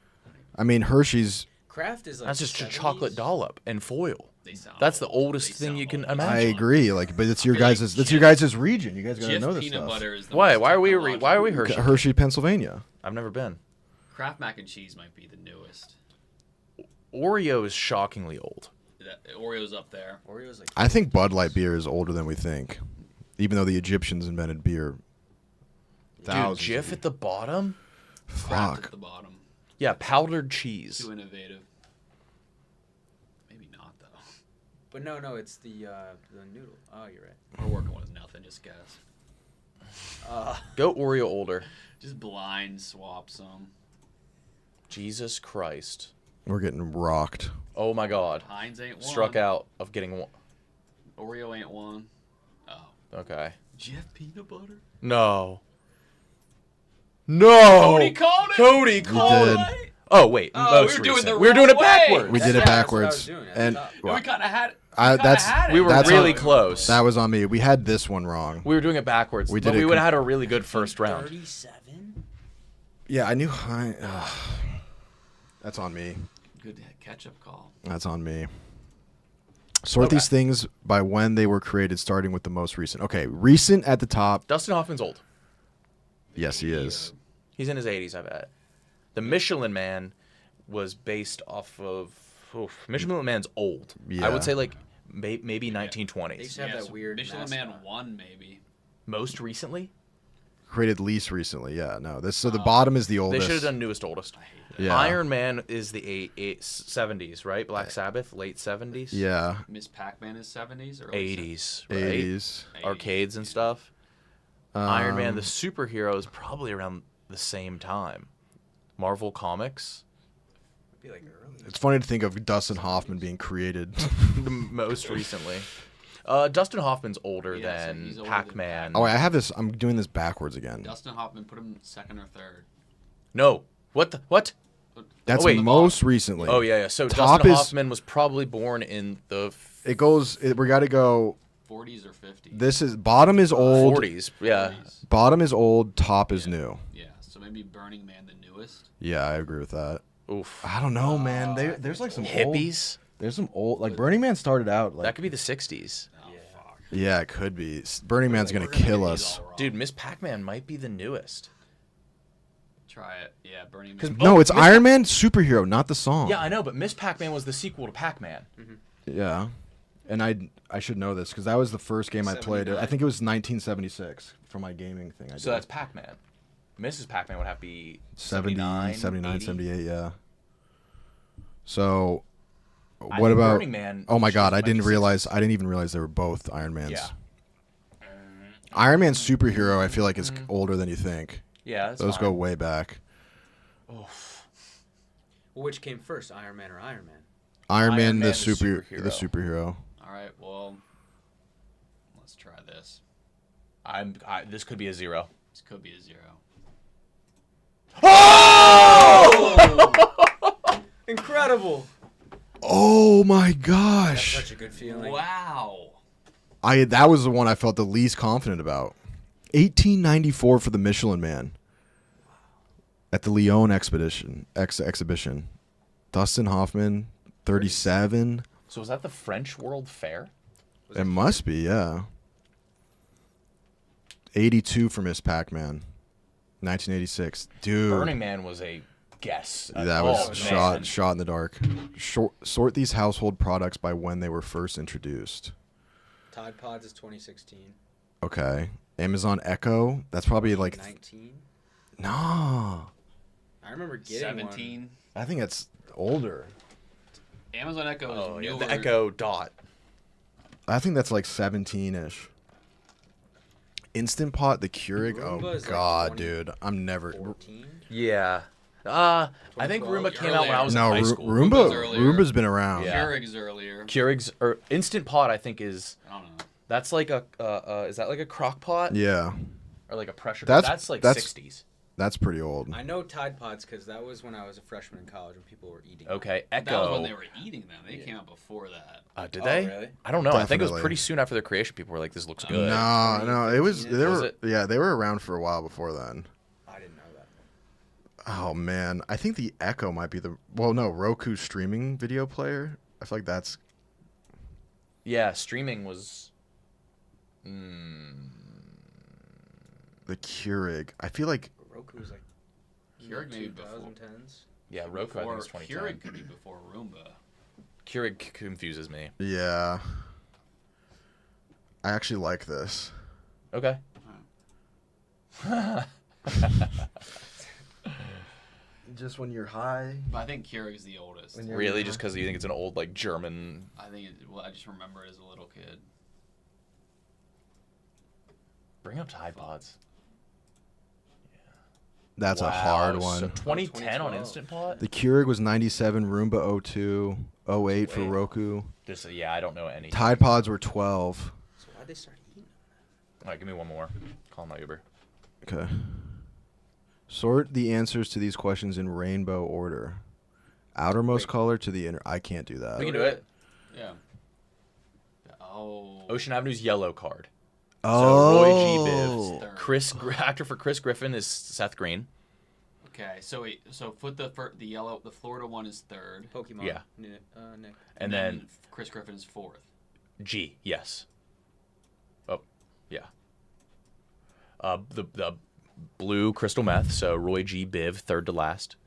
Speaker 1: I mean Hershey's
Speaker 5: Kraft is like
Speaker 2: That's just a
Speaker 5: 70s.
Speaker 2: chocolate dollop and foil.
Speaker 3: They sound
Speaker 2: That's the
Speaker 3: old.
Speaker 2: oldest
Speaker 3: They
Speaker 2: thing
Speaker 3: sound
Speaker 2: you can
Speaker 3: old.
Speaker 2: imagine.
Speaker 1: I agree, like, but it's your
Speaker 3: I feel like
Speaker 1: guys' that's
Speaker 3: Jif-
Speaker 1: your guys' region. You guys gotta
Speaker 3: Jif
Speaker 1: know this
Speaker 3: peanut
Speaker 1: stuff.
Speaker 3: butter is the
Speaker 2: Why?
Speaker 3: most
Speaker 2: Why are we
Speaker 3: technological.
Speaker 2: Hershey?
Speaker 1: Hershey, Pennsylvania.
Speaker 2: I've never been.
Speaker 3: Kraft mac and cheese might be the newest.
Speaker 2: Oreo is shockingly old.
Speaker 3: Oreo's up there.
Speaker 5: Oreo's like.
Speaker 1: I think Bud Light beer is older than we think, even though the Egyptians invented beer.
Speaker 2: Dude,
Speaker 1: Thousands of
Speaker 2: Jif at the bottom?
Speaker 3: Kraft
Speaker 1: Fuck.
Speaker 3: at the bottom.
Speaker 2: Yeah, powdered cheese.
Speaker 3: Too innovative. Maybe not though.
Speaker 5: But no, it's the noodle. Oh, you're right.
Speaker 3: We're working with nothing. Just guess.
Speaker 2: Go Oreo older.
Speaker 3: Just blind swap some.
Speaker 2: Jesus Christ.
Speaker 1: We're getting rocked.
Speaker 2: Oh my God.
Speaker 3: Heinz ain't one.
Speaker 2: Struck out of getting one.
Speaker 3: Oreo ain't one. Oh.
Speaker 2: Okay.
Speaker 3: Jif peanut butter.
Speaker 2: No. No.
Speaker 3: Cody called it.
Speaker 2: Cody called
Speaker 1: did.
Speaker 2: it. Oh wait.
Speaker 3: Oh,
Speaker 2: most
Speaker 3: we were doing
Speaker 2: recent.
Speaker 3: the
Speaker 2: We were doing it
Speaker 3: wrong way.
Speaker 2: backwards.
Speaker 1: We did it
Speaker 5: That's what I
Speaker 1: backwards,
Speaker 5: was doing at the
Speaker 1: and
Speaker 5: top.
Speaker 3: We kind of had.
Speaker 2: We were
Speaker 1: That's
Speaker 2: really
Speaker 1: how-
Speaker 2: close.
Speaker 1: that was on me. We had this one wrong.
Speaker 2: We were doing it backwards.
Speaker 1: We
Speaker 2: but
Speaker 1: did it
Speaker 2: we would
Speaker 1: com-
Speaker 2: have had a really good first round.
Speaker 5: 37.
Speaker 1: Yeah, I knew Heinz. That's on me.
Speaker 3: Good catch-up call.
Speaker 1: That's on me. Sort these things by when they were created, starting with the most recent. Okay, recent at the top.
Speaker 2: Dustin Hoffman's old.
Speaker 1: Yes, he is.
Speaker 2: He's in his 80s, I bet. The Michelin Man was based off of... Michelin Man's old. I
Speaker 1: Yeah.
Speaker 2: would say like maybe
Speaker 5: They
Speaker 2: 1920s.
Speaker 5: used to have that weird
Speaker 3: Michelin Man
Speaker 5: mascot.
Speaker 3: 1 maybe.
Speaker 2: Most recently?
Speaker 1: Created least recently. Yeah, no. This so the bottom is the
Speaker 2: They
Speaker 1: oldest.
Speaker 2: should have done newest, oldest.
Speaker 1: Yeah.
Speaker 2: Iron Man is the 70s, right? Black Sabbath, late 70s?
Speaker 1: Yeah,
Speaker 3: Miss Pac-Man is 70s or
Speaker 2: 80s, right?
Speaker 1: 80s.
Speaker 2: Arcades and
Speaker 3: yeah.
Speaker 2: stuff. Iron Man, the
Speaker 1: Um,
Speaker 2: superhero, is probably around the same time. Marvel Comics,
Speaker 5: It'd be like early.
Speaker 1: It's funny to think of Dustin Hoffman being created.
Speaker 2: the most recently. Dustin Hoffman's older
Speaker 3: Yeah, so
Speaker 2: than
Speaker 3: he's older than
Speaker 2: Pac-Man.
Speaker 1: Oh, I have this. I'm doing this backwards again.
Speaker 3: Dustin Hoffman put him second or third.
Speaker 2: No. What?
Speaker 1: That's
Speaker 2: wait.
Speaker 1: most recently.
Speaker 2: Oh, yeah. So
Speaker 1: Top
Speaker 2: Dustin
Speaker 1: is-
Speaker 2: Hoffman was probably born in the
Speaker 1: It goes. We got to go.
Speaker 3: 40s or 50s.
Speaker 1: This is bottom is old.
Speaker 2: 40s. Yeah.
Speaker 3: 40s.
Speaker 1: Bottom is old. Top is new.
Speaker 3: Yeah, so maybe Burning Man the newest.
Speaker 1: Yeah, I agree with that.
Speaker 2: Oof.
Speaker 1: I don't know, man. There's like some old.
Speaker 2: Hippies?
Speaker 1: There's some old. Like Burning Man started out like.
Speaker 2: That could be the 60s.
Speaker 3: Oh, fuck.
Speaker 1: Yeah, it could be. Burning Man's gonna
Speaker 3: We're gonna
Speaker 1: kill
Speaker 3: get these
Speaker 1: us.
Speaker 3: all wrong.
Speaker 2: Dude, Miss Pac-Man might be the newest.
Speaker 3: Try it. Yeah, Burning Man.
Speaker 2: 'Cause-
Speaker 1: No,
Speaker 2: Oh,
Speaker 1: it's
Speaker 2: Miss-
Speaker 1: Iron Man superhero, not the song.
Speaker 2: Yeah, I know, but Miss Pac-Man was the sequel to Pac-Man.
Speaker 1: Yeah. And I should know this because that was the first game I played. I
Speaker 5: 79.
Speaker 1: think it was 1976 for my gaming thing. I
Speaker 2: So
Speaker 1: did.
Speaker 2: that's Pac-Man. Mrs. Pac-Man would have to be
Speaker 1: 70, 79,
Speaker 2: 80.
Speaker 1: 78, yeah. So,
Speaker 2: I
Speaker 1: what
Speaker 2: think
Speaker 1: about?
Speaker 2: Burning Man?
Speaker 1: Oh my God!
Speaker 2: might
Speaker 1: I
Speaker 2: be
Speaker 1: didn't
Speaker 2: 60s.
Speaker 1: realize. I didn't even realize they were both Iron Mans.
Speaker 2: Yeah.
Speaker 1: Iron Man superhero. I feel like is older than you think.
Speaker 2: Yeah, that's
Speaker 1: Those
Speaker 2: fine.
Speaker 1: go way back.
Speaker 5: Well, which came first, Iron Man or Iron Man?
Speaker 1: Iron Man,
Speaker 2: Man,
Speaker 1: the
Speaker 2: the
Speaker 1: superhero. The
Speaker 2: superhero.
Speaker 1: superhero.
Speaker 3: All right, well, let's try this.
Speaker 2: This could be a 0.
Speaker 3: This could be a 0.
Speaker 5: Incredible!
Speaker 1: Oh my gosh!
Speaker 5: Such a good feeling.
Speaker 3: Wow.
Speaker 1: That was the one I felt the least confident about. 1894 for the Michelin Man. At the Lyon exhibition. Dustin Hoffman, 37.
Speaker 2: So was that the French World Fair?
Speaker 1: It must be, yeah. 82 for Miss Pac-Man. 1986. Dude.
Speaker 2: Burning Man was a guess.
Speaker 1: That
Speaker 2: Oh,
Speaker 1: was
Speaker 2: man.
Speaker 1: shot in the dark. Sort these household products by when they were first introduced.
Speaker 5: Tide Pods is 2016.
Speaker 1: Okay. Amazon Echo. That's probably like
Speaker 5: 19.
Speaker 1: no.
Speaker 5: I remember getting
Speaker 3: 17.
Speaker 1: I think it's older.
Speaker 3: Amazon Echo is
Speaker 2: Oh, yeah.
Speaker 3: newer.
Speaker 2: The Echo Dot.
Speaker 1: I think that's like 17-ish. Instant Pot, the Keurig.
Speaker 5: Roomba
Speaker 1: Oh
Speaker 5: is like
Speaker 1: God,
Speaker 5: 20
Speaker 1: dude, I'm never.
Speaker 5: 14.
Speaker 2: Yeah. I think
Speaker 5: 2012?
Speaker 2: Roomba came out when I was
Speaker 1: No,
Speaker 2: in high school.
Speaker 1: Roomba.
Speaker 3: Roomba's earlier.
Speaker 1: Roomba's been around.
Speaker 2: Yeah.
Speaker 3: Keurig's earlier.
Speaker 2: Keurig's or Instant Pot, I think is
Speaker 3: I don't know.
Speaker 2: that's like a is that like a crock pot
Speaker 1: Yeah,
Speaker 2: or like a pressure?
Speaker 1: That's-
Speaker 2: like
Speaker 1: that's-
Speaker 2: 60s.
Speaker 1: that's pretty old.
Speaker 5: I know Tide Pods because that was when I was a freshman in college when people were eating.
Speaker 2: Okay, Echo.
Speaker 3: That was when they were eating them. They came out before that.
Speaker 2: Did
Speaker 5: Oh,
Speaker 2: they?
Speaker 5: really?
Speaker 2: I don't know. I think it was
Speaker 1: Definitely.
Speaker 2: pretty soon after their creation. People were like, "This looks good."
Speaker 1: No, it was.
Speaker 5: 2015.
Speaker 1: They
Speaker 2: Was
Speaker 1: were.
Speaker 2: it?
Speaker 1: Yeah, they were around for a while before then.
Speaker 5: I didn't know that.
Speaker 1: Oh man, I think the Echo might be the. Well, no, Roku streaming video player. I feel like that's.
Speaker 2: Yeah, streaming was.
Speaker 1: The Keurig. I feel like
Speaker 5: Roku was like
Speaker 3: Keurig maybe before.
Speaker 5: 2010s.
Speaker 2: Yeah, Roku. I think it's 2010.
Speaker 3: Keurig could be before Roomba.
Speaker 2: Keurig confuses me.
Speaker 1: yeah. I actually like this.
Speaker 2: Okay.
Speaker 1: Just when you're high.
Speaker 3: But I think Keurig's the oldest.
Speaker 1: When you're-
Speaker 2: Really, just because you think it's an old like German?
Speaker 3: I think well, I just remember it as a little kid.
Speaker 2: Bring up Tide Pods.
Speaker 1: That's a
Speaker 2: Wow,
Speaker 1: hard
Speaker 2: So
Speaker 1: one.
Speaker 2: 2010 on
Speaker 5: 2012.
Speaker 2: Instant Pot.
Speaker 1: The Keurig was 97, Roomba 02, 08 for
Speaker 2: Wait.
Speaker 1: Roku.
Speaker 2: Yeah, I don't know any.
Speaker 1: Tide Pods were 12.
Speaker 5: So why'd they start eating them?
Speaker 2: All right, give me one more. Call my Uber.
Speaker 1: Okay. Sort the answers to these questions in rainbow order. Outermost
Speaker 5: Wait.
Speaker 1: color to the inner. I can't do that.
Speaker 2: We can do it.
Speaker 3: Yeah. Oh.
Speaker 2: Ocean Avenue's yellow card.
Speaker 1: Oh.
Speaker 2: Roy G. Biv.
Speaker 3: Third.
Speaker 2: Actor for Chris Griffin is Seth Green.
Speaker 3: Okay, so wait, so put the yellow, the Florida one is third,
Speaker 5: Pokemon.
Speaker 2: Yeah.
Speaker 5: Nick.
Speaker 2: And then
Speaker 3: Chris Griffin is fourth.
Speaker 2: G. Yes. Oh, yeah. The blue crystal meth. So Roy G. Biv, third to last.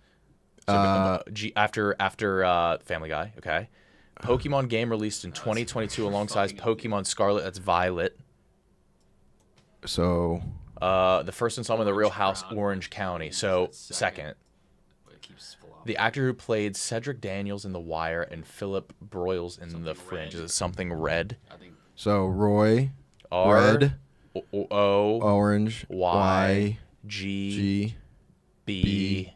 Speaker 2: So, G after Family Guy. Okay. Pokemon game released in 2022 alongside
Speaker 3: fucking
Speaker 2: Pokemon Scarlet. That's Violet.
Speaker 1: So
Speaker 2: The first installment of The Real
Speaker 3: Orange
Speaker 2: House,
Speaker 3: Brown.
Speaker 2: Orange County. So
Speaker 3: That's
Speaker 2: second.
Speaker 3: But it keeps flopping.
Speaker 2: The actor who played Cedric Daniels in The Wire and Philip Broyles in The
Speaker 3: Something
Speaker 2: Fringe.
Speaker 3: Red.
Speaker 2: Is it something red?
Speaker 3: I think
Speaker 1: Roy,
Speaker 2: R
Speaker 1: red,
Speaker 2: O
Speaker 1: orange,
Speaker 2: Y
Speaker 1: Y,
Speaker 2: G
Speaker 1: G,
Speaker 2: B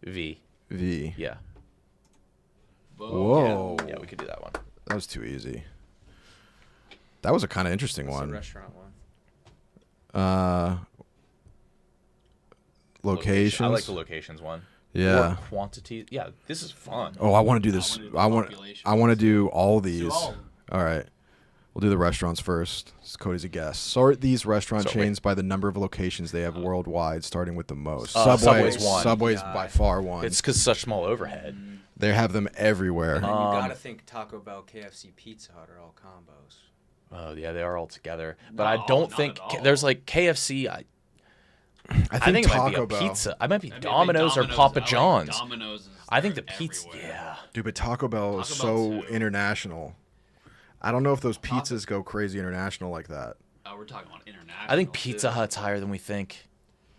Speaker 2: V.
Speaker 1: V.
Speaker 2: Yeah.
Speaker 1: Whoa.
Speaker 2: Yeah, we could do that one.
Speaker 1: That was too easy. That was a kind of interesting
Speaker 5: What's the
Speaker 1: one.
Speaker 5: restaurant one?
Speaker 1: Locations.
Speaker 2: I like the locations one.
Speaker 1: Yeah.
Speaker 2: Or quantity. Yeah, this is fun.
Speaker 1: Oh, I want to do this.
Speaker 3: I wanna do
Speaker 1: I want.
Speaker 3: populations.
Speaker 1: I want to do all these.
Speaker 3: all.
Speaker 1: All right. We'll do the restaurants first. Cody's a guest. Sort these restaurant
Speaker 2: So, wait.
Speaker 1: chains by the number of locations they have worldwide, starting with the most.
Speaker 2: Subway's one.
Speaker 1: Subway's
Speaker 5: God.
Speaker 1: by far one.
Speaker 2: It's because such small overhead.
Speaker 1: They have them everywhere.
Speaker 5: And then you
Speaker 2: Um,
Speaker 5: gotta think Taco Bell, KFC, Pizza Hut are all combos.
Speaker 2: Oh yeah, they are all together. But I
Speaker 3: No,
Speaker 2: don't
Speaker 3: not
Speaker 2: think
Speaker 3: at all.
Speaker 2: there's like KFC. I
Speaker 1: I
Speaker 2: think it might be
Speaker 1: Taco
Speaker 2: a
Speaker 1: Bell.
Speaker 2: pizza. I might be
Speaker 3: I mean,
Speaker 2: Domino's or
Speaker 3: Domino's,
Speaker 2: Papa
Speaker 3: I like
Speaker 2: John's.
Speaker 3: Domino's
Speaker 2: I think the
Speaker 3: they're
Speaker 2: pizza.
Speaker 3: everywhere.
Speaker 2: Yeah.
Speaker 1: Dude, but Taco Bell is
Speaker 3: Taco
Speaker 1: so
Speaker 3: Bell too.
Speaker 1: international. I don't know if those pizzas go crazy international like that.
Speaker 3: Oh, we're talking about international.
Speaker 2: I think Pizza
Speaker 3: too.
Speaker 2: Hut's higher than we think.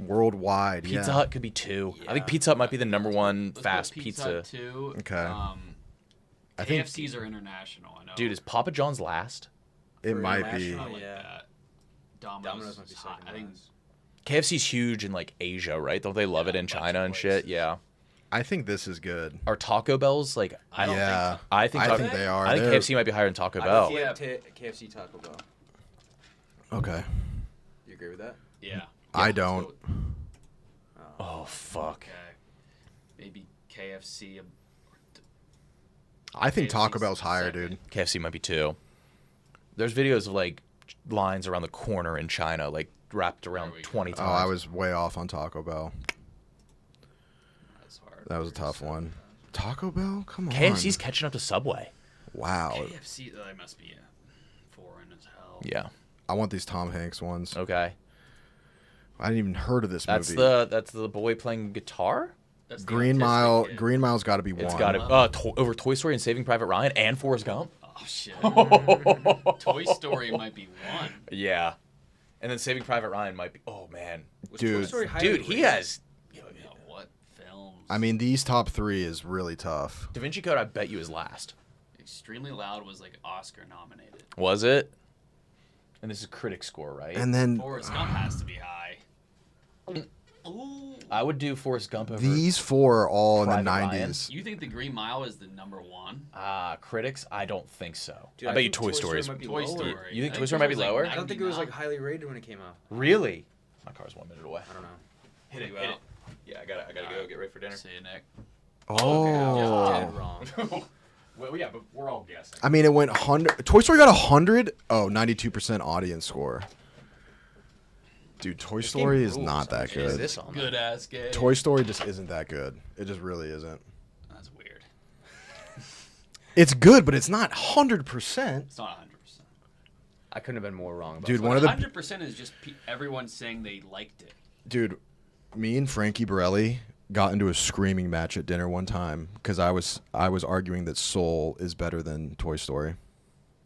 Speaker 1: Worldwide,
Speaker 2: Pizza
Speaker 1: yeah.
Speaker 2: Hut could be 2. I think
Speaker 5: Yeah.
Speaker 2: Pizza Hut might be the number one
Speaker 3: Let's put
Speaker 2: fast
Speaker 3: Hut
Speaker 2: pizza.
Speaker 3: too.
Speaker 1: Okay. I think-
Speaker 3: KFCs are international. I know.
Speaker 2: Dude, is Papa John's last?
Speaker 1: It
Speaker 5: For
Speaker 1: might be.
Speaker 5: international,
Speaker 3: I like
Speaker 5: yeah.
Speaker 3: that. Domino's,
Speaker 5: Domino's might be
Speaker 3: is hot.
Speaker 5: second.
Speaker 3: I think
Speaker 5: last.
Speaker 2: KFC's huge in like Asia, right? Don't they love it in
Speaker 3: a bunch
Speaker 2: China
Speaker 3: of
Speaker 2: and shit?
Speaker 3: places.
Speaker 2: Yeah.
Speaker 1: I think this is good.
Speaker 2: Are Taco Bell's like?
Speaker 3: I don't
Speaker 1: Yeah.
Speaker 3: think
Speaker 2: I think
Speaker 1: I
Speaker 2: Taco-
Speaker 1: think they are.
Speaker 2: I think
Speaker 1: They're-
Speaker 2: KFC might be higher than Taco
Speaker 5: I
Speaker 2: Bell.
Speaker 5: would
Speaker 3: Yeah.
Speaker 5: flip KFC Taco Bell.
Speaker 1: Okay.
Speaker 5: You agree with that?
Speaker 3: Yeah.
Speaker 1: I don't.
Speaker 3: So,
Speaker 2: Oh fuck.
Speaker 3: okay. Maybe KFC.
Speaker 1: I think Taco
Speaker 3: KFC's
Speaker 1: Bell's higher,
Speaker 3: second.
Speaker 1: dude.
Speaker 2: KFC might be 2. There's videos of like lines around the corner in China, like wrapped around
Speaker 3: There we go.
Speaker 2: 20
Speaker 1: Oh,
Speaker 2: times.
Speaker 1: I was way off on Taco Bell.
Speaker 3: That's hard.
Speaker 1: That was a tough one. Taco Bell? Come on.
Speaker 2: KFC's catching up to Subway.
Speaker 1: Wow.
Speaker 3: KFC. That must be foreign as hell.
Speaker 2: Yeah.
Speaker 1: I want these Tom Hanks ones.
Speaker 2: Okay.
Speaker 1: I didn't even heard of this
Speaker 2: That's
Speaker 1: movie.
Speaker 2: that's the boy playing guitar.
Speaker 3: That's the
Speaker 1: Green
Speaker 3: autistic
Speaker 1: Mile.
Speaker 3: kid.
Speaker 1: Green Mile's got to be one.
Speaker 2: It's got it over Toy Story and Saving Private Ryan and Forrest Gump.
Speaker 3: Oh shit. Toy Story might be one.
Speaker 2: Yeah. And then Saving Private Ryan might be. Oh man,
Speaker 5: Was
Speaker 1: Dude.
Speaker 5: Toy Story highly
Speaker 2: dude, he
Speaker 5: rated?
Speaker 2: has.
Speaker 3: You know what film?
Speaker 1: I mean, these top 3 is really tough.
Speaker 2: Da Vinci Code, I bet you is last.
Speaker 3: Extremely Loud was like Oscar nominated.
Speaker 2: Was it? And this is critic score, right?
Speaker 1: And then
Speaker 3: Forrest Gump has to be high. Ooh.
Speaker 2: I would do Forrest Gump over
Speaker 1: these 4 are all in the
Speaker 2: Private Ryan.
Speaker 1: 90s.
Speaker 3: You think The Green Mile is the #1?
Speaker 2: critics. I don't think so.
Speaker 5: Dude,
Speaker 2: I bet you
Speaker 5: think
Speaker 2: Toy Story is.
Speaker 5: might be
Speaker 3: Toy
Speaker 5: lower.
Speaker 3: Story.
Speaker 2: You think
Speaker 3: I
Speaker 2: Toy Story might be
Speaker 3: like
Speaker 2: lower?
Speaker 5: I don't think it was like
Speaker 3: 99.
Speaker 5: highly rated when it came out.
Speaker 2: Really? My car's 1 minute away.
Speaker 5: I don't know.
Speaker 2: Hit it.
Speaker 3: You
Speaker 2: Hit it.
Speaker 3: out.
Speaker 2: Yeah, I gotta go get ready for dinner.
Speaker 3: See you, Nick.
Speaker 1: Oh.
Speaker 5: Dead wrong.
Speaker 2: Well, yeah, but we're all guessing.
Speaker 1: I mean, it went 100. Toy Story got 100. Oh, 92% audience score. Dude, Toy Story is not that
Speaker 5: Is
Speaker 1: good.
Speaker 5: this on?
Speaker 3: Good ass game.
Speaker 1: Toy Story just isn't that good. It just really isn't.
Speaker 3: That's weird.
Speaker 1: It's good, but it's not 100%.
Speaker 3: It's not 100%.
Speaker 5: I couldn't have been more wrong. About
Speaker 1: Dude,
Speaker 5: that.
Speaker 1: one of the
Speaker 3: 100% is just everyone saying they liked it.
Speaker 1: dude, me and Frankie Borelli got into a screaming match at dinner one time because I was arguing that Soul is better than Toy Story.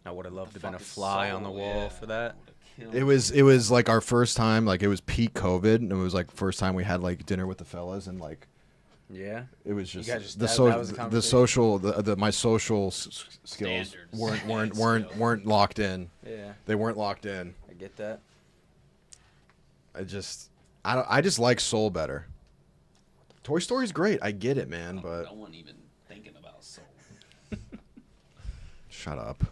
Speaker 5: I would have loved to have been a
Speaker 3: Fucking
Speaker 5: fly on the
Speaker 3: Soul,
Speaker 5: wall
Speaker 3: yeah.
Speaker 5: for that.
Speaker 1: It was like our first time, like it was peak COVID, and it was like first time we had like dinner with the fellas, and like
Speaker 5: Yeah.
Speaker 1: it was just,
Speaker 5: guys just-
Speaker 1: the
Speaker 5: that was the
Speaker 1: the
Speaker 5: conversation?
Speaker 1: social my social skills
Speaker 3: Standards.
Speaker 1: weren't locked in.
Speaker 5: Yeah.
Speaker 1: They weren't locked in.
Speaker 5: I get that.
Speaker 1: I just like Soul better. Toy Story's great. I get it, man, but
Speaker 3: No one even thinking about Soul.
Speaker 1: shut up.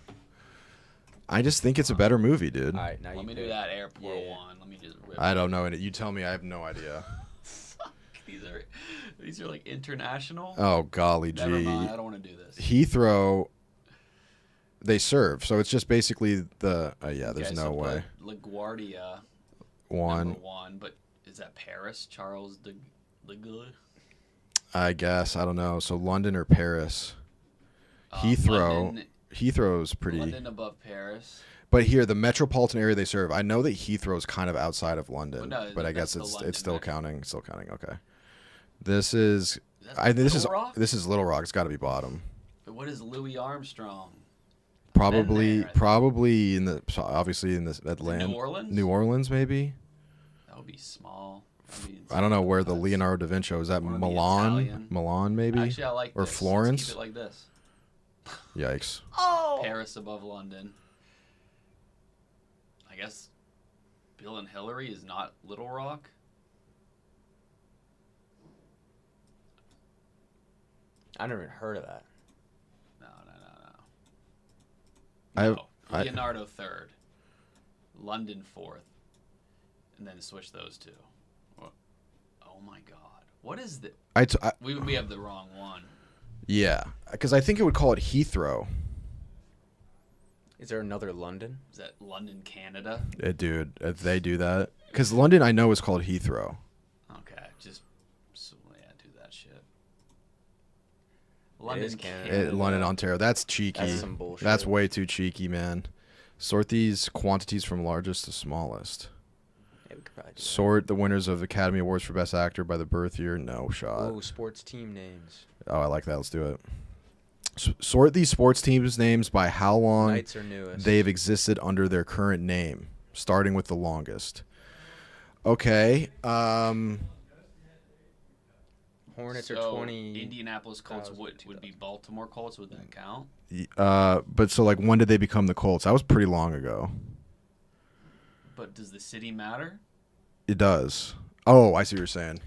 Speaker 1: I just think it's a better movie, dude.
Speaker 5: All right, now
Speaker 3: Let
Speaker 5: you
Speaker 3: me
Speaker 5: pick.
Speaker 3: do that airport
Speaker 5: Yeah.
Speaker 3: one. Let me just rip.
Speaker 1: I don't know. You tell me. I have no idea.
Speaker 3: These are like international.
Speaker 1: Oh golly
Speaker 3: Never
Speaker 1: gee.
Speaker 3: mind. I don't want to do this.
Speaker 1: Heathrow. They serve, so it's just basically the. Yeah, there's
Speaker 3: Okay,
Speaker 1: no
Speaker 3: so
Speaker 1: way.
Speaker 3: put LaGuardia
Speaker 1: One,
Speaker 3: #1, but is that Paris? Charles de Gaulle?
Speaker 1: I guess. I don't know. So London or Paris. Heathrow.
Speaker 3: London,
Speaker 1: Heathrow's pretty.
Speaker 3: London above Paris.
Speaker 1: But here, the metropolitan area they serve. I know that Heathrow's kind of outside of London,
Speaker 3: Well, no,
Speaker 1: but I
Speaker 3: that's
Speaker 1: guess
Speaker 3: the London
Speaker 1: it's still
Speaker 3: metro.
Speaker 1: counting. Still counting. Okay. This is.
Speaker 3: That's
Speaker 1: This is
Speaker 3: Little Rock?
Speaker 1: this is Little Rock. It's got to be bottom.
Speaker 3: But what is Louis Armstrong?
Speaker 1: Probably,
Speaker 3: there, I think.
Speaker 1: probably in the obviously in this Atlanta,
Speaker 3: New Orleans?
Speaker 1: New Orleans, maybe.
Speaker 3: That would be small. That would be
Speaker 1: I don't know where the
Speaker 3: insane.
Speaker 1: Leonardo da Vinci is. That
Speaker 3: One of the
Speaker 1: Milan,
Speaker 3: Italian.
Speaker 1: Milan, maybe.
Speaker 3: Actually, I like
Speaker 1: or
Speaker 3: this.
Speaker 1: Florence.
Speaker 3: Let's keep it like this.
Speaker 1: Yikes!
Speaker 3: Paris above London. I guess Bill and Hillary is not Little Rock.
Speaker 5: I never even heard of that.
Speaker 3: No.
Speaker 1: I-
Speaker 3: No.
Speaker 1: I-
Speaker 3: Leonardo third. London fourth. And then switch those two. Oh my God. What is the... We have the wrong one.
Speaker 1: Yeah, because I think it would call it Heathrow.
Speaker 5: Is there another London?
Speaker 3: Is that London, Canada?
Speaker 1: Dude, if they do that, because London I know is called Heathrow.
Speaker 3: Okay, just... So, yeah, do that shit.
Speaker 5: is
Speaker 3: London,
Speaker 5: Canada.
Speaker 1: London, Ontario. That's cheeky.
Speaker 5: That's some bullshit.
Speaker 1: That's way too cheeky, man. Sort these quantities from largest to smallest.
Speaker 5: Yeah, we could probably do that.
Speaker 1: Sort the winners of Academy Awards for Best Actor by the birth year. No shot.
Speaker 5: Oh, sports team names.
Speaker 1: Oh, I like that. Let's do it. Sort these sports teams' names by how long
Speaker 5: Knights are newest.
Speaker 1: they've existed under their current name, starting with the longest. Okay.
Speaker 5: Hornets are
Speaker 3: So,
Speaker 5: 20.
Speaker 3: Indianapolis Colts
Speaker 5: 2000,
Speaker 3: would be Baltimore Colts. Would that count?
Speaker 1: But so like when did they become the Colts? That was pretty long ago.
Speaker 3: But does the city matter?
Speaker 1: It does. Oh, I see what you're saying.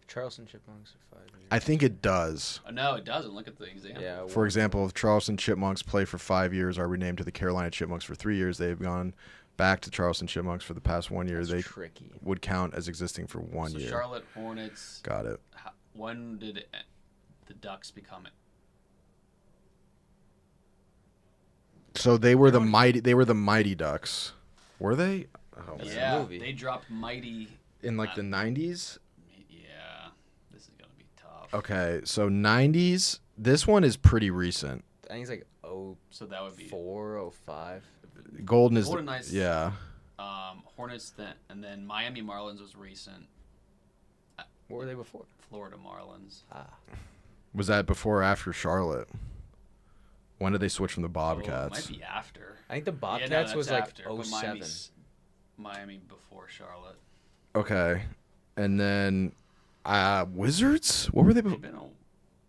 Speaker 5: Charleston Chipmunks are 5 years.
Speaker 1: I think it does.
Speaker 3: Oh, no, it doesn't. Look at the example.
Speaker 5: Yeah.
Speaker 1: For example, if Charleston Chipmunks play for 5 years, are renamed to the Carolina Chipmunks for 3 years, they've gone back to Charleston Chipmunks for the past 1 year.
Speaker 5: That's
Speaker 1: They
Speaker 5: tricky.
Speaker 1: would count as existing for 1
Speaker 3: So
Speaker 1: year.
Speaker 3: Charlotte Hornets.
Speaker 1: Got it.
Speaker 3: When did the Ducks become it?
Speaker 1: So they were the Mighty Ducks. Were they? Oh,
Speaker 5: That's
Speaker 1: man.
Speaker 5: a
Speaker 3: Yeah,
Speaker 5: movie.
Speaker 3: they dropped Mighty.
Speaker 1: In like the 90s?
Speaker 3: Yeah, this is gonna be tough.
Speaker 1: Okay, so 90s. This one is pretty recent.
Speaker 5: I think it's like
Speaker 3: So that would be
Speaker 5: 04, 05.
Speaker 1: Golden is
Speaker 3: Golden Knights.
Speaker 1: yeah.
Speaker 3: Hornets, and then Miami Marlins was recent.
Speaker 5: What were they before?
Speaker 3: Florida Marlins.
Speaker 5: Ah.
Speaker 1: Was that before or after Charlotte? When did they switch from the
Speaker 3: Oh, it
Speaker 1: Bobcats?
Speaker 3: might be after.
Speaker 5: I think the
Speaker 3: Yeah, no,
Speaker 5: Bobcats
Speaker 3: that's
Speaker 5: was like
Speaker 3: after, but
Speaker 5: 07.
Speaker 3: Miami before Charlotte.
Speaker 1: Okay. And then Wizards? What were they?
Speaker 3: They've been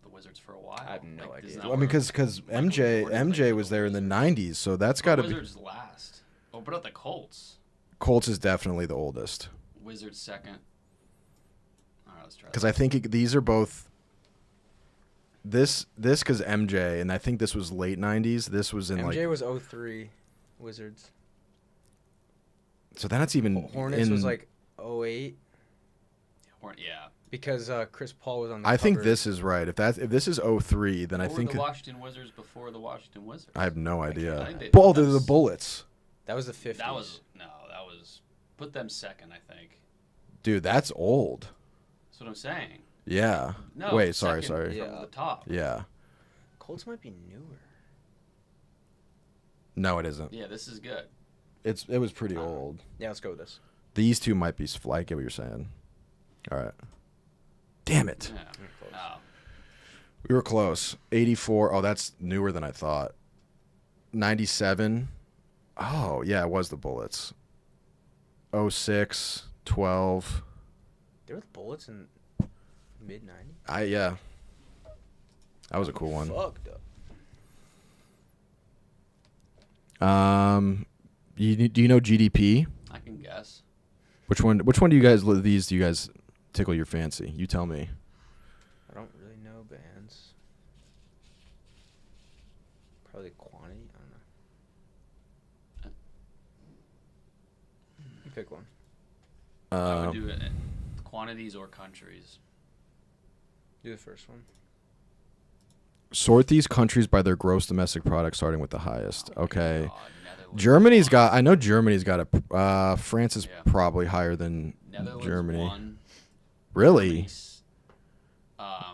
Speaker 3: the Wizards for a while.
Speaker 5: I have no
Speaker 3: Like,
Speaker 5: idea.
Speaker 3: isn't that
Speaker 1: I mean,
Speaker 3: where
Speaker 1: because
Speaker 3: Michael Jordan
Speaker 1: MJ
Speaker 3: played
Speaker 1: was
Speaker 3: for
Speaker 1: there in the
Speaker 3: Wizards?
Speaker 1: '90s, so that's
Speaker 3: But
Speaker 1: got to be.
Speaker 3: Wizards last. Oh, but not the Colts.
Speaker 1: Colts is definitely the oldest.
Speaker 3: Wizards second. All right, let's try.
Speaker 1: Because I think these are both. This because MJ, and I think this was late '90s. This was in
Speaker 5: MJ
Speaker 1: like.
Speaker 5: was 03 Wizards.
Speaker 1: So that's even.
Speaker 5: Hornets was like 08
Speaker 3: Yeah.
Speaker 5: because Chris Paul was on the
Speaker 1: I think
Speaker 5: cover.
Speaker 1: this is right. If this is 03, then I
Speaker 3: What
Speaker 1: think
Speaker 3: were the Washington Wizards before the Washington Wizards?
Speaker 1: I have no
Speaker 3: I
Speaker 1: idea.
Speaker 3: think they-
Speaker 1: They're the
Speaker 3: that's-
Speaker 1: Bullets,
Speaker 5: That was the 50s.
Speaker 3: That was put them second, I think.
Speaker 1: dude. That's old.
Speaker 3: That's what I'm saying.
Speaker 1: Yeah.
Speaker 3: No.
Speaker 1: Wait. Sorry.
Speaker 3: second
Speaker 1: Sorry.
Speaker 3: From
Speaker 5: Yeah.
Speaker 3: the top.
Speaker 1: Yeah.
Speaker 5: Colts might be newer.
Speaker 1: No, it isn't.
Speaker 3: Yeah, this is good.
Speaker 1: It was pretty old.
Speaker 5: Yeah, let's go with this.
Speaker 1: These two might be. I get what you're saying. All right. Damn it.
Speaker 3: Yeah.
Speaker 5: Close.
Speaker 3: Oh.
Speaker 1: We were close. 84. Oh, that's newer than I thought. 97. Oh, yeah, it was the Bullets. 06, 12.
Speaker 5: They were the Bullets in mid 90s.
Speaker 1: Yeah. That was a cool one.
Speaker 5: Fucked up.
Speaker 1: Do you know GDP?
Speaker 3: I can guess.
Speaker 1: Which one do you guys these do you guys tickle your fancy? You tell me.
Speaker 5: I don't really know bands. Probably quantity. I don't know. You pick one.
Speaker 3: I would do it in quantities or countries.
Speaker 5: Do the first one.
Speaker 1: Sort these countries by their gross domestic product, starting with the highest.
Speaker 3: Oh my
Speaker 1: Okay.
Speaker 3: God, Netherlands
Speaker 1: Germany's
Speaker 3: won.
Speaker 1: got. I know Germany's got a. France is
Speaker 3: Yeah.
Speaker 1: probably higher than
Speaker 3: Netherlands
Speaker 1: Germany.
Speaker 3: won.
Speaker 1: Really?
Speaker 3: Germany's,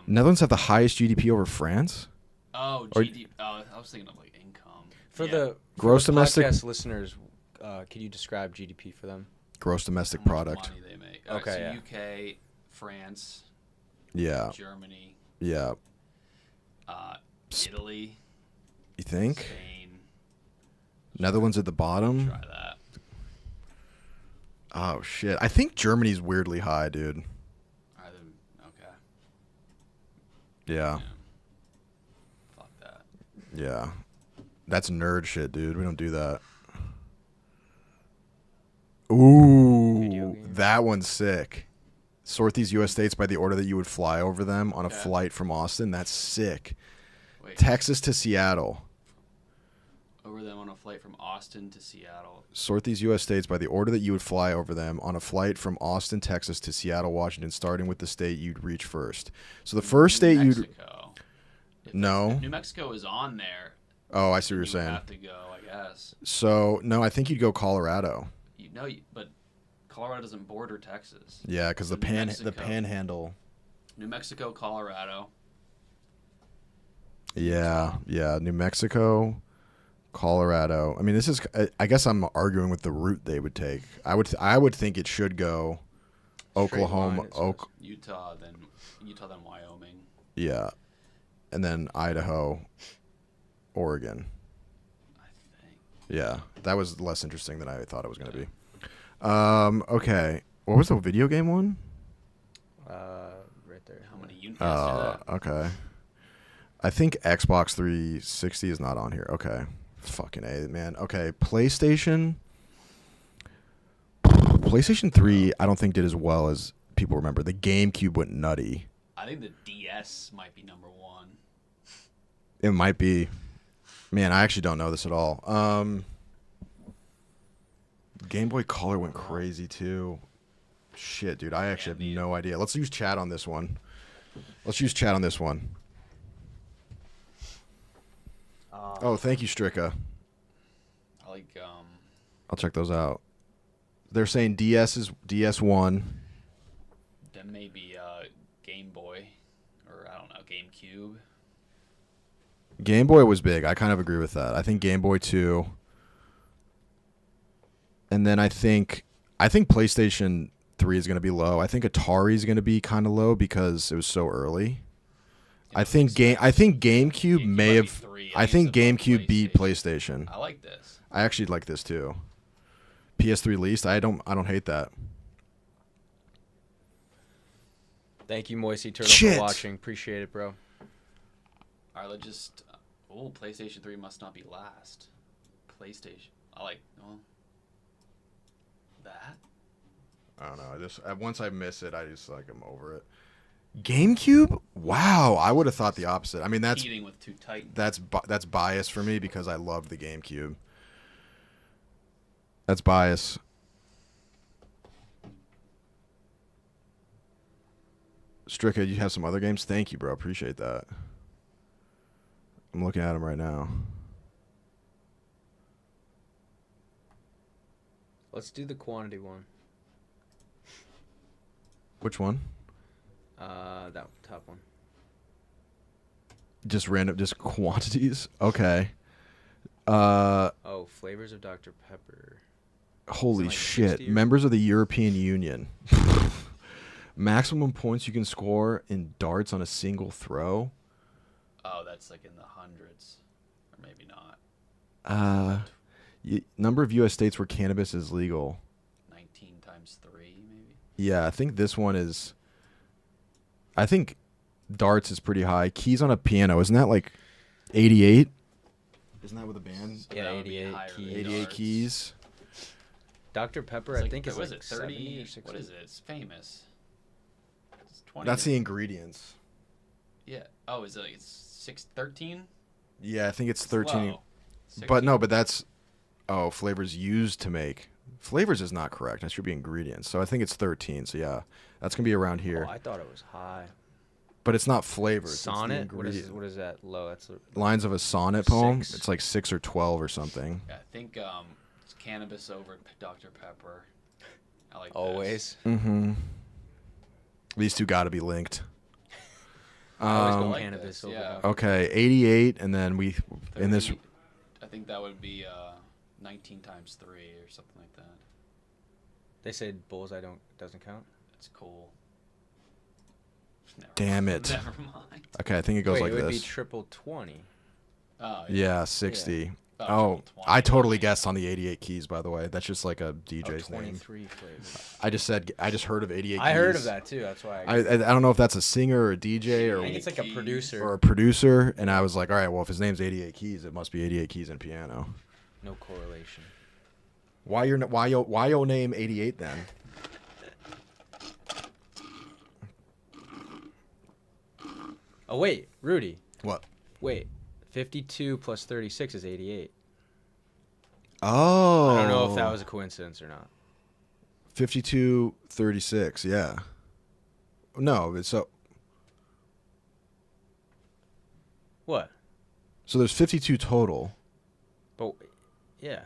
Speaker 1: Netherlands have the highest GDP over France.
Speaker 3: Oh,
Speaker 1: Or-
Speaker 3: GDP. Oh, I was thinking of like income.
Speaker 5: For
Speaker 3: Yeah.
Speaker 5: the
Speaker 1: Gross
Speaker 5: for the
Speaker 1: domestic-
Speaker 5: podcast listeners, could you describe GDP for them?
Speaker 1: Gross domestic
Speaker 3: How much
Speaker 1: product.
Speaker 3: money they make. All right,
Speaker 5: Okay,
Speaker 3: so
Speaker 5: yeah.
Speaker 3: UK, France,
Speaker 1: Yeah.
Speaker 3: Germany,
Speaker 1: Yeah.
Speaker 3: Italy,
Speaker 1: You think
Speaker 3: Spain.
Speaker 1: Netherlands at the bottom?
Speaker 3: Try that.
Speaker 1: Oh shit! I think Germany's weirdly high, dude.
Speaker 3: Okay.
Speaker 1: Yeah.
Speaker 3: Fuck that.
Speaker 1: Yeah. That's nerd shit, dude. We don't do that.
Speaker 5: Video
Speaker 1: Ooh,
Speaker 5: game.
Speaker 1: that one's sick. Sort these U.S. states by the order that you would fly over them on a
Speaker 3: Okay.
Speaker 1: flight from Austin. That's sick.
Speaker 3: Wait.
Speaker 1: Texas to Seattle.
Speaker 3: Over them on a flight from Austin to Seattle.
Speaker 1: Sort these U.S. states by the order that you would fly over them on a flight from Austin, Texas to Seattle, Washington, starting with the state you'd reach first. So the first state
Speaker 3: New
Speaker 1: you'd.
Speaker 3: Mexico.
Speaker 1: No.
Speaker 3: If New Mexico is on there.
Speaker 1: Oh, I see what you're
Speaker 3: you
Speaker 1: saying.
Speaker 3: have to go, I guess.
Speaker 1: So, no, I think you'd go Colorado.
Speaker 3: But Colorado doesn't border Texas.
Speaker 1: Yeah, because the
Speaker 3: New
Speaker 1: the
Speaker 3: Mexico.
Speaker 1: panhandle.
Speaker 3: New Mexico, Colorado.
Speaker 1: Yeah, yeah. New Mexico, Colorado. I mean, this is. I guess I'm arguing with the route they would take. I would think it should go Oklahoma,
Speaker 5: line, it says.
Speaker 3: Utah, then Wyoming.
Speaker 1: Yeah, and then Idaho, Oregon.
Speaker 3: I think.
Speaker 1: Yeah, that was less interesting than I thought it was going to be. Okay. What was the video game one?
Speaker 5: Right there.
Speaker 3: How many units? Yeah,
Speaker 1: Okay. I think Xbox 360 is not on here. Okay. Fucking A, man. Okay. PlayStation 3, I don't think did as well as people remember. The GameCube went nutty.
Speaker 3: I think the DS might be number one.
Speaker 1: It might be. Man, I actually don't know this at all. Game Boy Color went crazy too. Shit, dude. I actually have no idea. Let's use chat on this one. Oh, thank you, Stricka.
Speaker 3: I like
Speaker 1: I'll check those out. They're saying DS is DS1.
Speaker 3: then maybe Game Boy or I don't know, GameCube.
Speaker 1: Game Boy was big. I kind of agree with that. I think Game Boy 2. And then I think PlayStation 3 is going to be low. I think Atari is going to be kind of low because it was so early. I think GameCube may
Speaker 3: might be
Speaker 1: have.
Speaker 3: 3.
Speaker 1: I think
Speaker 3: think it's above
Speaker 1: GameCube beat PlayStation.
Speaker 3: I like this.
Speaker 1: I actually like this too. PS3 least. I don't hate that.
Speaker 5: Thank you, Moisey Turtle,
Speaker 1: Shit.
Speaker 5: for watching. Appreciate it, bro.
Speaker 3: All right, let's just. Oh, PlayStation 3 must not be last. PlayStation. I like. Well, that.
Speaker 1: I don't know. I just once I miss it, I just like I'm over it. GameCube? Wow, I would have thought the opposite. I mean, that's
Speaker 3: Competing with two Titans.
Speaker 1: that's bias for me because I love the GameCube. That's bias. Stricka, you have some other games? Thank you, bro. Appreciate that. I'm looking at them right now.
Speaker 5: Let's do the quantity one.
Speaker 1: Which one?
Speaker 5: That top one.
Speaker 1: Just random, just quantities. Okay.
Speaker 5: Oh, flavors of Dr. Pepper.
Speaker 1: Holy
Speaker 5: like
Speaker 1: shit!
Speaker 5: 60 or-
Speaker 1: Members of the European Union. Maximum points you can score in darts on a single throw.
Speaker 3: Oh, that's like in the hundreds, or maybe not.
Speaker 1: Number of U.S. states where cannabis is legal.
Speaker 3: 19 times 3, maybe.
Speaker 1: Yeah, I think this one is. I think darts is pretty high. Keys on a piano, isn't that like 88? Isn't that with a band?
Speaker 3: So
Speaker 5: Yeah,
Speaker 3: that would be
Speaker 5: 88
Speaker 3: higher than
Speaker 5: keys.
Speaker 1: 88
Speaker 3: darts.
Speaker 1: keys.
Speaker 5: Dr. Pepper,
Speaker 3: It's
Speaker 5: I think, is
Speaker 3: what
Speaker 5: like
Speaker 3: is it, 30
Speaker 5: 70 or 60.
Speaker 3: What is it? It's famous. It's 20.
Speaker 1: That's the ingredients.
Speaker 3: Yeah. Oh, is it like 13?
Speaker 1: Yeah, I think it's 13.
Speaker 3: Low.
Speaker 1: But no, but that's flavors used to make. Flavors is not correct. That should be ingredients. So I think it's 13. So yeah, that's gonna be around here.
Speaker 5: Oh, I thought it was high.
Speaker 1: But it's not flavors. It's the
Speaker 5: Sonnet? What
Speaker 1: ingredient.
Speaker 5: is that? Low. That's
Speaker 1: Lines of a sonnet poem.
Speaker 5: 6.
Speaker 1: It's like 6 or 12 or something.
Speaker 3: Yeah, I think it's cannabis over Dr. Pepper. I like
Speaker 5: always.
Speaker 1: Mm-hmm. These two got to be linked.
Speaker 5: I always go
Speaker 3: like
Speaker 5: cannabis
Speaker 3: this,
Speaker 5: over
Speaker 3: yeah.
Speaker 5: Dr.
Speaker 1: Okay, 88, and then we in this.
Speaker 3: 30, I think that would be 19 times 3 or something like that.
Speaker 5: They say bullseye doesn't count.
Speaker 3: That's cool. Never
Speaker 1: Damn
Speaker 3: mind.
Speaker 1: it.
Speaker 3: Never mind.
Speaker 1: Okay, I think it goes
Speaker 5: Wait,
Speaker 1: like
Speaker 5: it would
Speaker 1: this.
Speaker 5: be triple 20.
Speaker 3: Oh,
Speaker 1: Yeah, 60.
Speaker 3: Yeah.
Speaker 1: Oh,
Speaker 3: 20.
Speaker 1: I totally guessed on the 88 keys. By the way, that's just like a DJ's name.
Speaker 5: 23 flavors.
Speaker 1: I just heard of 88.
Speaker 5: I
Speaker 1: keys.
Speaker 5: heard of that too. That's why.
Speaker 1: I don't know if that's a singer or a DJ
Speaker 5: I think it's like a
Speaker 3: Keys.
Speaker 5: producer.
Speaker 1: or a producer, and I was like, all right, well, if his name's 88 keys, it must be 88 keys and piano.
Speaker 5: No correlation.
Speaker 1: Why your name 88 then?
Speaker 5: Oh wait, Rudy.
Speaker 1: What?
Speaker 5: Wait, 52 plus 36 is 88.
Speaker 1: Oh.
Speaker 5: I don't know if that was a coincidence or not.
Speaker 1: 52, 36, yeah. No, but so
Speaker 5: What?
Speaker 1: there's 52 total.
Speaker 5: But yeah.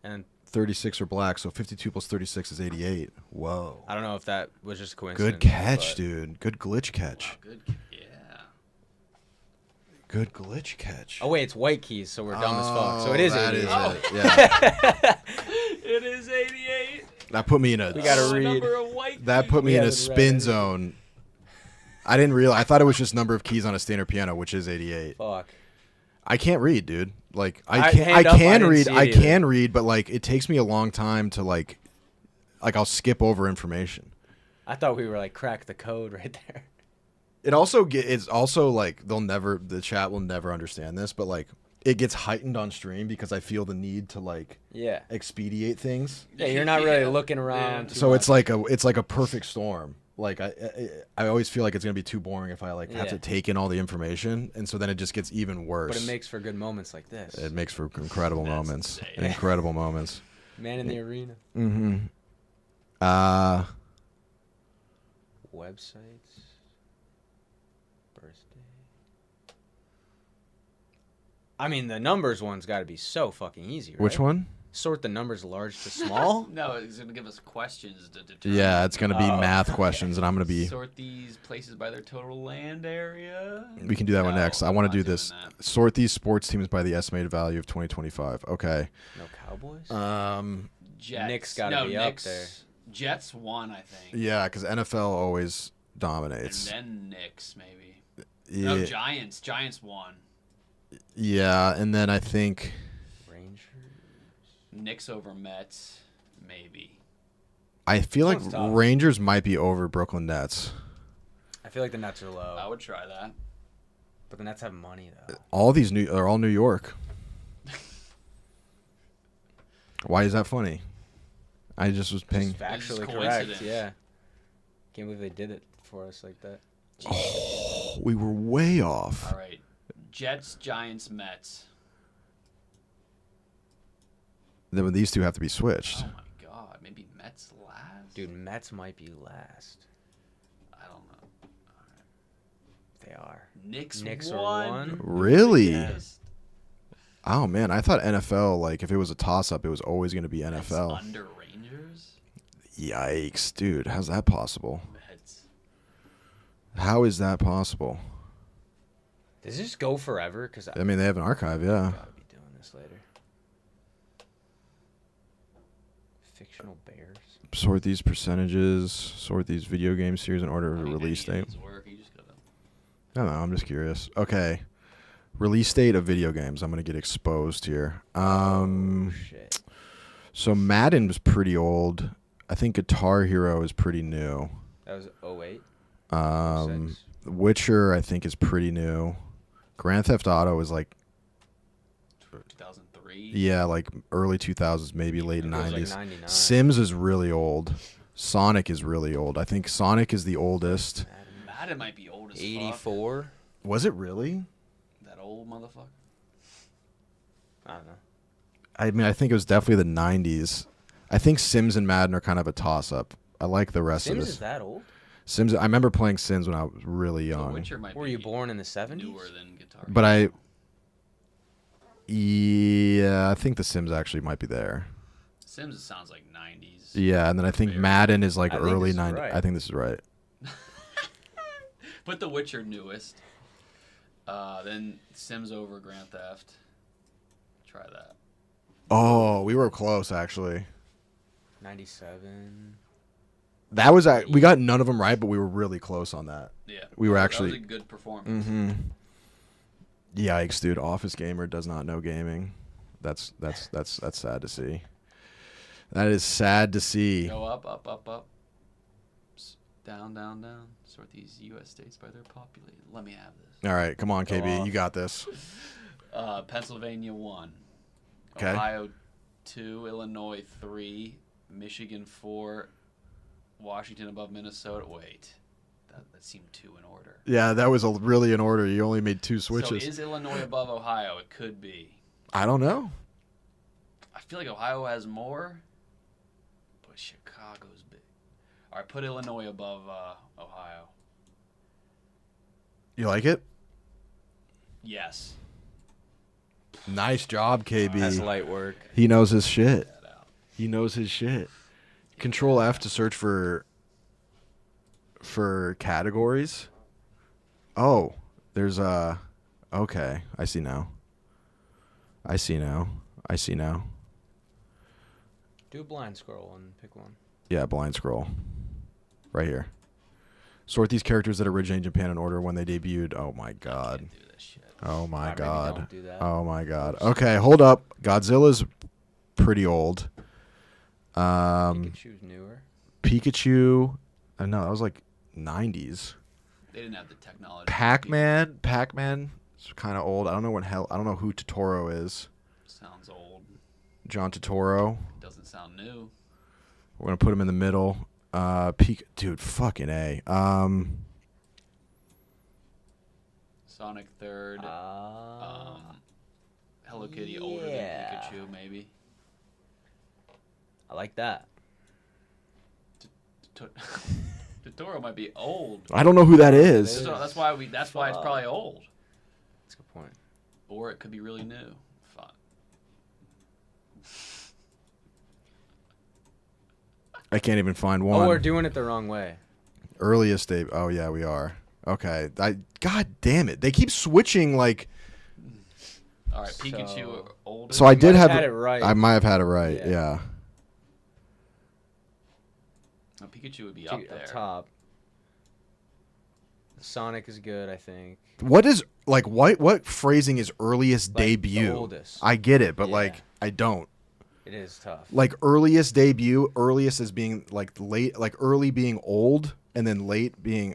Speaker 5: And
Speaker 1: 36 are black, so 52 plus 36 is 88. Whoa.
Speaker 5: I don't know if that was just a coincidence.
Speaker 1: Good catch,
Speaker 5: but-
Speaker 1: dude. Good glitch catch.
Speaker 3: Wow, good. Yeah.
Speaker 1: Good glitch catch.
Speaker 5: Oh wait, it's white keys, so we're dumb as fuck. So it is
Speaker 1: that
Speaker 5: 88.
Speaker 1: it. Yeah.
Speaker 3: It is 88.
Speaker 1: That put me in a
Speaker 5: We gotta read.
Speaker 3: Number of white
Speaker 1: that put me
Speaker 5: We
Speaker 1: in
Speaker 5: had
Speaker 1: a
Speaker 5: it
Speaker 1: spin
Speaker 5: right.
Speaker 1: zone. I didn't realize. I thought it was just number of keys on a standard piano, which is 88.
Speaker 5: Fuck.
Speaker 1: I can't read, dude. Like I
Speaker 5: I-
Speaker 1: can't. I
Speaker 5: hand up, I
Speaker 1: can
Speaker 5: didn't
Speaker 1: read.
Speaker 5: see it
Speaker 1: I
Speaker 5: either.
Speaker 1: can read, but like it takes me a long time to like I'll skip over information.
Speaker 5: I thought we were like crack the code right there.
Speaker 1: It also it's also like the chat will never understand this, but like it gets heightened on stream because I feel the need to like
Speaker 5: Yeah.
Speaker 1: expedite things.
Speaker 5: Yeah, you're not really
Speaker 3: Yeah.
Speaker 5: looking around.
Speaker 3: Yeah.
Speaker 5: too
Speaker 1: So
Speaker 5: much.
Speaker 1: it's like a perfect storm. Like I always feel like it's gonna be too boring if I like have
Speaker 5: Yeah.
Speaker 1: to take in all the information, and so then it just gets even worse.
Speaker 5: But it makes for good moments like this.
Speaker 1: It makes for incredible
Speaker 3: That's
Speaker 1: moments.
Speaker 3: insane.
Speaker 1: Incredible moments.
Speaker 5: Man in the arena.
Speaker 1: Mm-hmm.
Speaker 5: Websites. Birthday. I mean, the numbers one's got to be so fucking easy, right?
Speaker 1: Which one?
Speaker 5: Sort the numbers large to small.
Speaker 3: No, it's going to give us questions to determine.
Speaker 1: Yeah, it's gonna be
Speaker 5: Oh.
Speaker 1: math questions, and I'm gonna be.
Speaker 3: Sort these places by their total land area.
Speaker 1: We can do that one
Speaker 3: No,
Speaker 1: next. I
Speaker 3: I'm
Speaker 1: want
Speaker 3: not
Speaker 1: to do
Speaker 3: doing
Speaker 1: this.
Speaker 3: that.
Speaker 1: Sort these sports teams by the estimated value of 2025. Okay.
Speaker 5: No Cowboys.
Speaker 3: Jets.
Speaker 5: Nick's gotta
Speaker 3: no,
Speaker 5: be up
Speaker 3: Knicks,
Speaker 5: there.
Speaker 3: Jets won, I think.
Speaker 1: Yeah, because NFL always
Speaker 3: And
Speaker 1: dominates.
Speaker 3: then Knicks, maybe.
Speaker 1: Yeah,
Speaker 3: No, Giants. Giants won.
Speaker 1: yeah, and then I think
Speaker 5: Rangers.
Speaker 3: Knicks over Mets, maybe.
Speaker 1: I feel like
Speaker 5: Sounds tough.
Speaker 1: Rangers might be over Brooklyn Nets.
Speaker 5: I feel like the Nets are low.
Speaker 3: I would try that.
Speaker 5: But the Nets have money, though.
Speaker 1: All these are all New York. Why is that funny? I just was paying.
Speaker 5: Just factually
Speaker 3: It's
Speaker 5: correct,
Speaker 3: coincidence.
Speaker 5: yeah. Can't believe they did it for us like that.
Speaker 1: Oh, we were way off.
Speaker 3: All right. Jets, Giants, Mets.
Speaker 1: Then these two have to be switched.
Speaker 3: Oh my God. Maybe Mets last.
Speaker 5: Dude, Mets might be last.
Speaker 3: I don't know.
Speaker 5: They are.
Speaker 3: Knicks
Speaker 5: Knicks are
Speaker 3: won.
Speaker 5: one.
Speaker 1: Really?
Speaker 3: Yes.
Speaker 1: Oh man, I thought NFL, like if it was a toss-up, it was always going to be
Speaker 3: Mets
Speaker 1: NFL.
Speaker 3: under Rangers.
Speaker 1: Yikes, dude! How's that possible?
Speaker 3: Mets.
Speaker 1: How is that possible?
Speaker 5: Does this go forever? Because
Speaker 1: I mean, they have an archive, yeah.
Speaker 5: gotta be doing this later. Fictional Bears.
Speaker 1: Sort these percentages. Sort these video game series in order of
Speaker 3: I mean,
Speaker 1: release
Speaker 3: any
Speaker 1: date.
Speaker 3: of these work. You just gotta.
Speaker 1: I don't know. I'm just curious. Okay, release date of video games. I'm gonna get exposed here.
Speaker 5: Shit.
Speaker 1: So Madden was pretty old. I think Guitar Hero is pretty new.
Speaker 5: That was 08.
Speaker 1: Um,
Speaker 5: 06.
Speaker 1: Witcher, I think, is pretty new. Grand Theft Auto is like,
Speaker 3: 2003.
Speaker 1: yeah, like early 2000s, maybe late
Speaker 5: It was like
Speaker 1: 90s.
Speaker 5: 99.
Speaker 1: Sims is really old. Sonic is really old. I think Sonic is the oldest.
Speaker 3: Madden might be old as fuck.
Speaker 5: 84.
Speaker 1: Was it really?
Speaker 3: That old motherfucker.
Speaker 5: I don't know.
Speaker 1: I mean, I think it was definitely the 90s. I think Sims and Madden are kind of a toss-up. I like the rest
Speaker 5: Sims
Speaker 1: of
Speaker 5: is
Speaker 1: this.
Speaker 5: that old?
Speaker 1: Sims. I remember playing Sims when I was really
Speaker 3: The
Speaker 1: young.
Speaker 3: Witcher might
Speaker 5: Were
Speaker 3: be
Speaker 5: you born in the 70s?
Speaker 3: newer than Guitar.
Speaker 1: But
Speaker 3: Hero.
Speaker 1: Yeah, I think the Sims actually might be there.
Speaker 3: Sims it sounds like 90s.
Speaker 1: Yeah, and then I think
Speaker 3: Very-
Speaker 1: Madden is like
Speaker 5: I think
Speaker 1: early
Speaker 5: this is
Speaker 1: 90s.
Speaker 5: right.
Speaker 1: I think this is right.
Speaker 3: Put The Witcher newest. Then Sims over Grand Theft. Try that.
Speaker 1: Oh, we were close actually.
Speaker 5: 97.
Speaker 1: That was we got none of them right, but we were really close on that.
Speaker 3: Yeah.
Speaker 1: We were
Speaker 3: that
Speaker 1: actually-
Speaker 3: was a good performance.
Speaker 1: Mm-hmm. Yikes, dude! Office gamer does not know gaming. That's sad to see. That is sad to see.
Speaker 3: Go up, up, up, up. Down, down, down. Sort these U.S. states by their population. Let me have this.
Speaker 1: All right, come on,
Speaker 3: Go
Speaker 1: KB,
Speaker 3: off.
Speaker 1: you got this.
Speaker 3: Pennsylvania 1.
Speaker 1: 'Kay.
Speaker 3: Ohio 2. Illinois 3. Michigan 4. Washington above Minnesota. Wait. That seemed 2 in order.
Speaker 1: Yeah, that was really in order. You only made 2 switches.
Speaker 3: So is Illinois above Ohio? It could be.
Speaker 1: I don't know.
Speaker 3: I feel like Ohio has more, but Chicago's big. All right, put Illinois above Ohio.
Speaker 1: You like it?
Speaker 3: Yes.
Speaker 1: Nice job, KB.
Speaker 5: That's light work.
Speaker 1: He knows his shit.
Speaker 3: That out.
Speaker 1: He knows his shit. Control F to search for categories. Oh, there's okay, I see now. I see now.
Speaker 5: Do a blind scroll and pick one.
Speaker 1: Yeah, blind scroll. Right here. Sort these characters that originated in Japan in order when they debuted. Oh my god.
Speaker 3: Can't do this shit.
Speaker 1: Oh my
Speaker 5: Alright, maybe
Speaker 1: god.
Speaker 5: don't do that.
Speaker 1: Oh my god. Okay, hold up. Godzilla's pretty old.
Speaker 5: Pikachu's newer.
Speaker 1: Pikachu. No, that was like 90s.
Speaker 3: They didn't have the technology.
Speaker 1: Pac-Man is kind of old. I don't know who Totoro is.
Speaker 3: Sounds old.
Speaker 1: John Totoro.
Speaker 3: Doesn't sound new.
Speaker 1: We're gonna put him in the middle. Dude, fucking A.
Speaker 3: Sonic 3rd. Hello Kitty older than
Speaker 5: yeah.
Speaker 3: Pikachu, maybe.
Speaker 5: I like that.
Speaker 3: Totoro might be old.
Speaker 1: I don't know who that is.
Speaker 3: That's why it's probably old.
Speaker 5: That's a good point.
Speaker 3: Or it could be really new. Fuck.
Speaker 1: I can't even find
Speaker 5: Oh,
Speaker 1: one.
Speaker 5: we're doing it the wrong way.
Speaker 1: Earliest date. Oh yeah, we are. Okay. God damn it. They keep switching like.
Speaker 3: All right, Pikachu older.
Speaker 1: So I did
Speaker 5: might
Speaker 1: have.
Speaker 5: have had it right.
Speaker 1: I might have had it right.
Speaker 5: Yeah.
Speaker 1: Yeah.
Speaker 3: Oh, Pikachu would be up there.
Speaker 5: Top. Sonic is good, I think.
Speaker 1: What is like what phrasing is earliest
Speaker 5: Like, the
Speaker 1: debut?
Speaker 5: oldest.
Speaker 1: I get it, but
Speaker 5: Yeah.
Speaker 1: like I don't.
Speaker 5: It is tough.
Speaker 1: Like earliest debut, earliest as being like late, like early being old, and then late being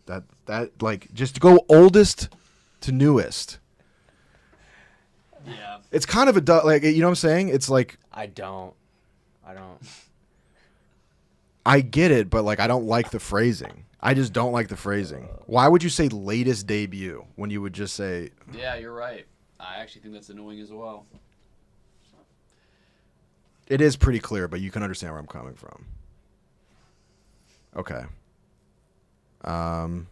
Speaker 1: that like just go oldest to newest.
Speaker 3: Yeah.
Speaker 1: It's kind of a like, you know what I'm saying? It's like
Speaker 5: I don't.
Speaker 1: I get it, but like I don't like the phrasing. I just don't like the phrasing. Why would you say latest debut when you would just say?
Speaker 3: Yeah, you're right. I actually think that's annoying as well.
Speaker 1: It is pretty clear, but you can understand where I'm coming from. Okay.
Speaker 3: Not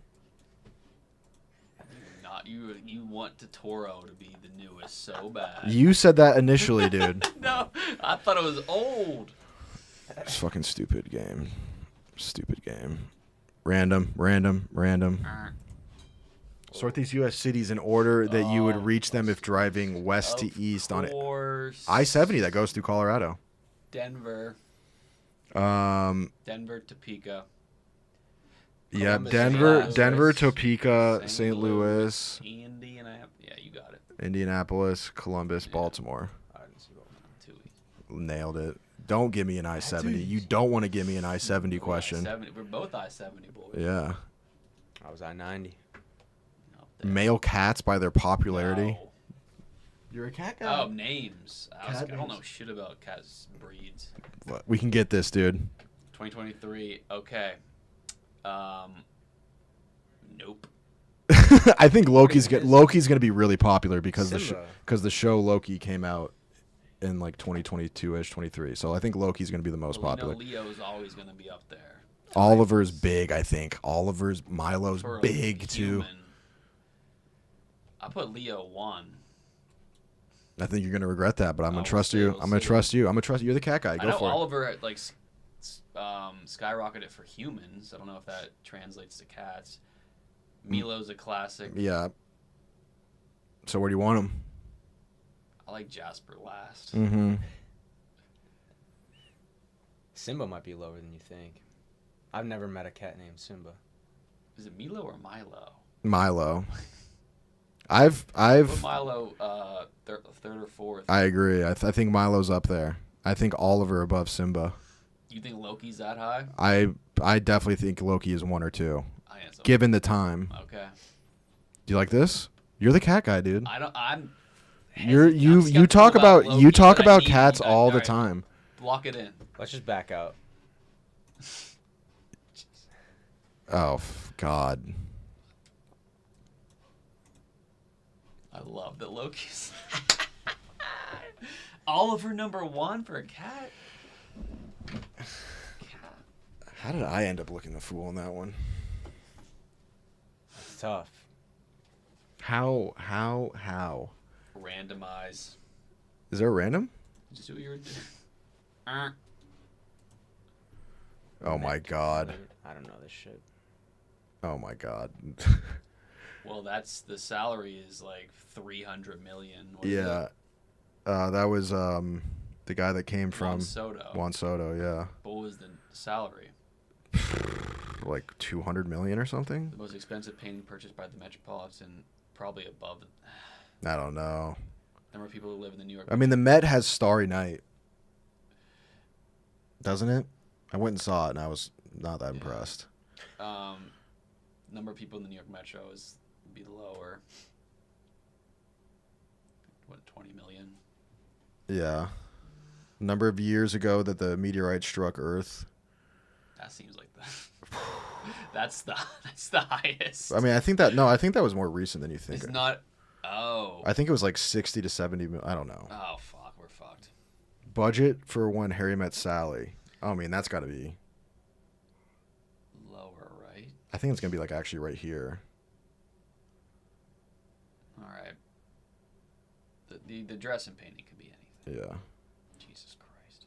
Speaker 3: you want Totoro to be the newest so bad.
Speaker 1: You said that initially, dude.
Speaker 3: No, I thought it was old.
Speaker 1: It's fucking stupid game. Stupid game. Random. Sort these U.S. cities in order that you would reach them if driving west to east on it. I-70 that goes through Colorado.
Speaker 3: Denver,
Speaker 1: Denver,
Speaker 3: Topeka.
Speaker 1: Yeah,
Speaker 3: Columbus,
Speaker 1: Denver,
Speaker 3: Louis,
Speaker 1: Topeka, St. Louis,
Speaker 3: Indianapolis. Yeah, you got it.
Speaker 1: Indianapolis, Columbus, Baltimore. Nailed it. Don't give me an I-70. You don't want to give me an I-70 question.
Speaker 3: We're both I-70 boys.
Speaker 1: Yeah.
Speaker 5: I was I-90.
Speaker 1: Male cats by their popularity.
Speaker 3: No.
Speaker 1: You're a cat guy.
Speaker 3: Oh, names. I don't know shit about cats breeds.
Speaker 1: We can get this, dude.
Speaker 3: 2023. Okay. Nope.
Speaker 1: I think Loki's gonna be really popular because the show Loki came out in like 2022ish, 23. So I think Loki's gonna be the most popular.
Speaker 3: Leo's always gonna be up there.
Speaker 1: Oliver's big, I think. Milo's
Speaker 3: For a
Speaker 1: big too.
Speaker 3: human, I put Leo 1.
Speaker 1: I think you're gonna regret that, but I'm gonna trust you. I'm gonna trust you. You're the cat guy. Go
Speaker 3: I know
Speaker 1: for it.
Speaker 3: Oliver like skyrocketed for humans. I don't know if that translates to cats. Milo's a classic.
Speaker 1: Yeah. So where do you want him?
Speaker 3: I like Jasper last.
Speaker 1: Mm-hmm.
Speaker 5: Simba might be lower than you think. I've never met a cat named Simba.
Speaker 3: Is it Milo or Milo?
Speaker 1: Milo. I've
Speaker 3: Put Milo third or fourth.
Speaker 1: I agree. I think Milo's up there. I think Oliver above Simba.
Speaker 3: You think Loki's that high?
Speaker 1: I definitely think Loki is 1 or 2.
Speaker 3: So.
Speaker 1: Given the time.
Speaker 3: Okay.
Speaker 1: Do you like this? You're the cat guy, dude.
Speaker 3: You
Speaker 1: talk about cats all the time.
Speaker 3: Block it in.
Speaker 5: Let's just back out.
Speaker 1: Oh God.
Speaker 3: I love that Loki's Oliver #1 for a cat.
Speaker 1: How did I end up looking the fool on that one?
Speaker 5: It's tough.
Speaker 1: How?
Speaker 3: Randomize.
Speaker 1: Is there a random?
Speaker 3: Just do what you were doing.
Speaker 1: Oh my God.
Speaker 5: I don't know this shit.
Speaker 1: Oh my God.
Speaker 3: Well, the salary is like 300 million.
Speaker 1: Yeah. That was the guy that came from Juan Soto, yeah.
Speaker 3: What was the salary?
Speaker 1: Like 200 million or something?
Speaker 3: The most expensive painting purchased by the Metropolitan, probably above.
Speaker 1: I don't know.
Speaker 3: Number of people who live in the New York.
Speaker 1: I mean, the Met has Starry Night, doesn't it? I went and saw it, and I was not that impressed.
Speaker 3: Number of people in the New York Metro would be lower. What, 20 million?
Speaker 1: Yeah. Number of years ago that the meteorite struck Earth.
Speaker 3: That seems like that's the highest.
Speaker 1: I mean, I think that was more recent than you think.
Speaker 3: It's not. Oh.
Speaker 1: I think it was like 60 to 70. I don't know.
Speaker 3: Oh fuck, we're fucked.
Speaker 1: Budget for When Harry Met Sally. I mean, that's got to be
Speaker 3: lower, right?
Speaker 1: I think it's gonna be like actually right here.
Speaker 3: All right. The dress and painting could be anything.
Speaker 1: Yeah.
Speaker 3: Jesus Christ.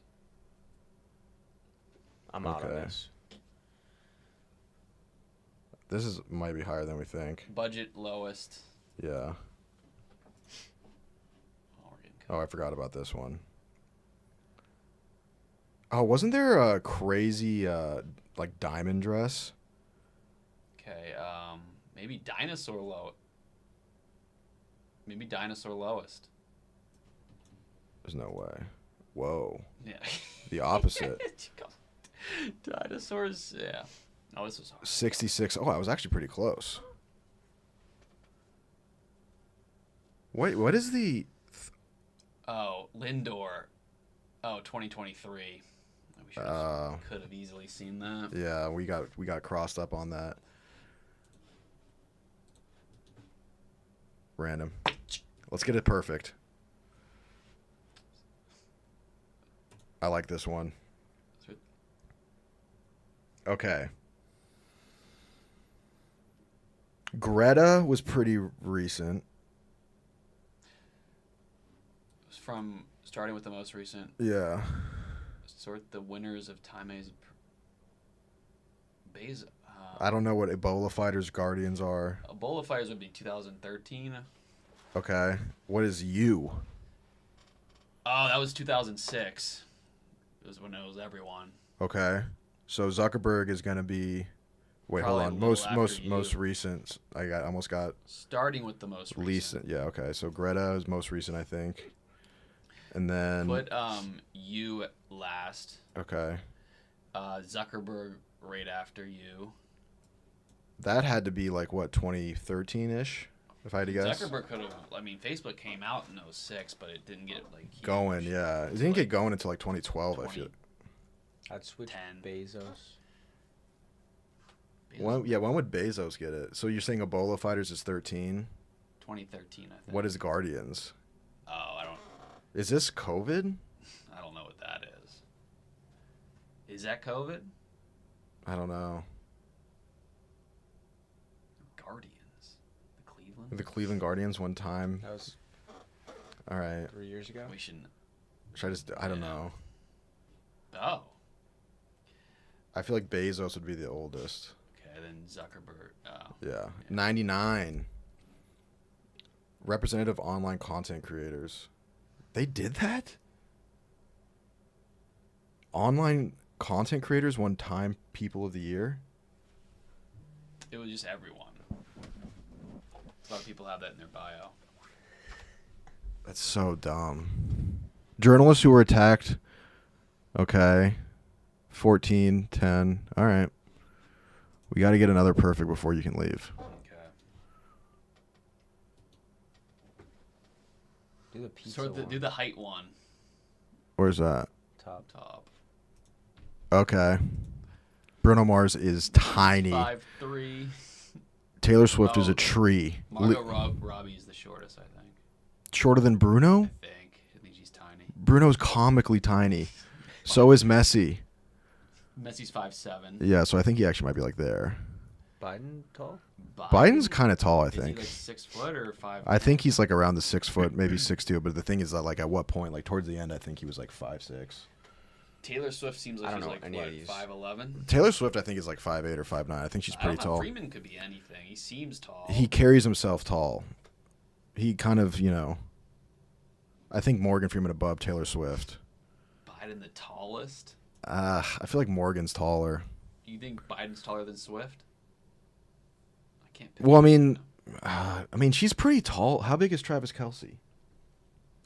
Speaker 5: I'm out of this.
Speaker 1: This might be higher than we think.
Speaker 3: Budget lowest.
Speaker 1: Yeah. Oh, I forgot about this one. Oh, wasn't there a crazy like diamond dress?
Speaker 3: Okay, maybe dinosaur low. Maybe dinosaur lowest.
Speaker 1: There's no way. Whoa.
Speaker 3: Yeah.
Speaker 1: The opposite.
Speaker 3: Dinosaurs. Yeah. Oh, this was hard.
Speaker 1: 66. Oh, I was actually pretty close. Wait, what is the...
Speaker 3: Oh, Lindor. Oh, 2023. We could have easily seen that.
Speaker 1: Yeah, we got crossed up on that. Random. Let's get it perfect. I like this one. Okay. Greta was pretty recent.
Speaker 3: It was from starting with the most recent.
Speaker 1: Yeah.
Speaker 3: Sort the winners of Time's Bezos.
Speaker 1: I don't know what Ebola Fighters Guardians are.
Speaker 3: Ebola Fighters would be 2013.
Speaker 1: Okay. What is you?
Speaker 3: Oh, that was 2006. It was when it was everyone.
Speaker 1: Okay. So Zuckerberg is gonna be. Wait,
Speaker 3: Probably
Speaker 1: hold on.
Speaker 3: a little
Speaker 1: Most recent. I almost got.
Speaker 3: Starting with the most recent.
Speaker 1: Yeah. Okay. So Greta is most recent, I think. And then.
Speaker 3: Put you last.
Speaker 1: Okay.
Speaker 3: Zuckerberg right after you.
Speaker 1: That had to be like what 2013-ish, if I had to guess.
Speaker 3: Zuckerberg could have. I mean, Facebook came out in 06, but it didn't get like huge.
Speaker 1: Going. Yeah. It didn't get going until like 2012.
Speaker 3: 20.
Speaker 1: I feel.
Speaker 5: I'd switch
Speaker 3: 10.
Speaker 5: Bezos.
Speaker 1: When would Bezos get it? So you're saying Ebola Fighters is 13?
Speaker 3: 2013, I think.
Speaker 1: What is Guardians?
Speaker 3: Oh,
Speaker 1: Is this COVID?
Speaker 3: I don't know what that is. Is that COVID?
Speaker 1: I don't know.
Speaker 3: Guardians. The Cleveland?
Speaker 1: The Cleveland Guardians one time.
Speaker 5: That was
Speaker 1: All right.
Speaker 5: 3 years ago.
Speaker 3: We shouldn't.
Speaker 1: Should I just? I don't know.
Speaker 3: Oh.
Speaker 1: I feel like Bezos would be the oldest.
Speaker 3: Okay, then Zuckerberg. Oh.
Speaker 1: Yeah. 99. Representative online content creators. They did that? Online content creators won Time People of the Year?
Speaker 3: It was just everyone. A lot of people have that in their bio.
Speaker 1: That's so dumb. Journalists who were attacked. Okay. 14, 10. All right. We got to get another perfect before you can leave.
Speaker 3: Okay.
Speaker 5: Do the pizza
Speaker 3: Sort the,
Speaker 5: one.
Speaker 3: do the height one.
Speaker 1: Where's that?
Speaker 3: Top.
Speaker 1: Okay. Bruno Mars is tiny.
Speaker 3: 5'3".
Speaker 1: Taylor Swift is
Speaker 3: Oh,
Speaker 1: a tree.
Speaker 3: Margot Robbie is the shortest, I think.
Speaker 1: Shorter than Bruno?
Speaker 3: I think she's tiny.
Speaker 1: Bruno's comically tiny. So is Messi.
Speaker 3: Messi's 5'7".
Speaker 1: Yeah, so I think he actually might be like there.
Speaker 5: Biden tall?
Speaker 1: Biden's kind of tall, I
Speaker 3: Is he
Speaker 1: think.
Speaker 3: like 6 foot or 5?
Speaker 1: I think he's like around the 6 foot, maybe 6'2". But the thing is that like at what point, like towards the end, I think he was like 5'6".
Speaker 3: Taylor Swift seems like
Speaker 5: I don't
Speaker 3: she's
Speaker 5: know
Speaker 3: like
Speaker 5: any of
Speaker 3: what,
Speaker 5: these.
Speaker 3: 5'11".
Speaker 1: Taylor Swift, I think, is like 5'8" or 5'9". I think she's
Speaker 3: I don't
Speaker 1: pretty
Speaker 3: know.
Speaker 1: tall.
Speaker 3: Freeman could be anything. He seems tall.
Speaker 1: He carries himself tall. He kind of, I think Morgan Freeman above Taylor Swift.
Speaker 3: Biden the tallest?
Speaker 1: I feel like Morgan's taller.
Speaker 3: You think Biden's taller than Swift? I can't.
Speaker 1: Well, I mean, she's pretty tall. How big is Travis Kelce?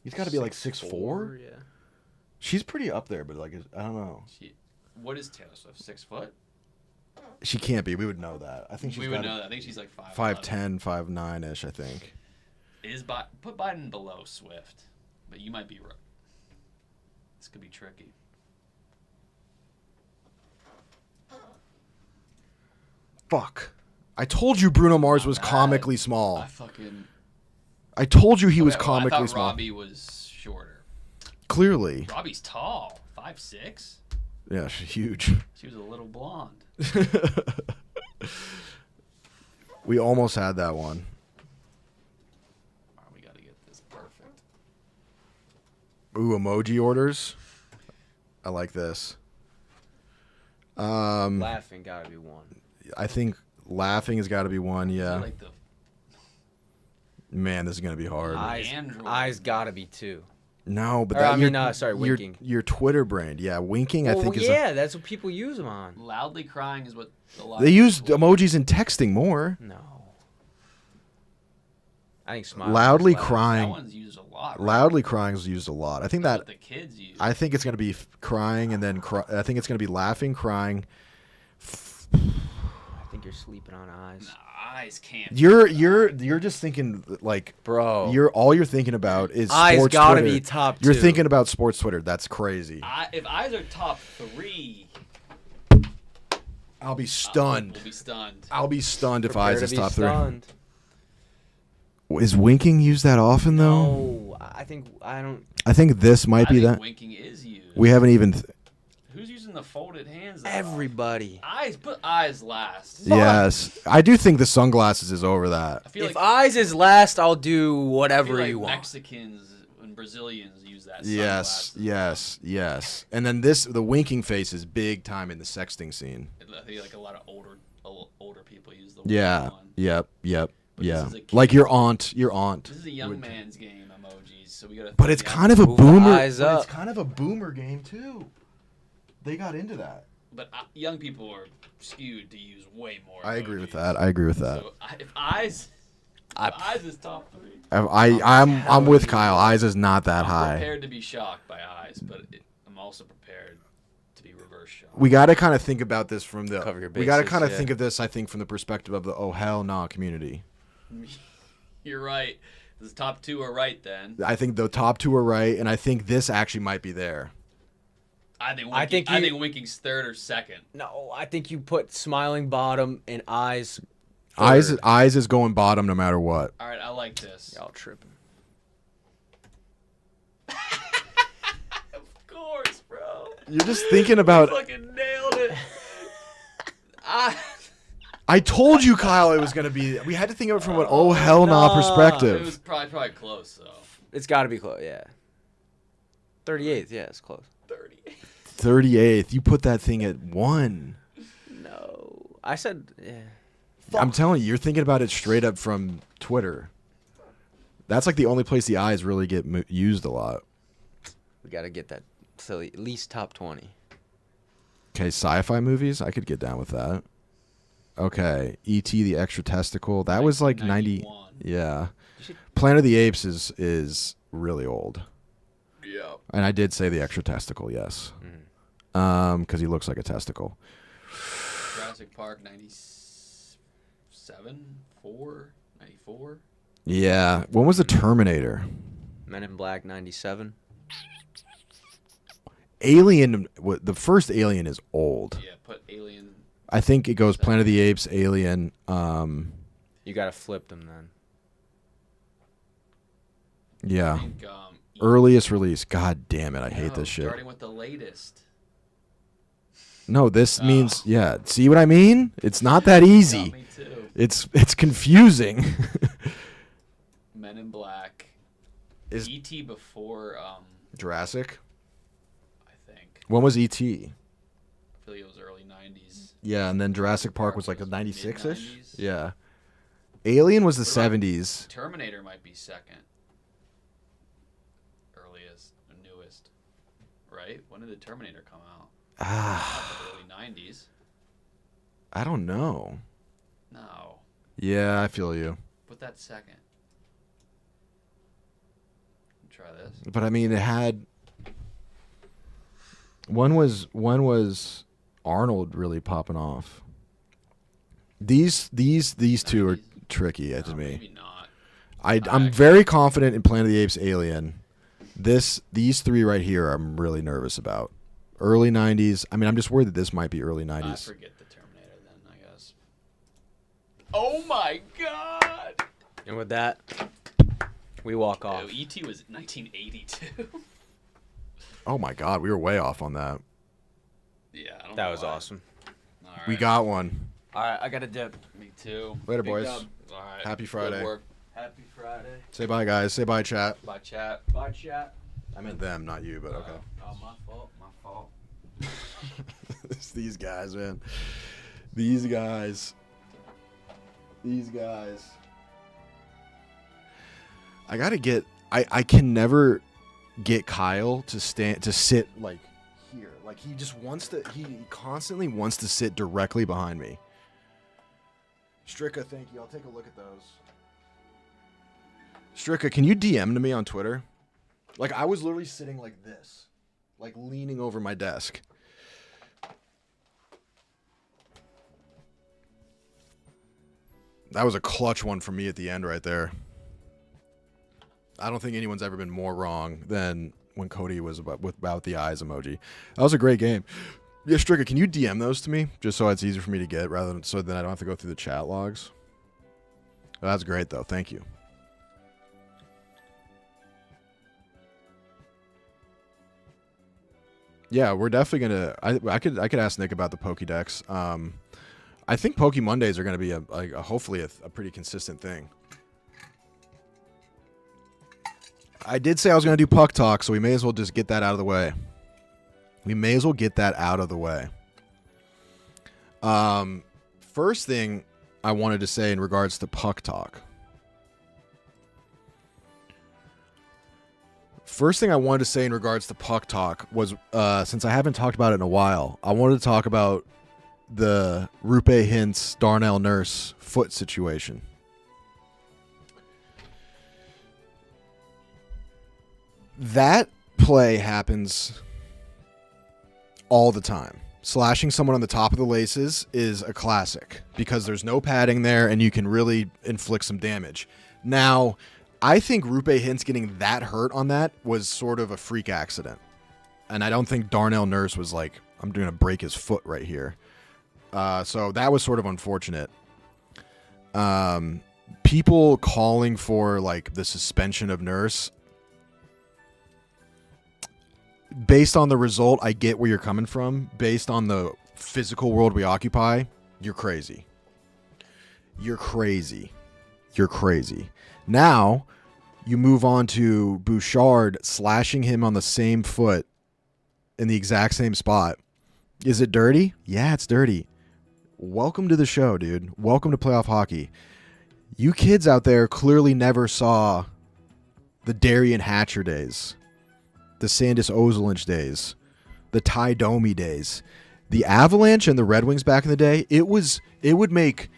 Speaker 1: He's got to be like 6'4".
Speaker 5: Yeah.
Speaker 1: She's pretty up there, but like I don't know.
Speaker 3: What is Taylor Swift? 6 foot?
Speaker 1: She can't be. We would know that. I think she's
Speaker 3: We would know that. I think she's like
Speaker 1: 5'10", 5'9" ish. I think.
Speaker 3: Put Biden below Swift, but you might be right. This could be tricky.
Speaker 1: Fuck! I told you Bruno Mars
Speaker 3: Not
Speaker 1: was
Speaker 3: bad.
Speaker 1: comically small. I told you he was
Speaker 3: Okay, well,
Speaker 1: comically
Speaker 3: I thought
Speaker 1: small.
Speaker 3: Robbie was shorter.
Speaker 1: Clearly.
Speaker 3: Robbie's tall, 5'6".
Speaker 1: Yeah, she's huge.
Speaker 3: She was a little blonde.
Speaker 1: We almost had that one.
Speaker 3: All right, we got to get this perfect.
Speaker 1: Ooh, emoji orders. I like this.
Speaker 5: Laughing gotta be one.
Speaker 1: I think laughing has got to be one.
Speaker 3: I
Speaker 1: Yeah.
Speaker 3: like the
Speaker 1: Man, this is gonna be hard.
Speaker 3: Android.
Speaker 5: Eyes gotta be two.
Speaker 1: No, but
Speaker 5: Or,
Speaker 1: that
Speaker 5: I mean,
Speaker 1: your-
Speaker 5: sorry,
Speaker 1: your-
Speaker 5: winking.
Speaker 1: Your Twitter brand, yeah, winking. I
Speaker 5: Well,
Speaker 1: think is.
Speaker 5: yeah, that's what people use them on.
Speaker 3: Loudly crying is what a lot
Speaker 1: They
Speaker 3: of
Speaker 1: use
Speaker 3: people-
Speaker 1: emojis in texting more.
Speaker 5: No. I think smiling.
Speaker 1: Loudly
Speaker 5: is last.
Speaker 3: That
Speaker 1: crying.
Speaker 3: one's used a lot. Right?
Speaker 1: Loudly crying is used a lot. I think
Speaker 3: That's
Speaker 1: that
Speaker 3: what the kids use.
Speaker 1: I think it's gonna be crying and then I think it's gonna be laughing, crying.
Speaker 5: I think you're sleeping on eyes.
Speaker 3: Nah, eyes can't.
Speaker 1: You're just thinking like,
Speaker 5: Bro.
Speaker 1: all you're thinking about is
Speaker 5: Eyes
Speaker 1: sports
Speaker 5: gotta
Speaker 1: Twitter.
Speaker 5: be top
Speaker 1: You're
Speaker 5: 2.
Speaker 1: thinking about sports Twitter. That's crazy.
Speaker 3: If eyes are top 3,
Speaker 1: I'll be stunned.
Speaker 3: we'll be stunned.
Speaker 1: I'll be stunned if
Speaker 5: Prepare
Speaker 1: eyes
Speaker 5: to
Speaker 1: is
Speaker 5: be
Speaker 1: top
Speaker 5: stunned.
Speaker 1: 3. Is winking used that often though?
Speaker 5: No, I don't.
Speaker 1: I think this might
Speaker 3: I
Speaker 1: be
Speaker 3: think
Speaker 1: that.
Speaker 3: winking is used.
Speaker 1: We haven't even.
Speaker 3: Who's using the folded hands? that
Speaker 5: Everybody.
Speaker 3: often? Eyes. Put eyes last.
Speaker 1: Yes, I do think the sunglasses is over that.
Speaker 3: I feel
Speaker 5: If
Speaker 3: like
Speaker 5: eyes is last, I'll do
Speaker 3: I feel
Speaker 5: whatever
Speaker 3: like
Speaker 5: you want.
Speaker 3: Mexicans and Brazilians use that.
Speaker 1: Yes,
Speaker 3: sunglasses.
Speaker 1: yes. And then the winking face is big time in the sexting scene.
Speaker 3: I feel like a lot of older people use the
Speaker 1: Yeah.
Speaker 3: winking one.
Speaker 1: Yep.
Speaker 3: But
Speaker 1: Yeah.
Speaker 3: this is a kid.
Speaker 1: Like your aunt.
Speaker 3: This is a young man's game emojis, so we gotta.
Speaker 1: But it's
Speaker 3: think
Speaker 1: kind of a
Speaker 5: Ooh,
Speaker 1: boomer.
Speaker 5: eyes
Speaker 1: but
Speaker 5: up.
Speaker 1: It's kind of a boomer game too. They got into that.
Speaker 3: But young people are skewed to use way more.
Speaker 1: I agree with
Speaker 3: emojis.
Speaker 1: that.
Speaker 3: So if eyes is top 3.
Speaker 1: I'm with Kyle. Eyes is not that
Speaker 3: I'm
Speaker 1: high.
Speaker 3: prepared to be shocked by eyes, but I'm also prepared to be reverse shocked.
Speaker 1: We got to kind of think about this from the.
Speaker 5: Cover your
Speaker 1: we got to
Speaker 5: bases,
Speaker 1: kind of
Speaker 5: yeah.
Speaker 1: think of this, I think, from the perspective of the oh hell nah community.
Speaker 3: You're right. The top 2 are right then.
Speaker 1: I think the top 2 are right, and I think this actually might be there.
Speaker 3: I think
Speaker 5: I think
Speaker 3: winking's 3rd or 2nd.
Speaker 5: No, I think you put smiling bottom and eyes.
Speaker 1: Eyes is going bottom no matter what.
Speaker 3: All right, I like this.
Speaker 5: Y'all tripping.
Speaker 3: Of course, bro.
Speaker 1: You're just thinking about.
Speaker 3: Fucking nailed it.
Speaker 1: I told you, Kyle, it was gonna be. We had to think of it from an oh hell nah
Speaker 5: nah.
Speaker 1: perspective.
Speaker 3: It was probably close though.
Speaker 5: It's got to be close, yeah. 38th, yeah, it's close.
Speaker 3: 30.
Speaker 1: 38th. You put that thing at 1.
Speaker 5: No, I said, yeah.
Speaker 1: I'm telling you, you're thinking about it straight up from Twitter. That's like the only place the eyes really get used a lot.
Speaker 5: We got to get that silly, at least top 20.
Speaker 1: Okay, sci-fi movies, I could get down with that. Okay, E.T. the Extra Testicle, that was like 90.
Speaker 3: 91.
Speaker 1: Yeah, Planet of the Apes is really old.
Speaker 3: Yeah.
Speaker 1: And I did say the Extra Testicle, yes,
Speaker 5: Mm-hmm.
Speaker 1: because he looks like a testicle.
Speaker 3: Jurassic Park 97, 4, 94.
Speaker 1: Yeah, when was the Terminator?
Speaker 5: Men in Black 97.
Speaker 1: Alien, the first Alien is old.
Speaker 3: Yeah, put Alien.
Speaker 1: I think it goes Planet of the Apes, Alien.
Speaker 5: You got to flip them then.
Speaker 3: I
Speaker 1: Yeah.
Speaker 3: think,
Speaker 1: Earliest release. God damn it, I hate
Speaker 3: no,
Speaker 1: this shit.
Speaker 3: Starting with the latest.
Speaker 1: No, this means yeah. See what I mean? It's not that
Speaker 3: Got
Speaker 1: easy.
Speaker 3: me too.
Speaker 1: It's confusing.
Speaker 3: Men in Black.
Speaker 1: Is
Speaker 3: E.T. before,
Speaker 1: Jurassic?
Speaker 3: I think.
Speaker 1: When was E.T.?
Speaker 3: I feel like it was early 90s.
Speaker 1: Yeah, and then Jurassic Park was like a 96ish.
Speaker 3: mid-90s.
Speaker 1: Yeah. Alien was the
Speaker 3: What about
Speaker 1: 70s.
Speaker 3: Terminator might be second. Earliest, or newest. Right? When did the Terminator come out? Early 90s.
Speaker 1: I don't know.
Speaker 3: No.
Speaker 1: Yeah, I feel you.
Speaker 3: Put that second. Try this.
Speaker 1: But I mean, it had. When was Arnold really popping off? These two are
Speaker 3: 90s?
Speaker 1: tricky to
Speaker 3: No,
Speaker 1: me.
Speaker 3: maybe not.
Speaker 1: I'm very confident in Planet of the Apes, Alien. These 3 right here, I'm really nervous about. Early 90s. I mean, I'm just worried that this might be early
Speaker 3: I
Speaker 1: 90s.
Speaker 3: forget the Terminator then, I guess. Oh my god!
Speaker 5: And with that, we walk off.
Speaker 3: E.T. was 1982.
Speaker 1: Oh my God, we were way off on that.
Speaker 3: Yeah, I don't
Speaker 5: That
Speaker 3: know
Speaker 5: was
Speaker 3: why.
Speaker 5: awesome.
Speaker 3: All right.
Speaker 1: We got one.
Speaker 5: All right, I got a dip.
Speaker 3: Me too.
Speaker 1: Later,
Speaker 5: Big
Speaker 1: boys.
Speaker 5: dub.
Speaker 3: All right.
Speaker 1: Happy
Speaker 3: Good
Speaker 1: Friday.
Speaker 3: work.
Speaker 5: Happy Friday.
Speaker 1: Say bye, guys. Say bye, chat.
Speaker 3: Bye, chat.
Speaker 5: Bye, chat.
Speaker 1: I meant them, not you, but okay.
Speaker 3: Oh, my fault. My fault.
Speaker 1: It's these guys, man. These guys. I gotta get. I can never get Kyle to sit like here. Like he just wants to. He constantly wants to sit directly behind me. Stricka, thank you. I'll take a look at those. Stricka, can you DM to me on Twitter? Like, I was literally sitting like this, like leaning over my desk. That was a clutch one for me at the end right there. I don't think anyone's ever been more wrong than when Cody was about the eyes emoji. That was a great game. Yeah, Stricka, can you DM those to me just so it's easier for me to get rather than so then I don't have to go through the chat logs? Oh, that's great though. Thank you. Yeah, we're definitely gonna. I could ask Nick about the Pokédex. I think Poke Mondays are gonna be hopefully a pretty consistent thing. I did say I was gonna do Puck Talk, so we may as well just get that out of the way. First thing I wanted to say in regards to Puck Talk. Was, since I haven't talked about it in a while, I wanted to talk about the Rupe Hintz, Darnell Nurse foot situation. That play happens all the time. Slashing someone on the top of the laces is a classic because there's no padding there and you can really inflict some damage. Now, I think Rupe Hintz getting that hurt on that was sort of a freak accident. And I don't think Darnell Nurse was like, I'm going to break his foot right here. So that was sort of unfortunate. People calling for like the suspension of Nurse. Based on the result, I get where you're coming from. Based on the physical world we occupy, you're crazy. Now, you move on to Bouchard slashing him on the same foot in the exact same spot. Is it dirty? Yeah, it's dirty. Welcome to the show, dude. Welcome to playoff hockey. You kids out there clearly never saw the Darian Hatcher days, the Sandis Ozolinch days, the Ty Domi days. The Avalanche and the Red Wings back in the day, it would make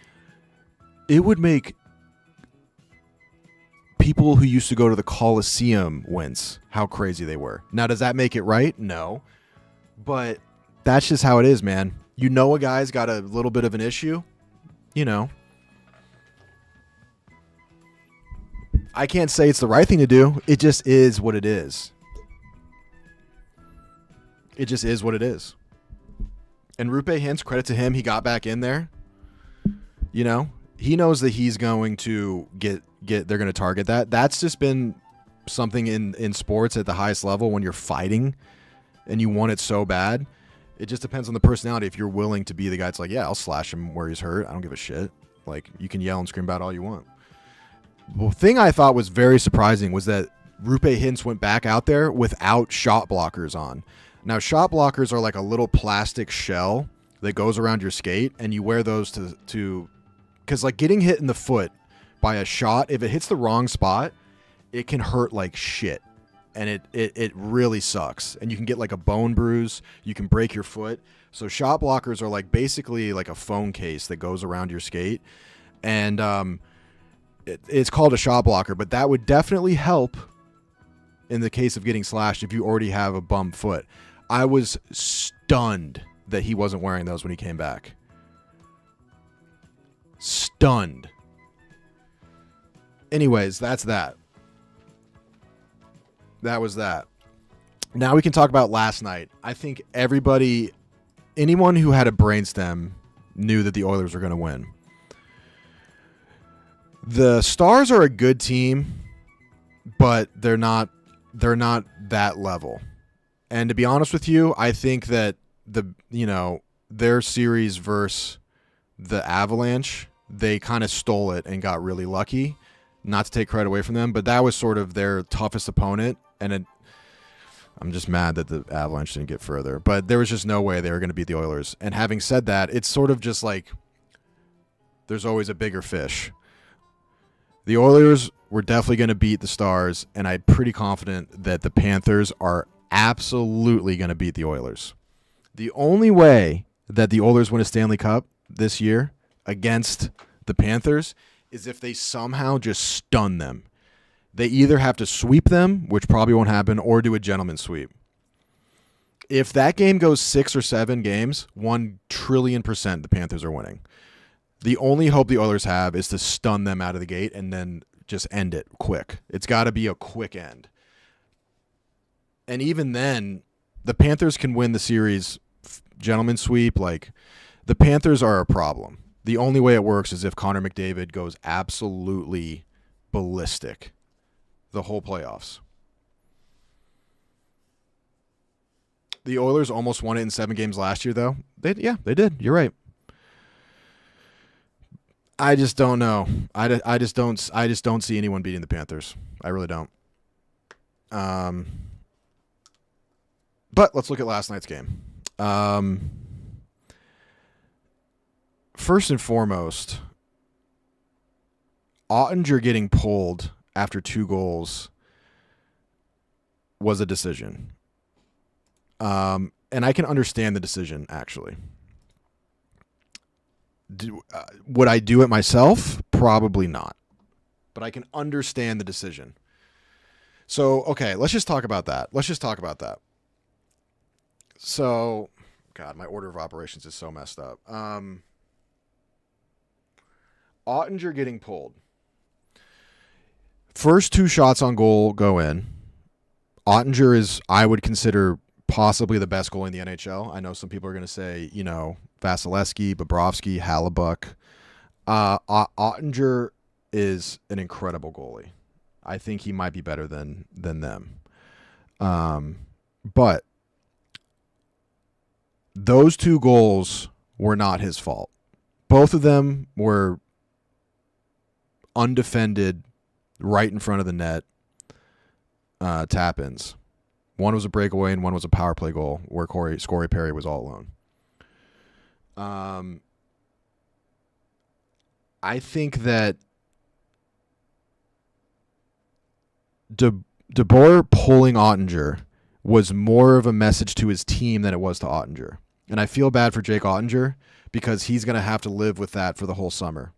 Speaker 1: people who used to go to the Coliseum wince how crazy they were. Now, does that make it right? No. But that's just how it is, man. You know a guy's got a little bit of an issue, you know. I can't say it's the right thing to do. It just is what it is. It just is what it is. And Rupe Hintz, credit to him, he got back in there. You know, he knows that he's going to get they're going to target that. That's just been something in sports at the highest level when you're fighting and you want it so bad. It just depends on the personality. If you're willing to be the guy that's like, yeah, I'll slash him where he's hurt. I don't give a shit. Like, you can yell and scream about all you want. The thing I thought was very surprising was that Rupe Hintz went back out there without shot blockers on. Now, shot blockers are like a little plastic shell that goes around your skate, and you wear those to because like getting hit in the foot by a shot, if it hits the wrong spot, it can hurt like shit. And it really sucks. And you can get like a bone bruise. You can break your foot. So shot blockers are like basically like a phone case that goes around your skate. And it's called a shot blocker, but that would definitely help in the case of getting slashed if you already have a bum foot. I was stunned that he wasn't wearing those when he came back. Stunned. Anyways, that's that. That was that. Now we can talk about last night. I think anyone who had a brainstem knew that the Oilers were going to win. The Stars are a good team, but they're not that level. And to be honest with you, I think that their series versus the Avalanche, they kind of stole it and got really lucky. Not to take credit away from them, but that was sort of their toughest opponent. And I'm just mad that the Avalanche didn't get further. But there was just no way they were going to beat the Oilers. And having said that, it's sort of just like there's always a bigger fish. The Oilers were definitely going to beat the Stars, and I'm pretty confident that the Panthers are absolutely going to beat the Oilers. The only way that the Oilers win a Stanley Cup this year against the Panthers is if they somehow just stun them. They either have to sweep them, which probably won't happen, or do a gentleman's sweep. If that game goes 6 or 7 games, 1,000,000,000,000% the Panthers are winning. The only hope the Oilers have is to stun them out of the gate and then just end it quick. It's got to be a quick end. And even then, the Panthers can win the series gentleman's sweep. Like, the Panthers are a problem. The only way it works is if Connor McDavid goes absolutely ballistic the whole playoffs. The Oilers almost won it in 7 games last year, though. They did. You're right. I just don't know. I just don't see anyone beating the Panthers. I really don't. But let's look at last night's game. First and foremost, Ottinger getting pulled after 2 goals was a decision. And I can understand the decision, actually. Would I do it myself? Probably not. But I can understand the decision. So, okay, let's just talk about that. So, God, my order of operations is so messed up. Ottinger getting pulled. First 2 shots on goal go in. Ottinger is, I would consider, possibly the best goalie in the NHL. I know some people are going to say, Vasilevsky, Bobrovsky, Hallebuck. Ottinger is an incredible goalie. I think he might be better than them. But those 2 goals were not his fault. Both of them were undefended, right in front of the net tap-ins. One was a breakaway and one was a power play goal where Corey Perry was all alone. I think that DeBoer pulling Ottinger was more of a message to his team than it was to Ottinger. And I feel bad for Jake Ottinger because he's going to have to live with that for the whole summer.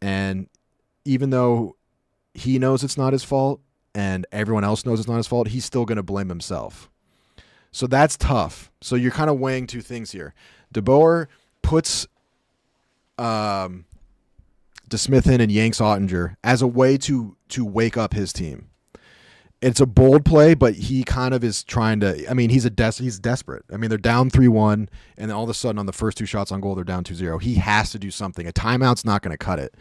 Speaker 1: And even though he knows it's not his fault and everyone else knows it's not his fault, he's still going to blame himself. So that's tough. So you're kind of weighing 2 things here. DeBoer puts DeSmith in and yanks Ottinger as a way to wake up his team. It's a bold play, but he kind of is trying to. I mean, he's desperate. I mean, they're down 3-1, and then all of a sudden on the first 2 shots on goal, they're down 2-0. He has to do something. A timeout's not going to cut it.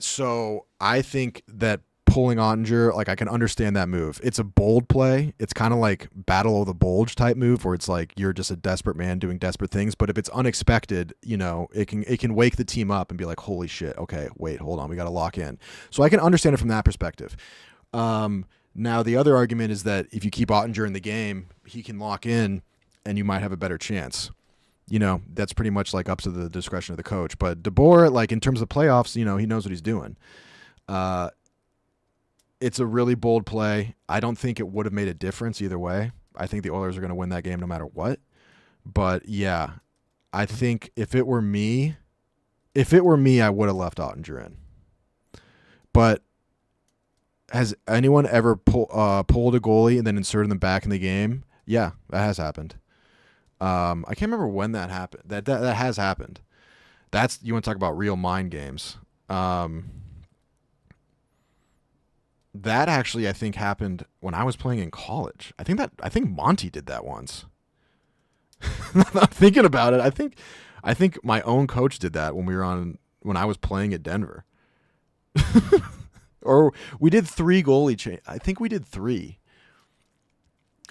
Speaker 1: So I think that pulling Ottinger, like, I can understand that move. It's a bold play. It's kind of like Battle of the Bulge type move, where it's like you're just a desperate man doing desperate things. But if it's unexpected, it can wake the team up and be like, holy shit, okay, wait, hold on, we got to lock in. So I can understand it from that perspective. Now the other argument is that if you keep Ottinger in the game, he can lock in and you might have a better chance. That's pretty much like up to the discretion of the coach. But DeBoer, like, in terms of playoffs, he knows what he's doing. It's a really bold play. I don't think it would have made a difference either way. I think the Oilers are going to win that game no matter what. But yeah, I think if it were me, I would have left Ottinger in. But has anyone ever pulled a goalie and then inserted them back in the game? Yeah, that has happened. I can't remember when that happened. That has happened. That's, you want to talk about real mind games. That actually, I think, happened when I was playing in college. I think Monty did that once. I'm thinking about it. I think my own coach did that when I was playing at Denver. Or we did 3 goalie change. I think we did 3.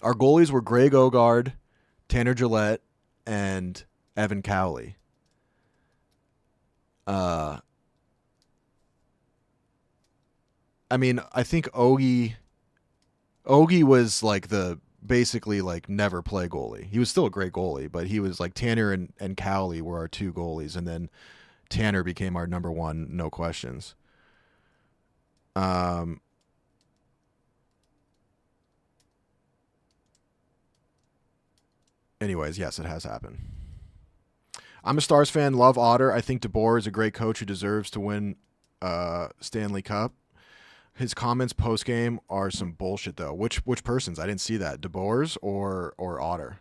Speaker 1: Our goalies were Greg Ogard, Tanner Gillette, and Evan Cowley. I mean, I think Ogie was like basically like never play goalie. He was still a great goalie, but he was like Tanner and Cowley were our 2 goalies, and then Tanner became our number 1, no questions. Anyways, yes, it has happened. I'm a Stars fan, love Otter. I think DeBoer is a great coach who deserves to win Stanley Cup. His comments post game are some bullshit though. Which persons? I didn't see that. DeBoer's or Otter.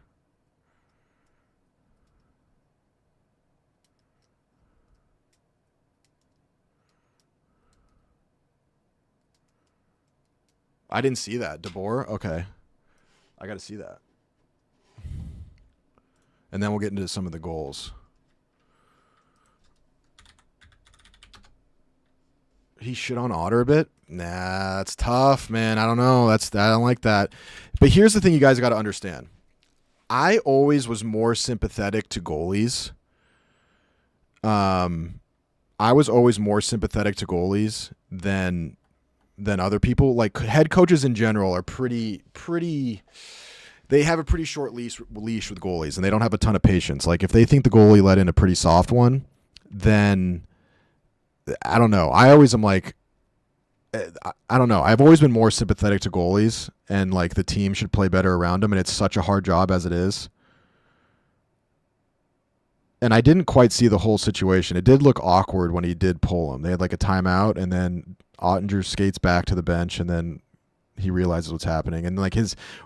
Speaker 1: I didn't see that. DeBoer? Okay. I got to see that. And then we'll get into some of the goals. He shit on Otter a bit? Nah, that's tough, man. I don't know. I don't like that. But here's the thing you guys got to understand. I always was more sympathetic to goalies. I was always more sympathetic to goalies than other people. Like head coaches in general are pretty they have a pretty short leash with goalies and they don't have a ton of patience. Like if they think the goalie let in a pretty soft one, then I don't know. I always am like, I don't know. I've always been more sympathetic to goalies and like the team should play better around them. And it's such a hard job as it is. And I didn't quite see the whole situation. It did look awkward when he did pull him. They had like a timeout and then Ottinger skates back to the bench and then he realizes what's happening. And like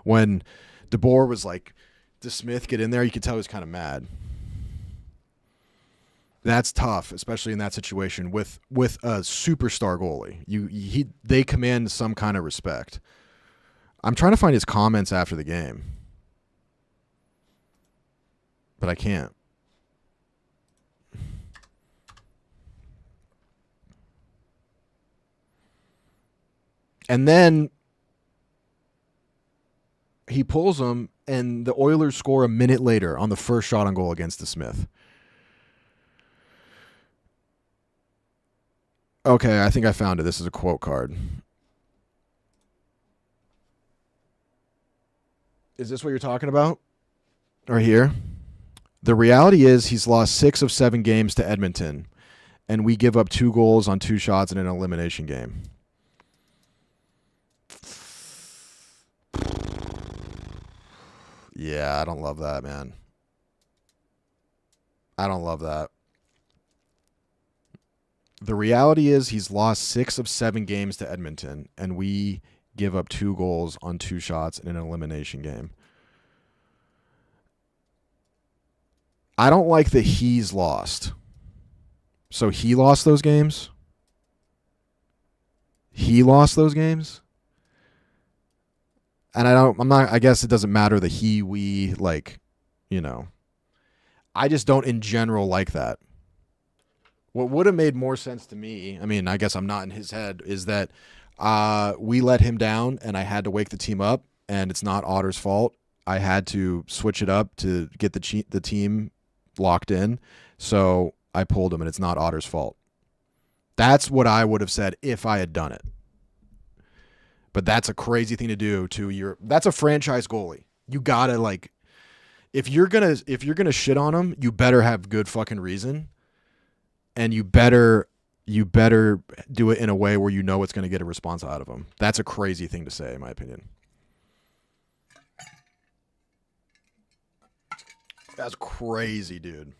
Speaker 1: when DeBoer was like, does Smith get in there? You could tell he was kind of mad. That's tough, especially in that situation with a superstar goalie. They command some kind of respect. I'm trying to find his comments after the game, but I can't. And then he pulls him, and the Oilers score a minute later on the first shot on goal against the Smith. Okay, I think I found it. This is a quote card. Is this what you're talking about? Right here? The reality is he's lost 6 of 7 games to Edmonton, and we give up 2 goals on 2 shots in an elimination game. Yeah, I don't love that, man. I don't love that. The reality is he's lost 6 of 7 games to Edmonton, and we give up 2 goals on 2 shots in an elimination game. I don't like that he's lost. So he lost those games? He lost those games? And I guess it doesn't matter the he, we, like, you know. I just don't in general like that. What would have made more sense to me, I mean, I guess I'm not in his head, is that we let him down and I had to wake the team up, and it's not Otter's fault. I had to switch it up to get the team locked in, so I pulled him, and it's not Otter's fault. That's what I would have said if I had done it. But that's a crazy thing to do that's a franchise goalie. You gotta, like, if you're gonna shit on him, you better have good fucking reason. And you better do it in a way where you know it's going to get a response out of him. That's a crazy thing to say, in my opinion. That's crazy, dude.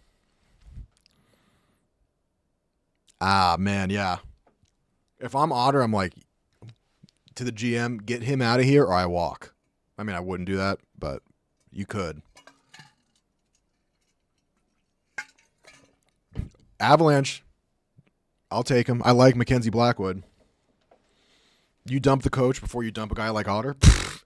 Speaker 1: Ah, man, yeah. If I'm Otter, I'm like, to the GM, get him out of here or I walk. I mean, I wouldn't do that, but you could. Avalanche, I'll take him. I like Mackenzie Blackwood. You dump the coach before you dump a guy like Otter?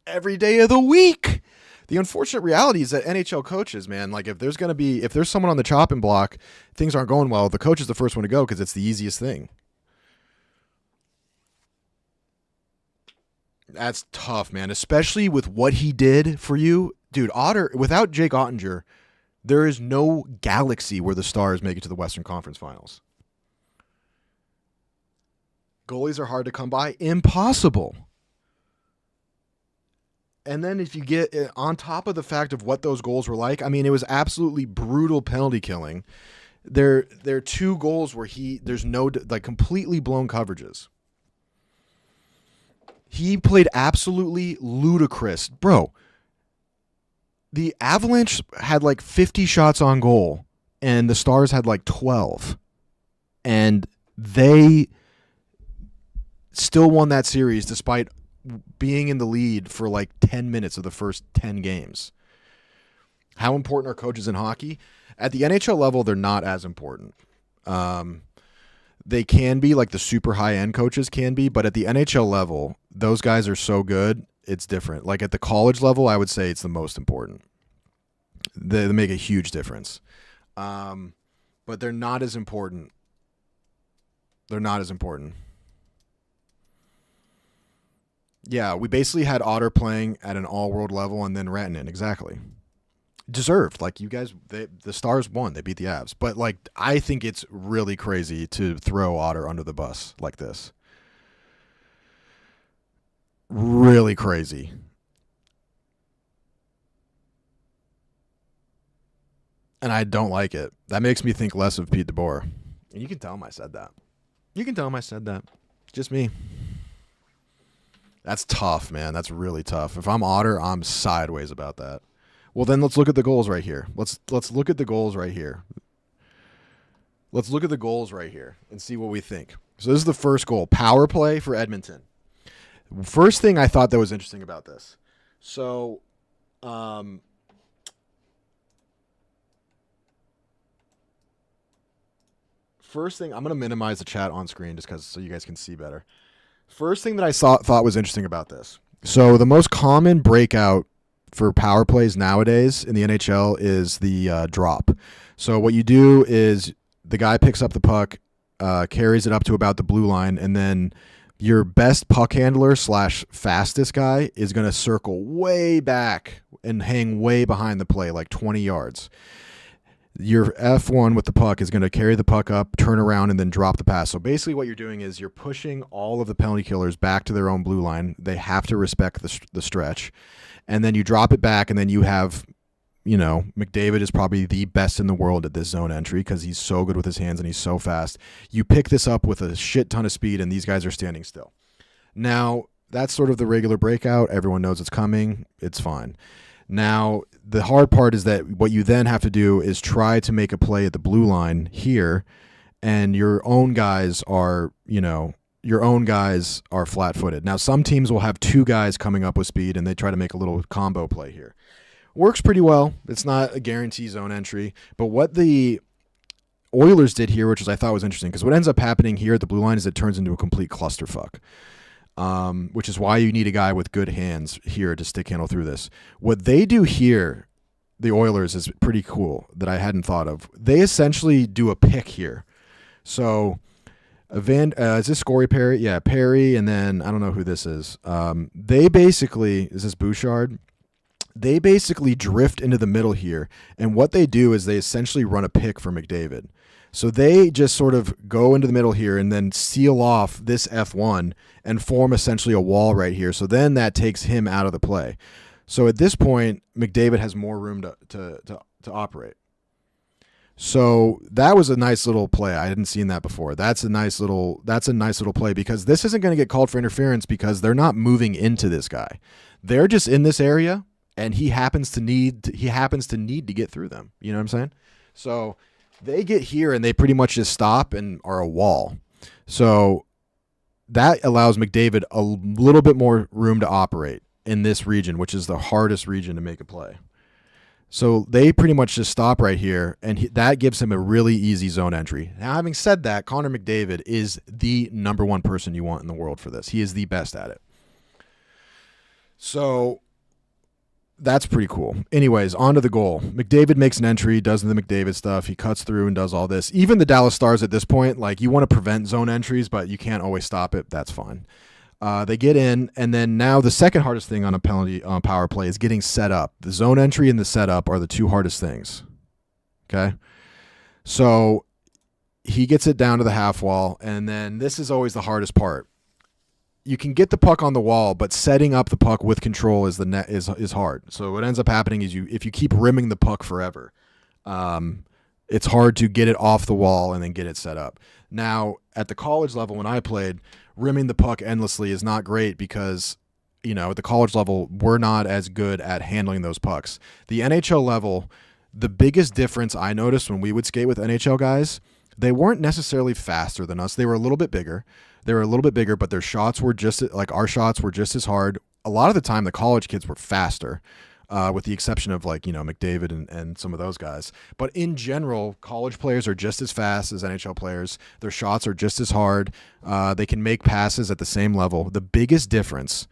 Speaker 1: Every day of the week. The unfortunate reality is that NHL coaches, man, like if there's someone on the chopping block, things aren't going well, the coach is the first one to go because it's the easiest thing. That's tough, man, especially with what he did for you. Dude, Otter, without Jake Ottinger, there is no galaxy where the Stars make it to the Western Conference Finals. Goalies are hard to come by. Impossible. And then if you get on top of the fact of what those goals were like, I mean, it was absolutely brutal penalty killing. There are 2 goals where there's no, like, completely blown coverages. He played absolutely ludicrous. Bro, the Avalanche had like 50 shots on goal, and the Stars had like 12. And they still won that series despite being in the lead for like 10 minutes of the first 10 games. How important are coaches in hockey? At the NHL level, they're not as important. They can be, like the super high-end coaches can be, but at the NHL level, those guys are so good, it's different. Like at the college level, I would say it's the most important. They make a huge difference. But they're not as important. They're not as important. Yeah, we basically had Otter playing at an all-world level and then Rantanen. Exactly. Deserved. Like, you guys, the Stars won. They beat the Avs. But, like, I think it's really crazy to throw Otter under the bus like this. Really crazy. And I don't like it. That makes me think less of Pete DeBoer. And you can tell him I said that. Just me. That's tough, man. That's really tough. If I'm Otter, I'm sideways about that. Well, then let's look at the goals right here. Let's look at the goals right here. Let's look at the goals right here and see what we think. So this is the first goal. Power play for Edmonton. First thing I thought that was interesting about this. So, first thing, I'm going to minimize the chat on screen just so you guys can see better. First thing that I thought was interesting about this. So the most common breakout for power plays nowadays in the NHL is the drop. So what you do is the guy picks up the puck, carries it up to about the blue line, and then your best puck handler / fastest guy is going to circle way back and hang way behind the play, like 20 yards. Your F1 with the puck is going to carry the puck up, turn around, and then drop the pass. So basically what you're doing is you're pushing all of the penalty killers back to their own blue line. They have to respect the stretch. And then you drop it back, and then you have, McDavid is probably the best in the world at this zone entry because he's so good with his hands and he's so fast. You pick this up with a shit ton of speed, and these guys are standing still. Now, that's sort of the regular breakout. Everyone knows it's coming. It's fine. Now, the hard part is that what you then have to do is try to make a play at the blue line here, and your own guys are flat-footed. Now, some teams will have two guys coming up with speed, and they try to make a little combo play here. Works pretty well. It's not a guarantee zone entry, but what the Oilers did here, which I thought was interesting, because what ends up happening here at the blue line is it turns into a complete clusterfuck. Which is why you need a guy with good hands here to stick handle through this. What they do here, the Oilers, is pretty cool that I hadn't thought of. They essentially do a pick here. So, is this Corey Perry? Yeah, Perry, and then I don't know who this is. They basically, is this Bouchard? They basically drift into the middle here, and what they do is they essentially run a pick for McDavid. So they just sort of go into the middle here and then seal off this F1 and form essentially a wall right here. So then that takes him out of the play. So at this point, McDavid has more room to operate. So that was a nice little play. I hadn't seen that before. That's a nice little play because this isn't going to get called for interference because they're not moving into this guy. They're just in this area, and he happens to need to get through them. You know what I'm saying? So they get here and they pretty much just stop and are a wall. So that allows McDavid a little bit more room to operate in this region, which is the hardest region to make a play. So they pretty much just stop right here, and that gives him a really easy zone entry. Now, having said that, Connor McDavid is the number one person you want in the world for this. He is the best at it. So that's pretty cool. Anyways, on to the goal. McDavid makes an entry, does the McDavid stuff. He cuts through and does all this. Even the Dallas Stars at this point, like, you want to prevent zone entries, but you can't always stop it. That's fine. They get in, and then now the second hardest thing on a penalty on power play is getting set up. The zone entry and the setup are the two hardest things. Okay? So he gets it down to the half wall, and then this is always the hardest part. You can get the puck on the wall, but setting up the puck with control is hard. So what ends up happening is if you keep rimming the puck forever, it's hard to get it off the wall and then get it set up. Now, at the college level, when I played, rimming the puck endlessly is not great because, at the college level, we're not as good at handling those pucks. The NHL level, the biggest difference I noticed when we would skate with NHL guys, they weren't necessarily faster than us. They were a little bit bigger. They were a little bit bigger, but their shots were just like our shots were just as hard. A lot of the time, the college kids were faster, with the exception of like, McDavid and some of those guys. But in general, college players are just as fast as NHL players. Their shots are just as hard. They can make passes at the same level. The biggest difference,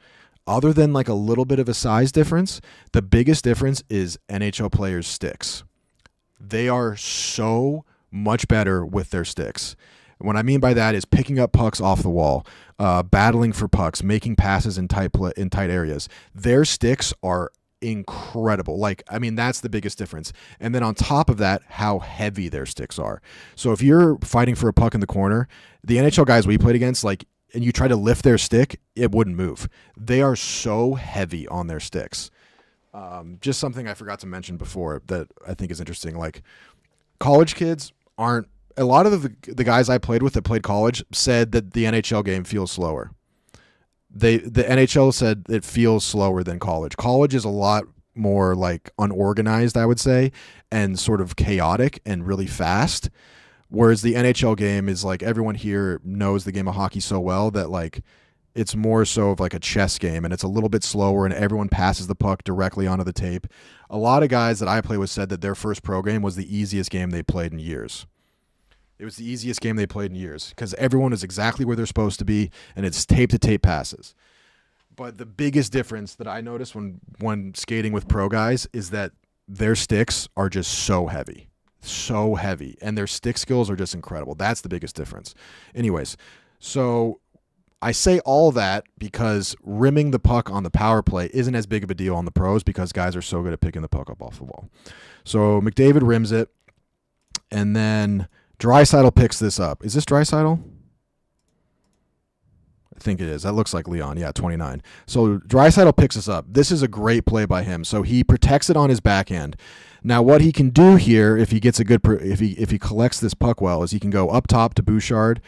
Speaker 1: other than like a little bit of a size difference, the biggest difference is NHL players' sticks. They are so much better with their sticks. What I mean by that is picking up pucks off the wall, battling for pucks, making passes in tight areas. Their sticks are incredible. That's the biggest difference. And then on top of that, how heavy their sticks are. So if you're fighting for a puck in the corner, the NHL guys we played against, and you try to lift their stick, it wouldn't move. They are so heavy on their sticks. Just something I forgot to mention before that I think is interesting. Like, college kids aren't. A lot of the guys I played with that played college said that the NHL game feels slower. The NHL said it feels slower than college. College is a lot more like unorganized, I would say, and sort of chaotic and really fast. Whereas the NHL game is like everyone here knows the game of hockey so well that like it's more so of like a chess game, and it's a little bit slower and everyone passes the puck directly onto the tape. A lot of guys that I play with said that their first pro game was the easiest game they played in years. It was the easiest game they played in years because everyone is exactly where they're supposed to be, and it's tape-to-tape passes. But the biggest difference that I noticed when skating with pro guys is that their sticks are just so heavy, and their stick skills are just incredible. That's the biggest difference. Anyways, so I say all that because rimming the puck on the power play isn't as big of a deal on the pros because guys are so good at picking the puck up off the wall. So McDavid rims it, and then Draisaitl picks this up. Is this Draisaitl? I think it is. That looks like Leon. Yeah, 29. So Draisaitl picks this up. This is a great play by him. So he protects it on his backhand. Now, what he can do here, if he gets a good, if he collects this puck well, is he can go up top to Bouchard.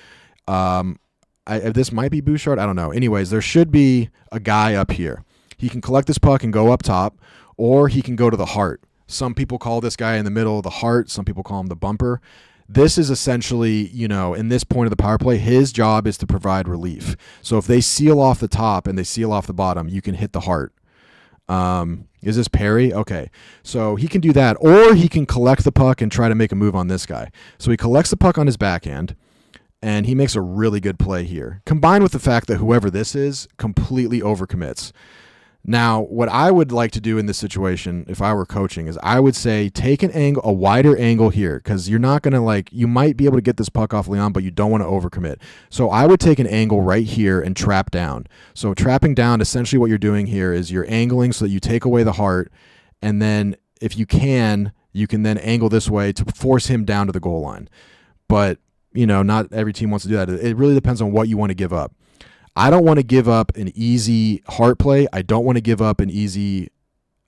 Speaker 1: This might be Bouchard. I don't know. Anyways, there should be a guy up here. He can collect this puck and go up top, or he can go to the heart. Some people call this guy in the middle the heart. Some people call him the bumper. This is essentially, in this point of the power play, his job is to provide relief. So if they seal off the top and they seal off the bottom, you can hit the heart. Is this Perry? Okay. So he can do that, or he can collect the puck and try to make a move on this guy. So he collects the puck on his backhand, and he makes a really good play here, combined with the fact that whoever this is completely overcommits. Now, what I would like to do in this situation, if I were coaching, is I would say take a wider angle here, because you're not going to you might be able to get this puck off Leon, but you don't want to overcommit. So I would take an angle right here and trap down. So trapping down, essentially what you're doing here is you're angling so that you take away the heart, and then if you can then angle this way to force him down to the goal line. But, not every team wants to do that. It really depends on what you want to give up. I don't want to give up an easy heart play. I don't want to give up an easy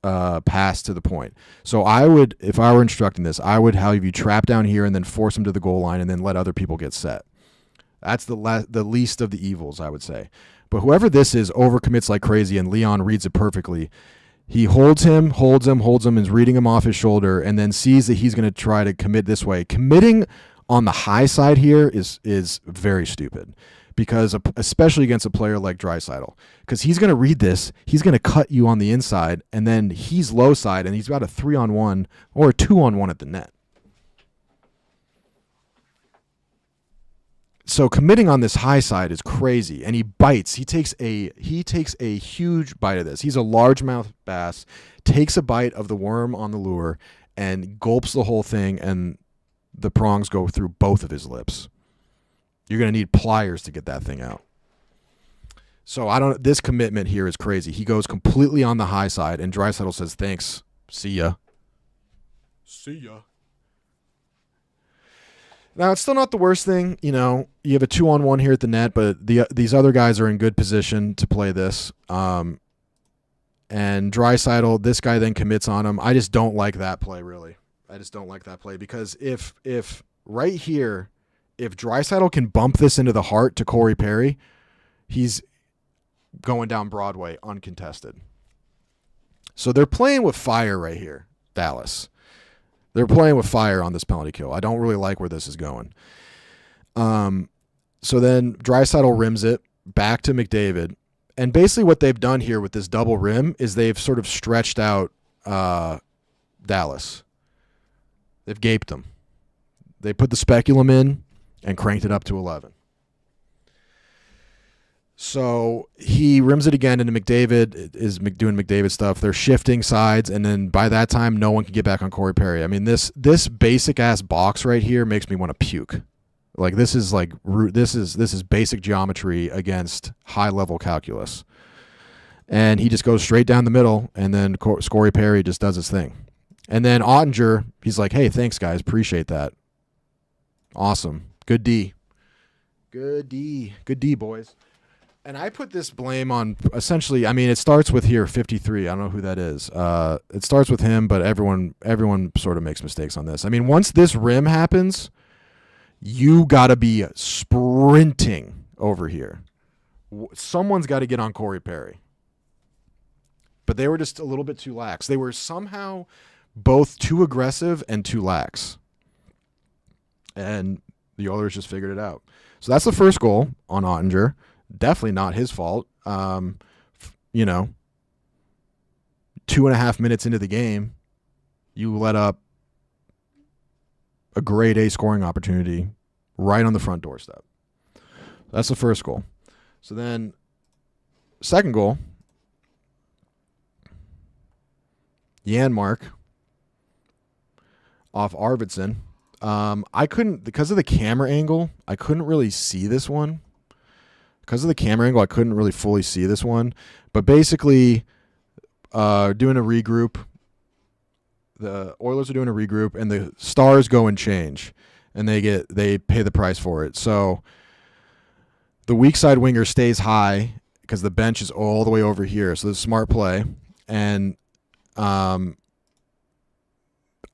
Speaker 1: pass to the point. So I would, if I were instructing this, I would have you trap down here and then force him to the goal line and then let other people get set. That's the least of the evils, I would say. But whoever this is overcommits like crazy, and Leon reads it perfectly. He holds him, and is reading him off his shoulder, and then sees that he's going to try to commit this way. Committing on the high side here is very stupid. Because especially against a player like Draisaitl, because he's going to read this, he's going to cut you on the inside, and then he's low side, and he's got a 3-on-1 or a 2-on-1 at the net. So committing on this high side is crazy, and he bites. He takes a huge bite of this. He's a largemouth bass, takes a bite of the worm on the lure, and gulps the whole thing, and the prongs go through both of his lips. You're going to need pliers to get that thing out. So this commitment here is crazy. He goes completely on the high side, and Draisaitl says, thanks. See ya. Now, it's still not the worst thing. You have a 2-on-1 here at the net, but these other guys are in good position to play this. And Draisaitl, this guy then commits on him. I just don't like that play, really. I just don't like that play because if right here, if Draisaitl can bump this into the heart to Corey Perry, he's going down Broadway uncontested. So they're playing with fire right here, Dallas. They're playing with fire on this penalty kill. I don't really like where this is going. So then Draisaitl rims it back to McDavid. And basically what they've done here with this double rim is they've sort of stretched out Dallas. They've gaped them. They put the speculum in and cranked it up to 11. So he rims it again into McDavid, is doing McDavid stuff. They're shifting sides, and then by that time, no one can get back on Corey Perry. I mean, this basic-ass box right here makes me want to puke. Like, this is basic geometry against high-level calculus. And he just goes straight down the middle, and then Corey Perry just does his thing. And then Ottinger, he's like, hey, thanks, guys. Appreciate that. Awesome. Good D. Good D. Good D, boys. And I put this blame on essentially, I mean, it starts with here, 53. I don't know who that is. It starts with him, but everyone sort of makes mistakes on this. I mean, once this rim happens, you got to be sprinting over here. Someone's got to get on Corey Perry. But they were just a little bit too lax. They were somehow both too aggressive and too lax. And the Oilers just figured it out. So that's the first goal on Ottinger. Definitely not his fault. 2.5 minutes into the game, you let up a grade A scoring opportunity right on the front doorstep. That's the first goal. So then, second goal, Janmark off Arvidsson. I couldn't, because of the camera angle, I couldn't really see this one. Because of the camera angle, I couldn't really fully see this one. But basically, doing a regroup. The Oilers are doing a regroup, and the Stars go and change, and they pay the price for it. So the weak side winger stays high because the bench is all the way over here. So it's a smart play, and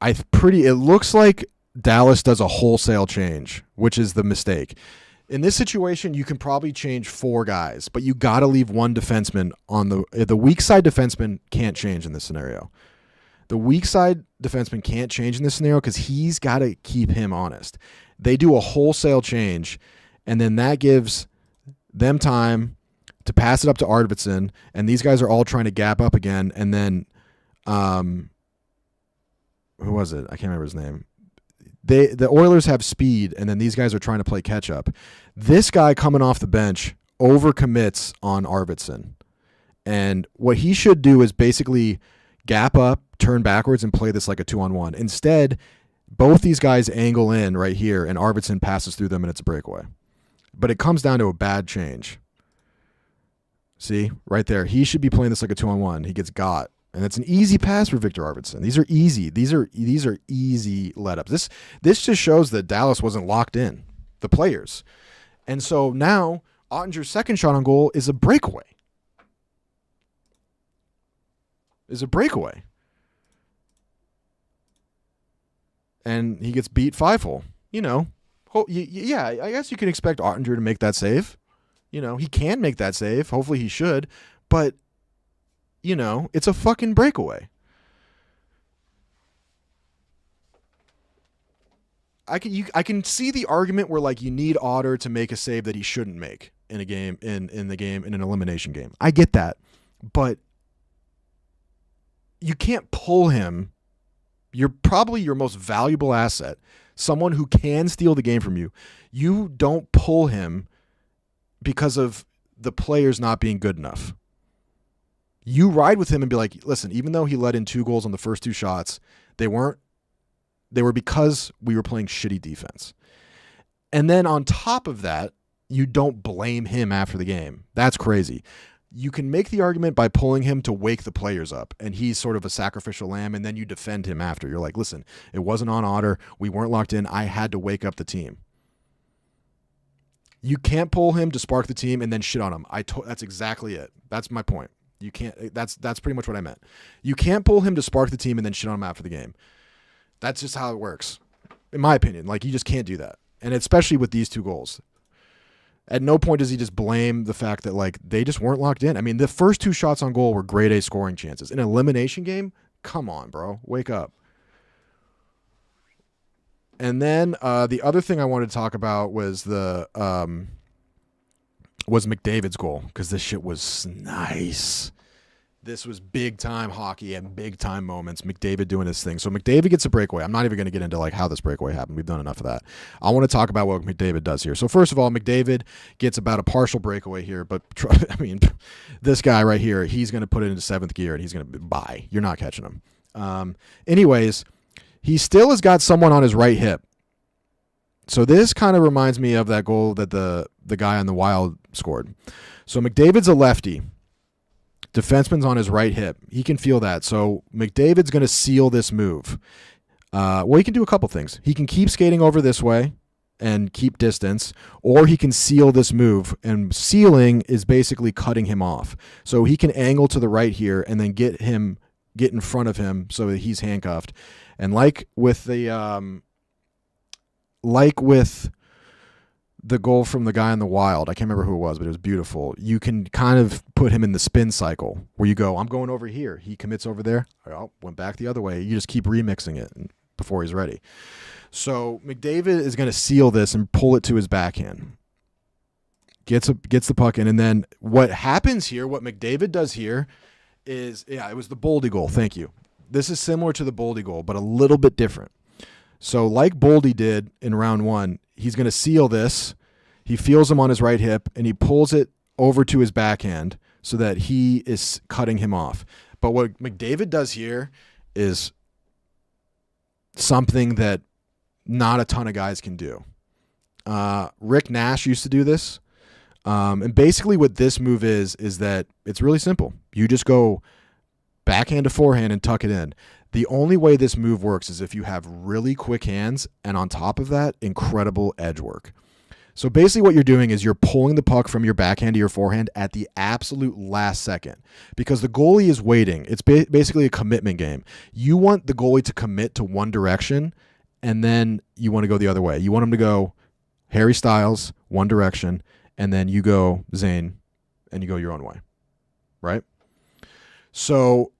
Speaker 1: it looks like Dallas does a wholesale change, which is the mistake. In this situation, you can probably change 4 guys, but you got to leave one defenseman on the weak side defenseman can't change in this scenario. The weak side defenseman can't change in this scenario because he's got to keep him honest. They do a wholesale change, and then that gives them time to pass it up to Arvidsson, and these guys are all trying to gap up again, and then who was it? I can't remember his name. The Oilers have speed, and then these guys are trying to play catch up. This guy coming off the bench overcommits on Arvidsson. And what he should do is basically gap up, turn backwards, and play this like a 2-on-1. Instead, both these guys angle in right here, and Arvidsson passes through them, and it's a breakaway. But it comes down to a bad change. See? Right there. He should be playing this like a 2-on-1. He gets got. And it's an easy pass for Victor Arvidsson. These are easy. These are easy let-ups. This just shows that Dallas wasn't locked in, the players. And so now Ottinger's second shot on goal is a breakaway. And he gets beat 5-hole. Yeah, I guess you can expect Ottinger to make that save. He can make that save. Hopefully he should. But it's a fucking breakaway. I can see the argument where like you need Otter to make a save that he shouldn't make in a game in an elimination game. I get that. But you can't pull him. You're probably your most valuable asset, someone who can steal the game from you. You don't pull him because of the players not being good enough. You ride with him and be like, listen, even though he let in 2 goals on the first 2 shots, they were because we were playing shitty defense. And then on top of that, you don't blame him after the game. That's crazy. You can make the argument by pulling him to wake the players up, and he's sort of a sacrificial lamb, and then you defend him after. You're like, listen, it wasn't on Otter. We weren't locked in. I had to wake up the team. You can't pull him to spark the team and then shit on him. That's exactly it. That's my point. You can't. That's pretty much what I meant. You can't pull him to spark the team and then shit on him after the game. That's just how it works, in my opinion. Like, you just can't do that, and especially with these 2 goals. At no point does he just blame the fact that like they just weren't locked in. I mean, the first 2 shots on goal were grade A scoring chances. In an elimination game, come on, bro, wake up. And then the other thing I wanted to talk about was was McDavid's goal, because this shit was nice. This was big time hockey and big time moments. McDavid doing his thing. So McDavid gets a breakaway. I'm not even going to get into like how this breakaway happened. We've done enough of that. I want to talk about what McDavid does here. So first of all, McDavid gets about a partial breakaway here, but I mean, this guy right here, he's going to put it into seventh gear and he's going to bye. You're not catching him. Anyways, he still has got someone on his right hip. So this kind of reminds me of that goal that the guy on the Wild scored. So McDavid's a lefty. Defenseman's on his right hip. He can feel that. So McDavid's going to seal this move. Well, he can do a couple things. He can keep skating over this way and keep distance, or he can seal this move. And sealing is basically cutting him off. So he can angle to the right here and then get in front of him so that he's handcuffed. And like with the goal from the guy in the Wild, I can't remember who it was, but it was beautiful. You can kind of put him in the spin cycle where you go, I'm going over here. He commits over there. Oh, went back the other way. You just keep remixing it before he's ready. So McDavid is going to seal this and pull it to his backhand. Gets the puck in. And then what happens here, what McDavid does here is, it was the Boldy goal. Thank you. This is similar to the Boldy goal, but a little bit different. So like Boldy did in round one, he's going to seal this. He feels him on his right hip, and he pulls it over to his backhand so that he is cutting him off. But what McDavid does here is something that not a ton of guys can do. Rick Nash used to do this. And basically what this move is that it's really simple. You just go backhand to forehand and tuck it in. The only way this move works is if you have really quick hands and on top of that, incredible edge work. So basically what you're doing is you're pulling the puck from your backhand to your forehand at the absolute last second because the goalie is waiting. It's basically a commitment game. You want the goalie to commit to one direction and then you want to go the other way. You want him to go Harry Styles, one direction, and then you go Zane and you go your own way, right? So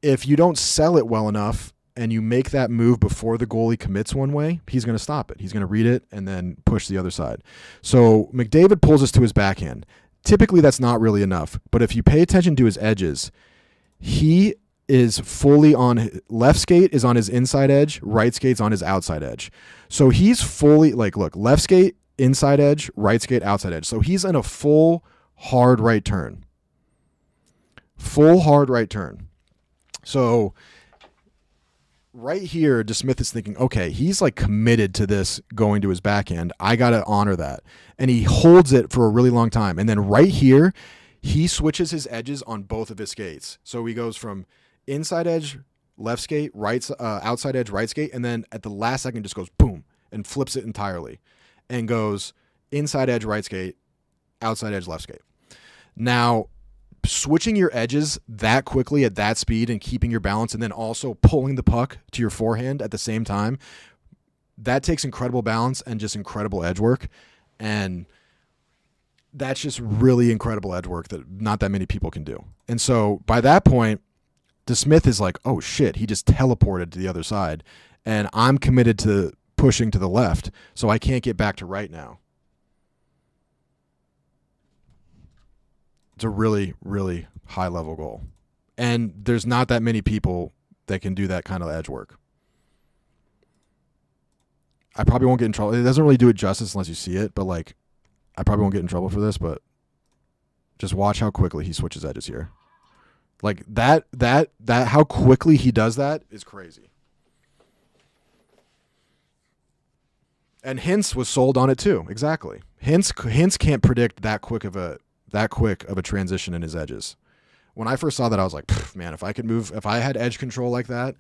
Speaker 1: if you don't sell it well enough and you make that move before the goalie commits one way, he's going to stop it. He's going to read it and then push the other side. So McDavid pulls us to his backhand. Typically, that's not really enough. But if you pay attention to his edges, he is fully on left skate is on his inside edge, right skate's on his outside edge. So he's fully look, left skate, inside edge, right skate, outside edge. So he's in a full hard right turn. Full hard right turn. So right here, DeSmith is thinking, okay, he's like committed to this going to his backhand. I got to honor that. And he holds it for a really long time. And then right here, he switches his edges on both of his skates. So he goes from inside edge, left skate, outside edge, right skate. And then at the last second just goes boom and flips it entirely and goes inside edge, right skate, outside edge, left skate. Now, switching your edges that quickly at that speed and keeping your balance and then also pulling the puck to your forehand at the same time, that takes incredible balance and just incredible edge work. And that's just really incredible edge work that not that many people can do. And so by that point, DeSmith is like, oh shit, he just teleported to the other side and I'm committed to pushing to the left, so I can't get back to right now. It's a really, really high level goal. And there's not that many people that can do that kind of edge work. I probably won't get in trouble. It doesn't really do it justice unless you see it, but I probably won't get in trouble for this, but just watch how quickly he switches edges here. That how quickly he does that is crazy. And Hintz was sold on it too. Exactly. Hintz can't predict that quick of a transition in his edges. When I first saw that, I was like, man, if I had edge control like that,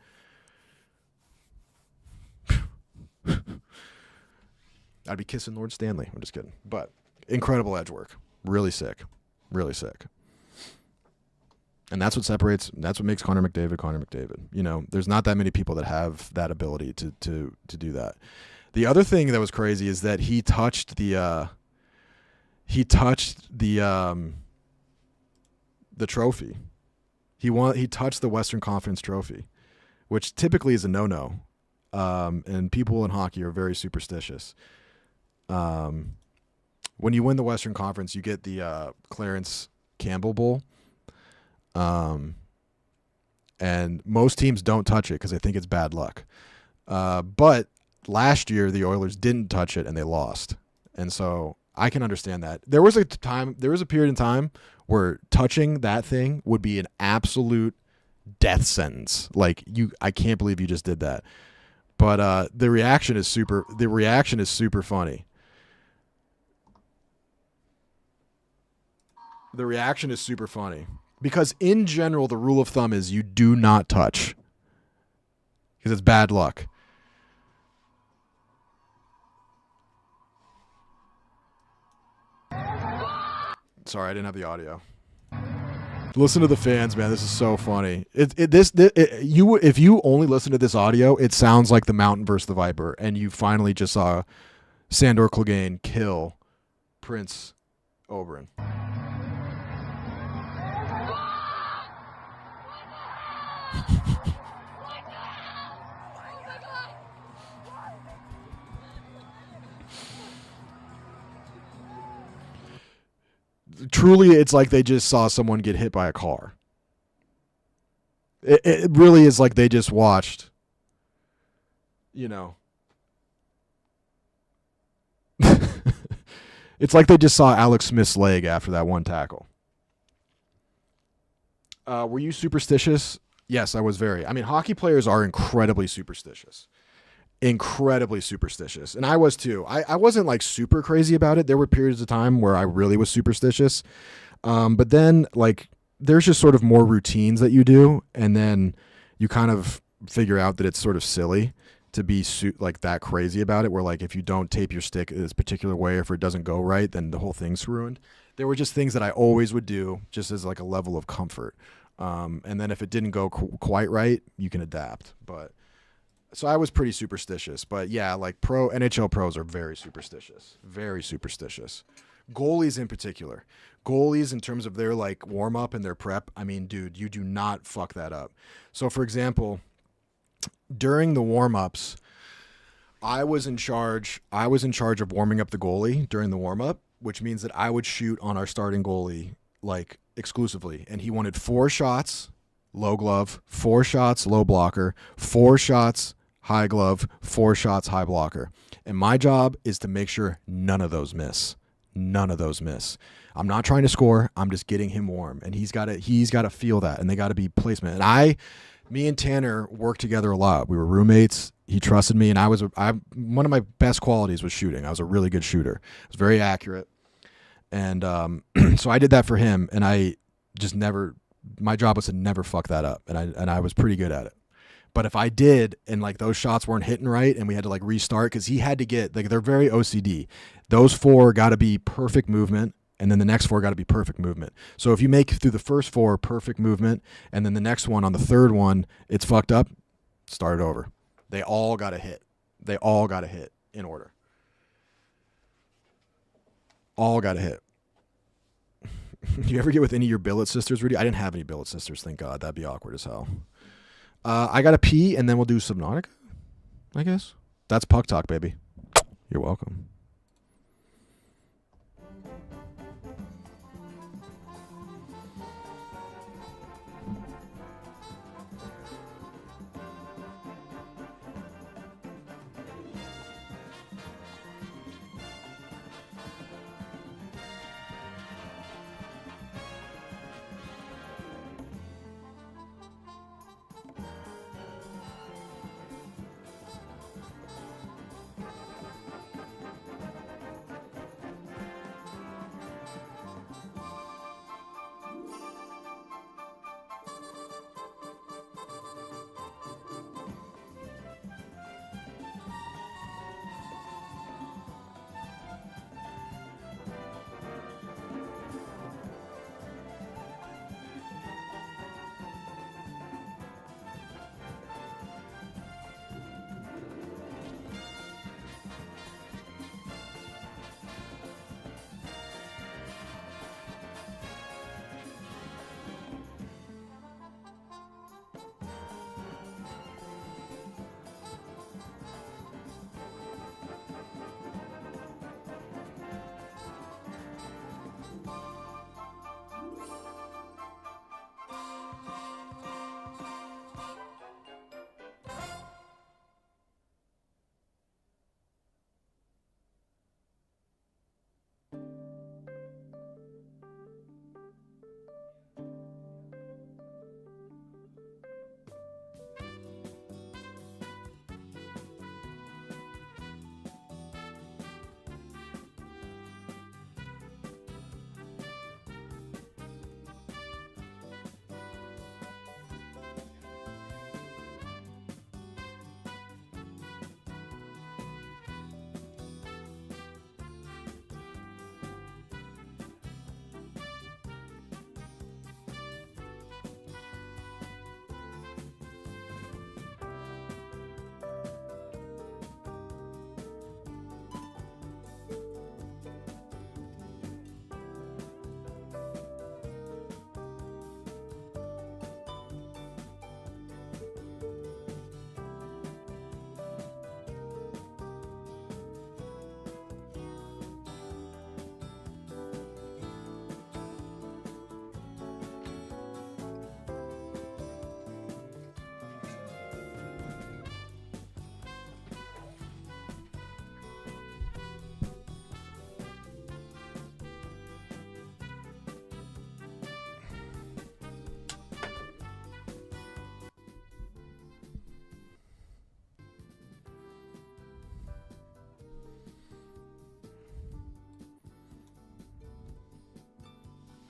Speaker 1: I'd be kissing Lord Stanley. I'm just kidding. But incredible edge work. Really sick. Really sick. And that's what makes Connor McDavid. You know, there's not that many people that have that ability to do that. The other thing that was crazy is that he touched the trophy. He touched the Western Conference trophy, which typically is a no-no. and people in hockey are very superstitious. When you win the Western Conference, you get the Clarence Campbell Bowl. And most teams don't touch it because they think it's bad luck. But last year, the Oilers didn't touch it and they lost. And so I can understand that. There was a period in time where touching that thing would be an absolute death sentence. Like I can't believe you just did that. But the reaction is super funny. The reaction is super funny because in general, the rule of thumb is you do not touch because it's bad luck. Sorry, I didn't have the audio. Listen to the fans, man. This is so funny. If you only listen to this audio, it sounds like the Mountain versus the Viper, and you finally just saw Sandor Clegane kill Prince Oberyn. Truly, it's like they just saw someone get hit by a car. It really is like they just watched, it's like they just saw Alex Smith's leg after that one tackle. Were you superstitious? Yes, I was very. I mean, hockey players are incredibly superstitious. Incredibly superstitious. And I was too. I wasn't like super crazy about it. There were periods of time where I really was superstitious. But then like there's just sort of more routines that you do. And then you kind of figure out that it's sort of silly to be like that crazy about it. Where like if you don't tape your stick this particular way, or if it doesn't go right, then the whole thing's ruined. There were just things that I always would do just as like a level of comfort. And then if it didn't go quite right, you can adapt. But so I was pretty superstitious. But yeah, like NHL pros are very superstitious. Very superstitious. Goalies in particular. Goalies in terms of their like warm up and their prep. I mean, dude, you do not fuck that up. So for example, during the warm ups, I was in charge of warming up the goalie during the warm up, which means that I would shoot on our starting goalie like exclusively. And he wanted 4 shots, low glove, 4 shots, low blocker, 4 shots, high glove, 4 shots, high blocker. And my job is to make sure none of those miss. None of those miss. I'm not trying to score. I'm just getting him warm. And he's got to feel that. And they got to be placement. And me and Tanner worked together a lot. We were roommates. He trusted me. And one of my best qualities was shooting. I was a really good shooter. I was very accurate. And so I did that for him. And I just my job was to never fuck that up. And I was pretty good at it. But if I did, and like those shots weren't hitting right, and we had to like restart, because he had to get like, they're very OCD. Those 4 got to be perfect movement, and then the next 4 got to be perfect movement. So if you make through the first 4 perfect movement, and then the next one on the third one it's fucked up, start it over. They all got to hit. They all got to hit in order. All got to hit. You ever get with any of your billet sisters, Rudy? I didn't have any billet sisters, thank God. That'd be awkward as hell. I got to pee, and then we'll do Subnautica, I guess. That's Puck Talk, baby. You're welcome.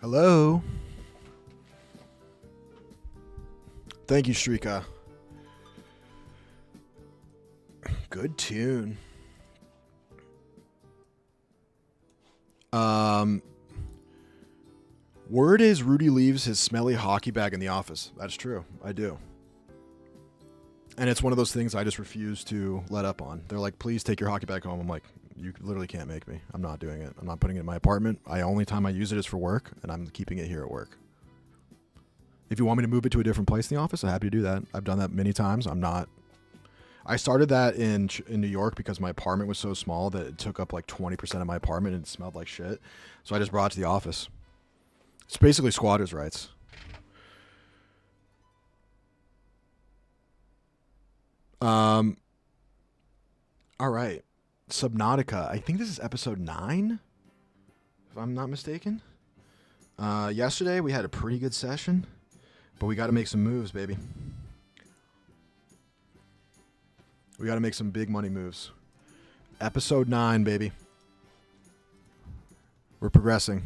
Speaker 1: Hello. Thank you, Shrika. Good tune. Word is Rudy leaves his smelly hockey bag in the office. That's true. I do. And it's one of those things I just refuse to let up on. They're like, please take your hockey bag home. I'm like, you literally can't make me. I'm not doing it. I'm not putting it in my apartment. Only time I use it is for work, and I'm keeping it here at work. If you want me to move it to a different place in the office, I'm happy to do that. I've done that many times. I started that in New York because my apartment was so small that it took up like 20% of my apartment and it smelled like shit. So I just brought it to the office. It's basically squatters' rights. All right. Subnautica. I think this is episode 9, if I'm not mistaken. Yesterday we had a pretty good session, but we got to make some moves, baby. We got to make some big money moves. Episode 9, baby. We're progressing.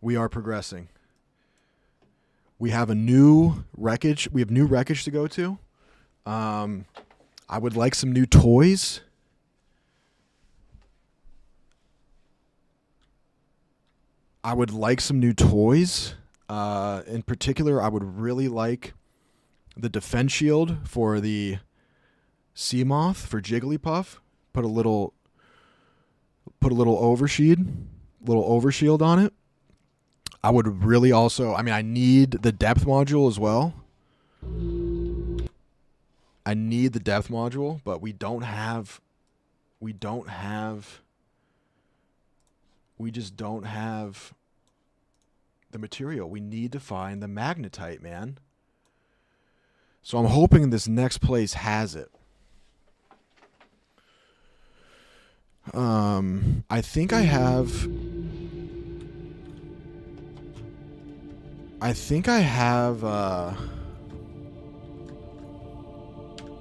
Speaker 1: We are progressing. We have a new wreckage. We have new wreckage to go to. I would like some new toys. In particular, I would really like the defense shield for the sea moth for Jigglypuff. Put a little overshield on it. I would really also, I need the depth module as well. I need the depth module, but we just don't have the material. We need to find the magnetite, man. So I'm hoping this next place has it. I think I have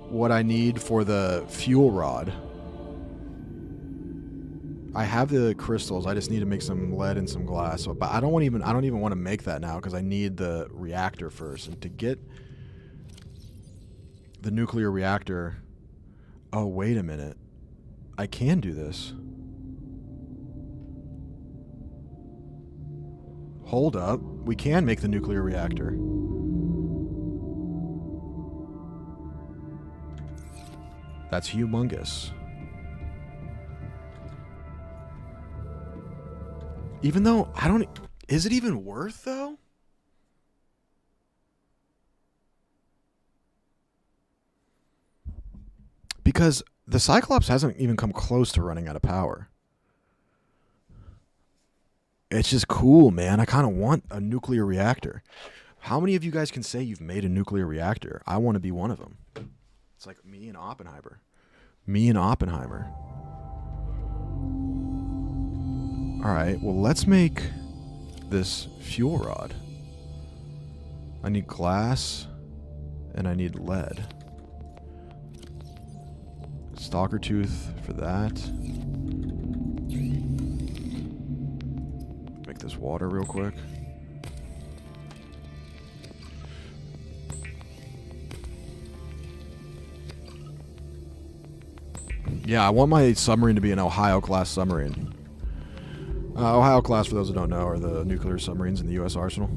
Speaker 1: what I need for the fuel rod. I have the crystals. I just need to make some lead and some glass. So, but I don't even want to make that now because I need the reactor first. And to get the nuclear reactor, oh wait a minute, I can do this. Hold up, we can make the nuclear reactor. That's humongous. Even though is it even worth though? Because the Cyclops hasn't even come close to running out of power. It's just cool, man. I kind of want a nuclear reactor. How many of you guys can say you've made a nuclear reactor? I want to be one of them. It's like me and Oppenheimer. All right, well, let's make this fuel rod. I need glass and I need lead. Stalker tooth for that. Make this water real quick. Yeah, I want my submarine to be an Ohio-class submarine. Ohio-class, for those who don't know, are the nuclear submarines in the U.S. Arsenal.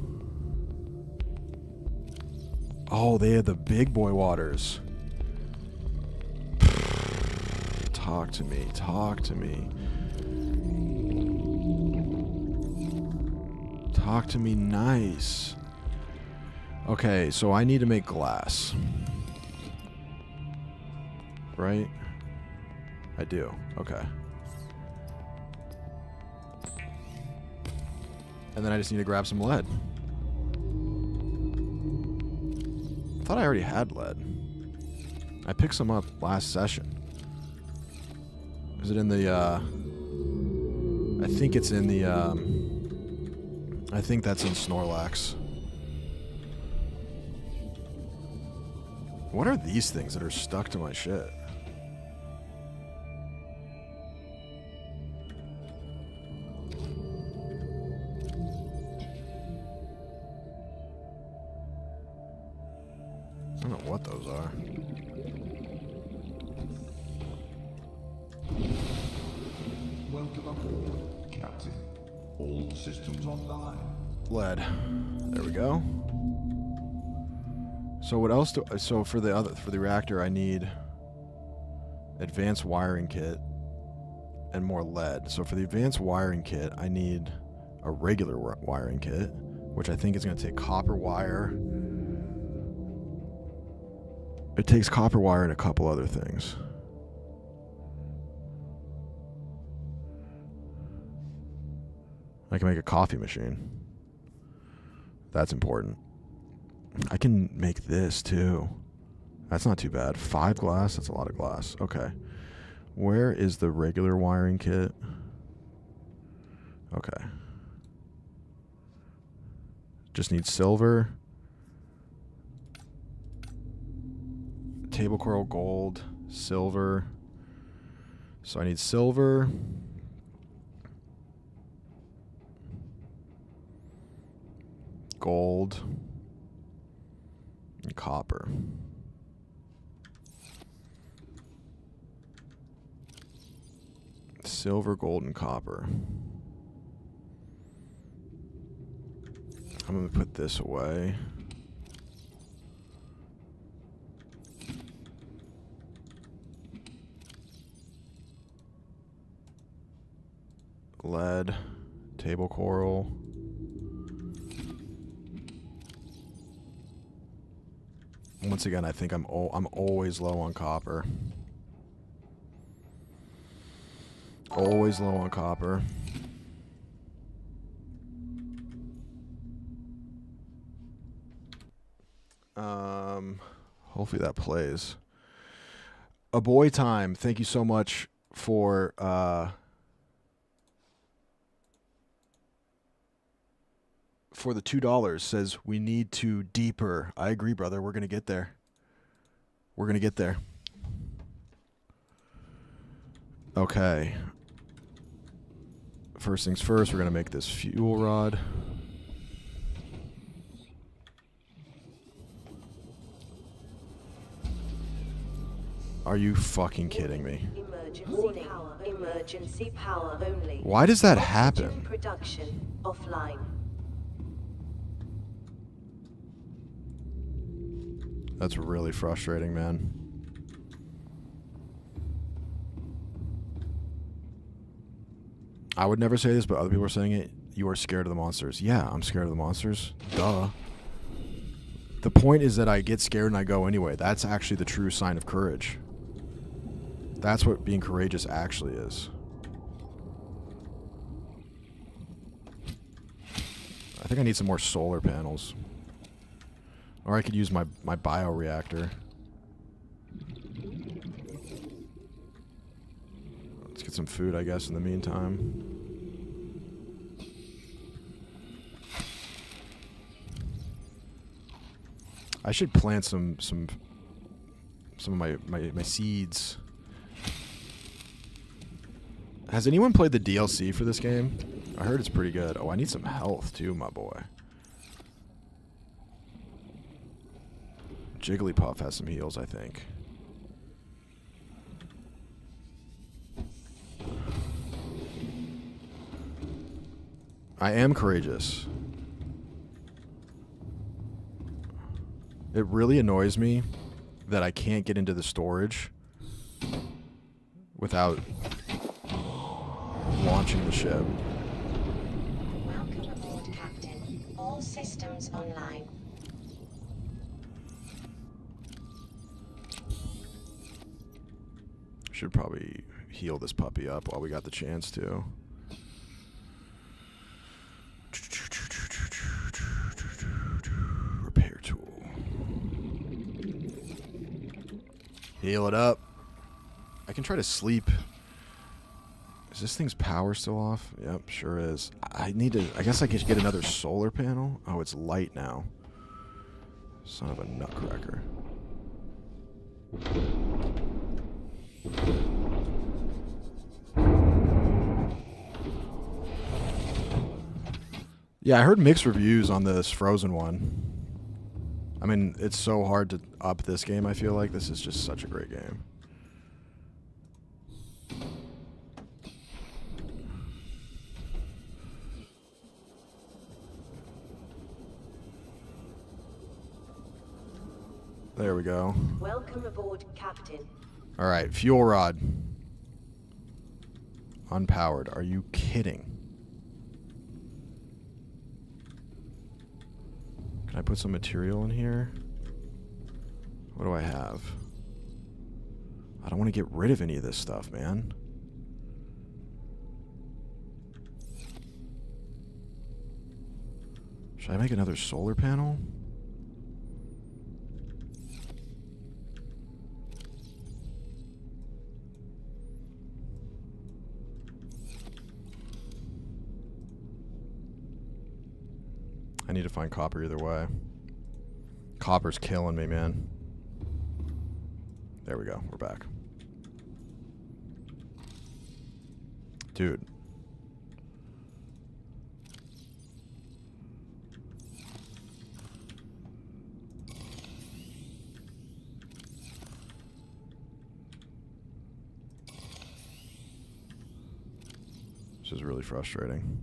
Speaker 1: Oh, they have the big boy waters. Talk to me. Talk to me. Talk to me nice. Okay, so I need to make glass. Right? I do. Okay. And then I just need to grab some lead. I thought I already had lead. I picked some up last session. Is it in the, I think it's in the, I think that's in Snorlax. What are these things that are stuck to my shit? what those are.
Speaker 6: Welcome aboard, Captain. All systems online.
Speaker 1: Lead. There we go. So what else so for the reactor I need advanced wiring kit and more lead. So for the advanced wiring kit I need a regular wiring kit, which I think is going to take copper wire. It takes copper wire and a couple other things. I can make a coffee machine. That's important. I can make this too. That's not too bad. 5 glass? That's a lot of glass. Okay. Where is the regular wiring kit? Okay. Just need silver. Table coral gold. Silver. So I need silver. Gold. And copper. Silver, gold, and copper. I'm going to put this away. Lead, table coral. Once again, I think I'm always low on copper. Always low on copper. Hopefully that plays. A boy time. Thank you so much for the $2. Says we need to deeper. I agree, brother. We're gonna get there. We're gonna get there. Okay. First things first, we're gonna make this fuel rod. Are you fucking kidding me?
Speaker 7: Emergency power only.
Speaker 1: Why does that happen?
Speaker 7: Production offline.
Speaker 1: That's really frustrating, man. I would never say this, but other people are saying it. You are scared of the monsters. Yeah, I'm scared of the monsters. Duh. The point is that I get scared and I go anyway. That's actually the true sign of courage. That's what being courageous actually is. I think I need some more solar panels. Or I could use my bioreactor. Let's get some food, I guess, in the meantime. I should plant some of my seeds. Has anyone played the DLC for this game? I heard it's pretty good. Oh, I need some health too, my boy. Jigglypuff has some heals, I think. I am courageous. It really annoys me that I can't get into the storage without launching the ship.
Speaker 7: Welcome aboard, Captain. All systems online.
Speaker 1: Should probably heal this puppy up while we got the chance to. Repair tool. Heal it up. I can try to sleep. Is this thing's power still off? Yep, sure is. I guess I could get another solar panel. Oh, it's light now. Son of a nutcracker. Yeah, I heard mixed reviews on this Frozen one. I mean, it's so hard to up this game, I feel like. This is just such a great game. There we go.
Speaker 7: Welcome aboard, Captain.
Speaker 1: All right, fuel rod. Unpowered. Are you kidding? Can I put some material in here? What do I have? I don't want to get rid of any of this stuff, man. Should I make another solar panel? I need to find copper either way. Copper's killing me, man. There we go. We're back. Dude. This is really frustrating.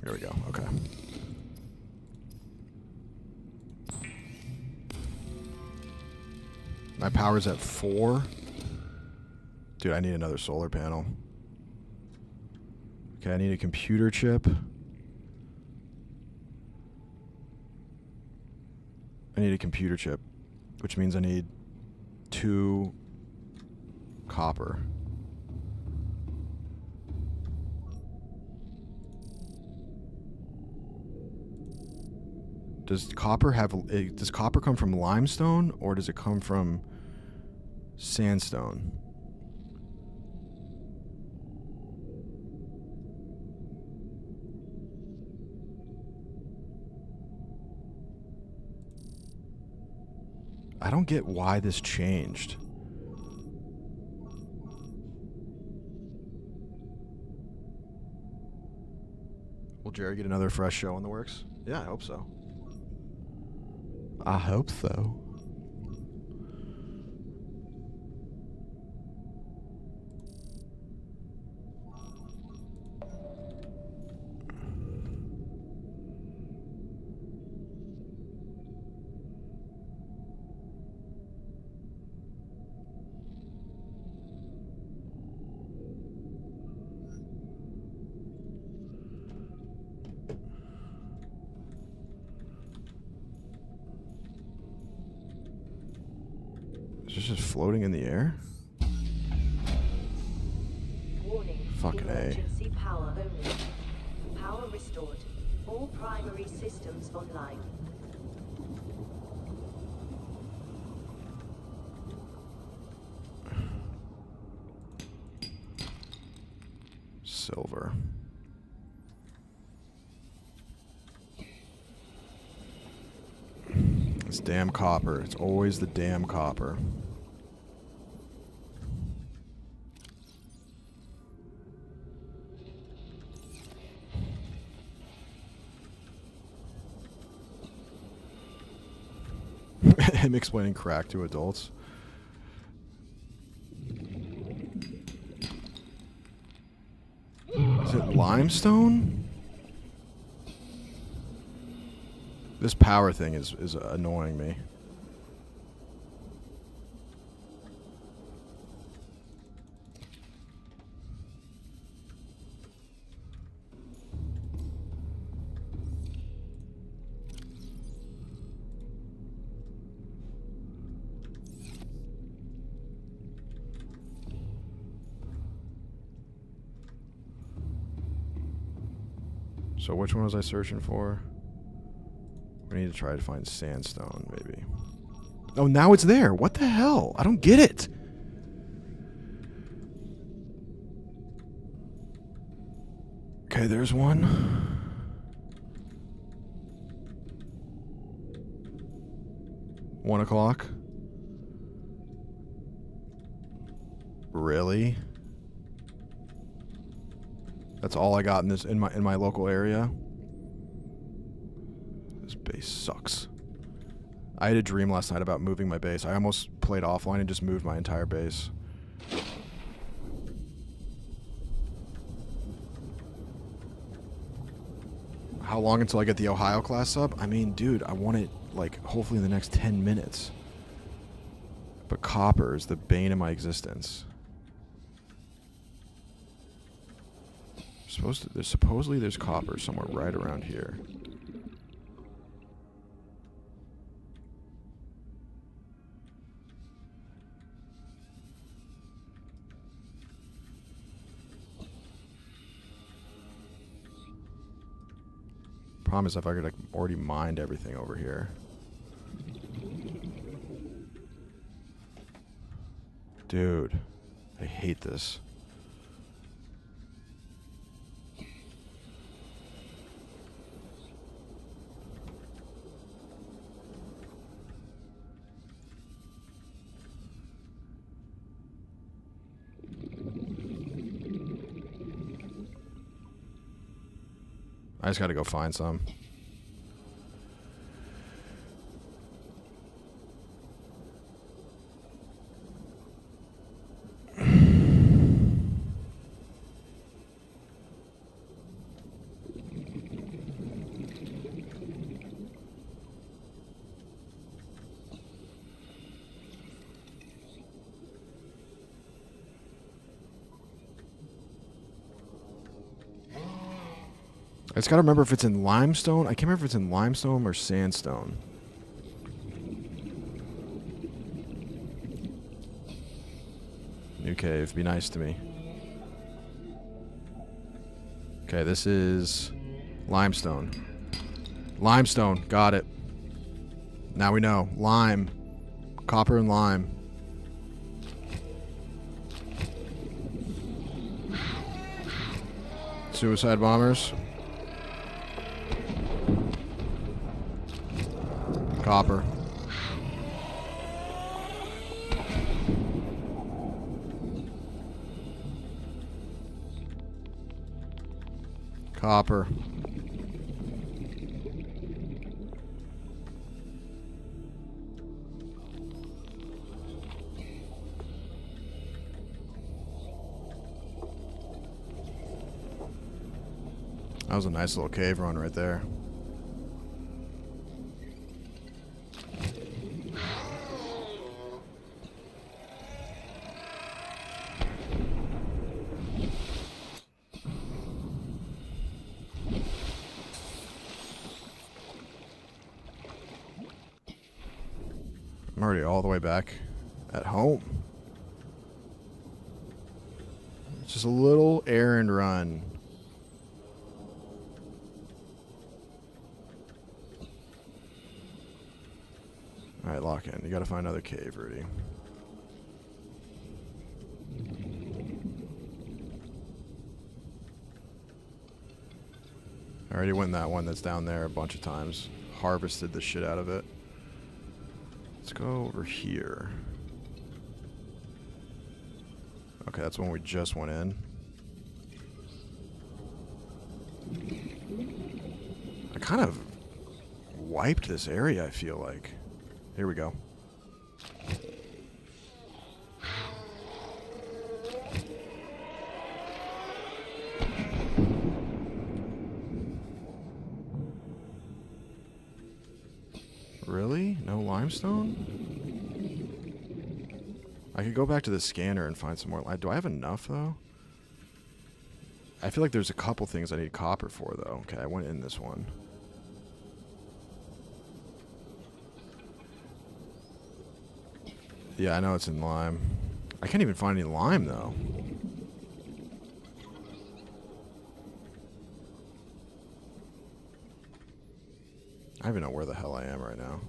Speaker 1: There we go. Okay. My power's at 4. Dude, I need another solar panel. Okay, I need a computer chip. I need a computer chip, which means I need 2 copper. Does copper come from limestone or does it come from sandstone? I don't get why this changed. Will Jerry get another fresh show in the works? Yeah, I hope so. I hope so. Is this just floating in the air?
Speaker 7: Warning.
Speaker 1: Fucking A.
Speaker 7: Emergency power only. Power restored. All primary systems online.
Speaker 1: Silver. It's damn copper. It's always the damn copper. Him explaining crack to adults. Is it limestone? This power thing is annoying me. So which one was I searching for? We need to try to find sandstone, maybe. Oh, now it's there. What the hell? I don't get it. Okay, there's one. $1 o'clock. Really? That's all I got in my local area. This base sucks. I had a dream last night about moving my base. I almost played offline and just moved my entire base. How long until I get the Ohio class sub? I mean, dude, I want it, like, hopefully in the next 10 minutes. But copper is the bane of my existence. Supposedly there's copper somewhere right around here. Problem is, if I could, like, already mined everything over here. Dude, I hate this. I just gotta go find some. I just gotta remember if it's in limestone. I can't remember if it's in limestone or sandstone. New cave, be nice to me. Okay, this is limestone. Limestone, got it. Now we know. Lime. Copper and lime. Suicide bombers. Copper. Copper. That was a nice little cave run right there. I'm already all the way back at home. It's just a little errand run. Alright, lock in. You gotta find another cave, Rudy. I already went in that one that's down there a bunch of times. Harvested the shit out of it. Let's go over here. Okay, that's when we just went in. I kind of wiped this area, I feel like. Here we go. Really? No limestone? I could go back to the scanner and find some more. Do I have enough, though? I feel like there's a couple things I need copper for, though. Okay, I went in this one. Yeah, I know it's in lime. I can't even find any lime, though. I don't even know where the hell I am right now.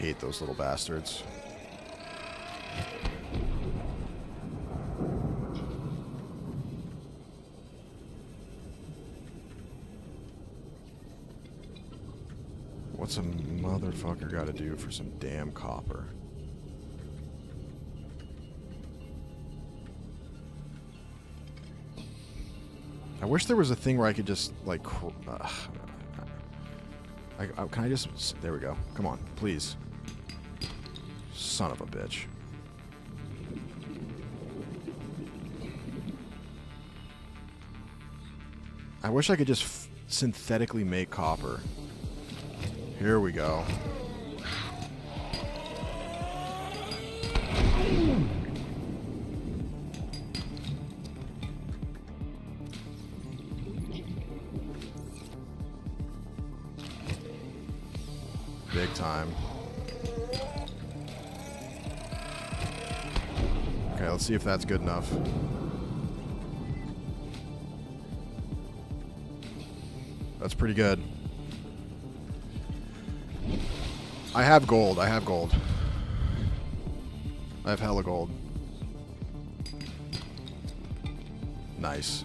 Speaker 1: hate those little bastards. What's a motherfucker got to do for some damn copper? I wish there was a thing where I could just, like... can I just... There we go. Come on, please. Son of a bitch. I wish I could just synthetically make copper. Here we go. Big time. Okay, let's see if that's good enough. That's pretty good. I have gold. I have gold. I have hella gold. Nice.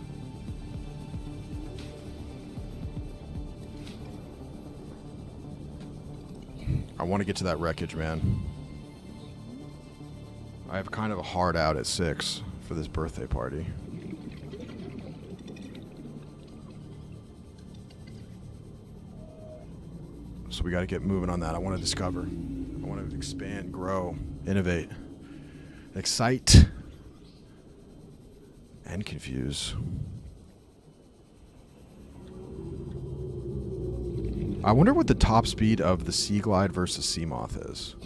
Speaker 1: I want to get to that wreckage, man. I have kind of a hard out at 6 for this birthday party. So we got to get moving on that. I want to discover. I want to expand, grow, innovate, excite, and confuse. I wonder what the top speed of the Sea Glide versus Sea Moth is.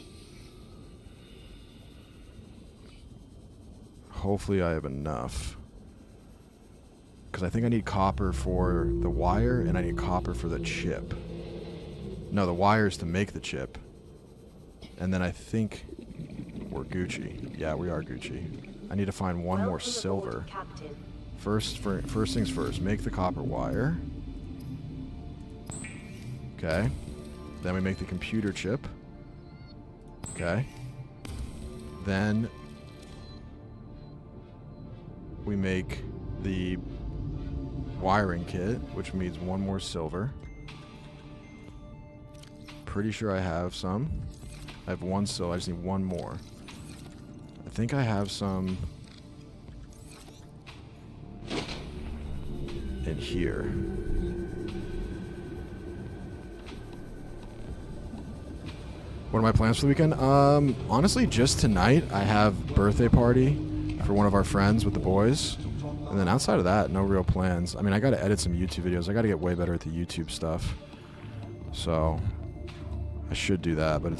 Speaker 1: Hopefully I have enough. Because I think I need copper for the wire, and I need copper for the chip. No, the wire is to make the chip. And then I think we're Gucci. Yeah, we are Gucci. I need to find one more silver. First things first, make the copper wire. Okay. Then we make the computer chip. Okay. Then we make the wiring kit, which means one more silver. Pretty sure I have some. I have one silver. I just need one more. I think I have some in here. What are my plans for the weekend? Honestly, just tonight I have birthday party for one of our friends with the boys. And then outside of that, no real plans. I mean, I got to edit some YouTube videos. I got to get way better at the YouTube stuff. So I should do that, but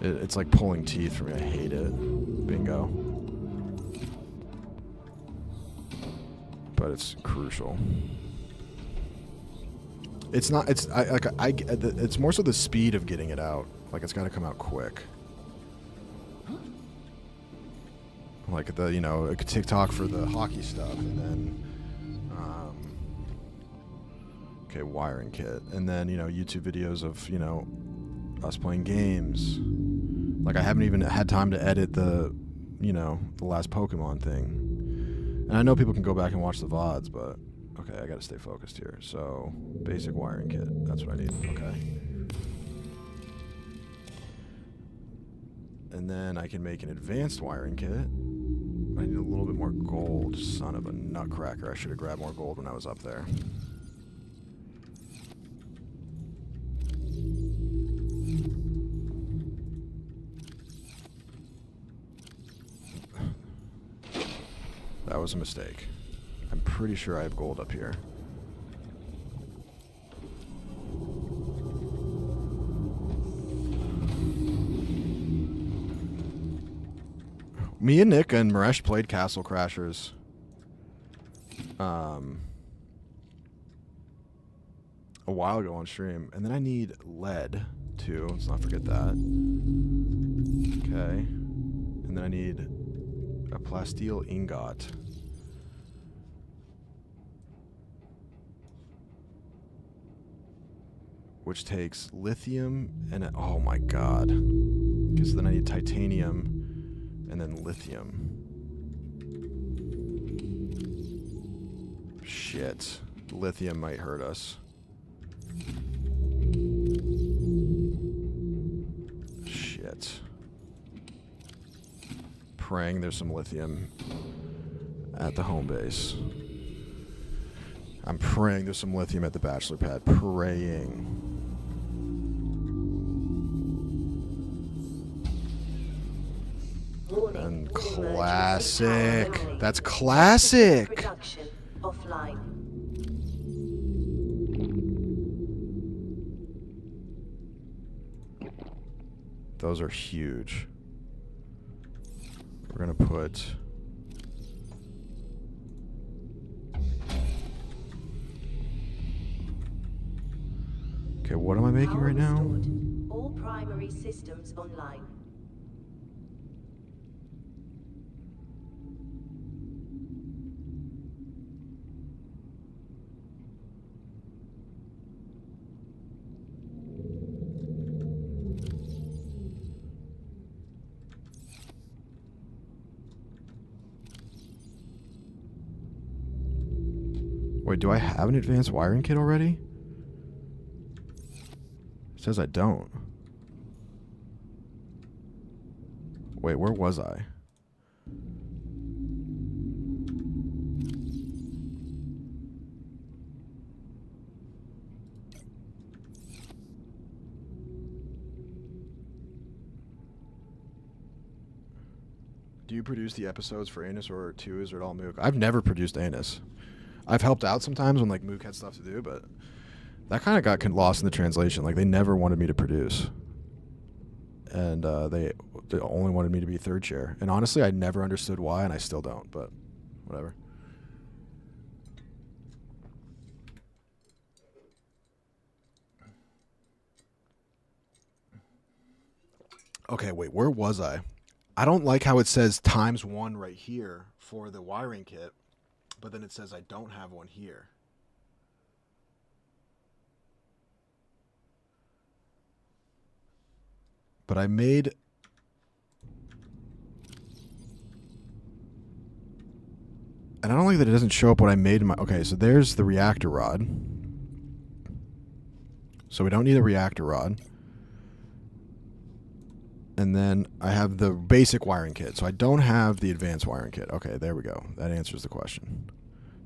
Speaker 1: it's like pulling teeth for me. I hate it. Bingo. But it's crucial. It's not. It's it's more so the speed of getting it out. Like it's got to come out quick. Like the TikTok for the hockey stuff, and then okay, wiring kit, and then YouTube videos of us playing games. Like I haven't even had time to edit the the last Pokemon thing, and I know people can go back and watch the VODs, but. Okay, I gotta stay focused here. So, basic wiring kit. That's what I need. Okay. And then I can make an advanced wiring kit. I need a little bit more gold. Son of a nutcracker. I should have grabbed more gold when I was up there. That was a mistake. I'm pretty sure I have gold up here. Me and Nick and Maresh played Castle Crashers. A while ago on stream. And then I need lead, too. Let's not forget that. Okay. And then I need a plasteel ingot. which takes lithium and oh my god. Because then I need titanium and then lithium. Shit. Lithium might hurt us. Shit. Praying there's some lithium at the home base. I'm praying there's some lithium at the bachelor pad. Praying. And classic. That's classic.
Speaker 7: Production offline.
Speaker 1: Those are huge. We're gonna put. Okay, what am I making right now?
Speaker 7: All primary systems online.
Speaker 1: Wait, do I have an advanced wiring kit already? It says I don't. Wait, where was I? Do you produce the episodes for Anus or two? Is it all Mook? I've never produced Anus. I've helped out sometimes when like Mook had stuff to do, but that kind of got lost in the translation. Like they never wanted me to produce, and they only wanted me to be third chair. And honestly, I never understood why, and I still don't. But whatever. Okay, wait, where was I? I don't like how it says ×1 right here for the wiring kit. But then it says I don't have one here. But I made... And I don't like that it doesn't show up what I made in my... Okay, so there's the reactor rod. So we don't need a reactor rod. And then I have the basic wiring kit. So I don't have the advanced wiring kit. Okay, there we go. That answers the question.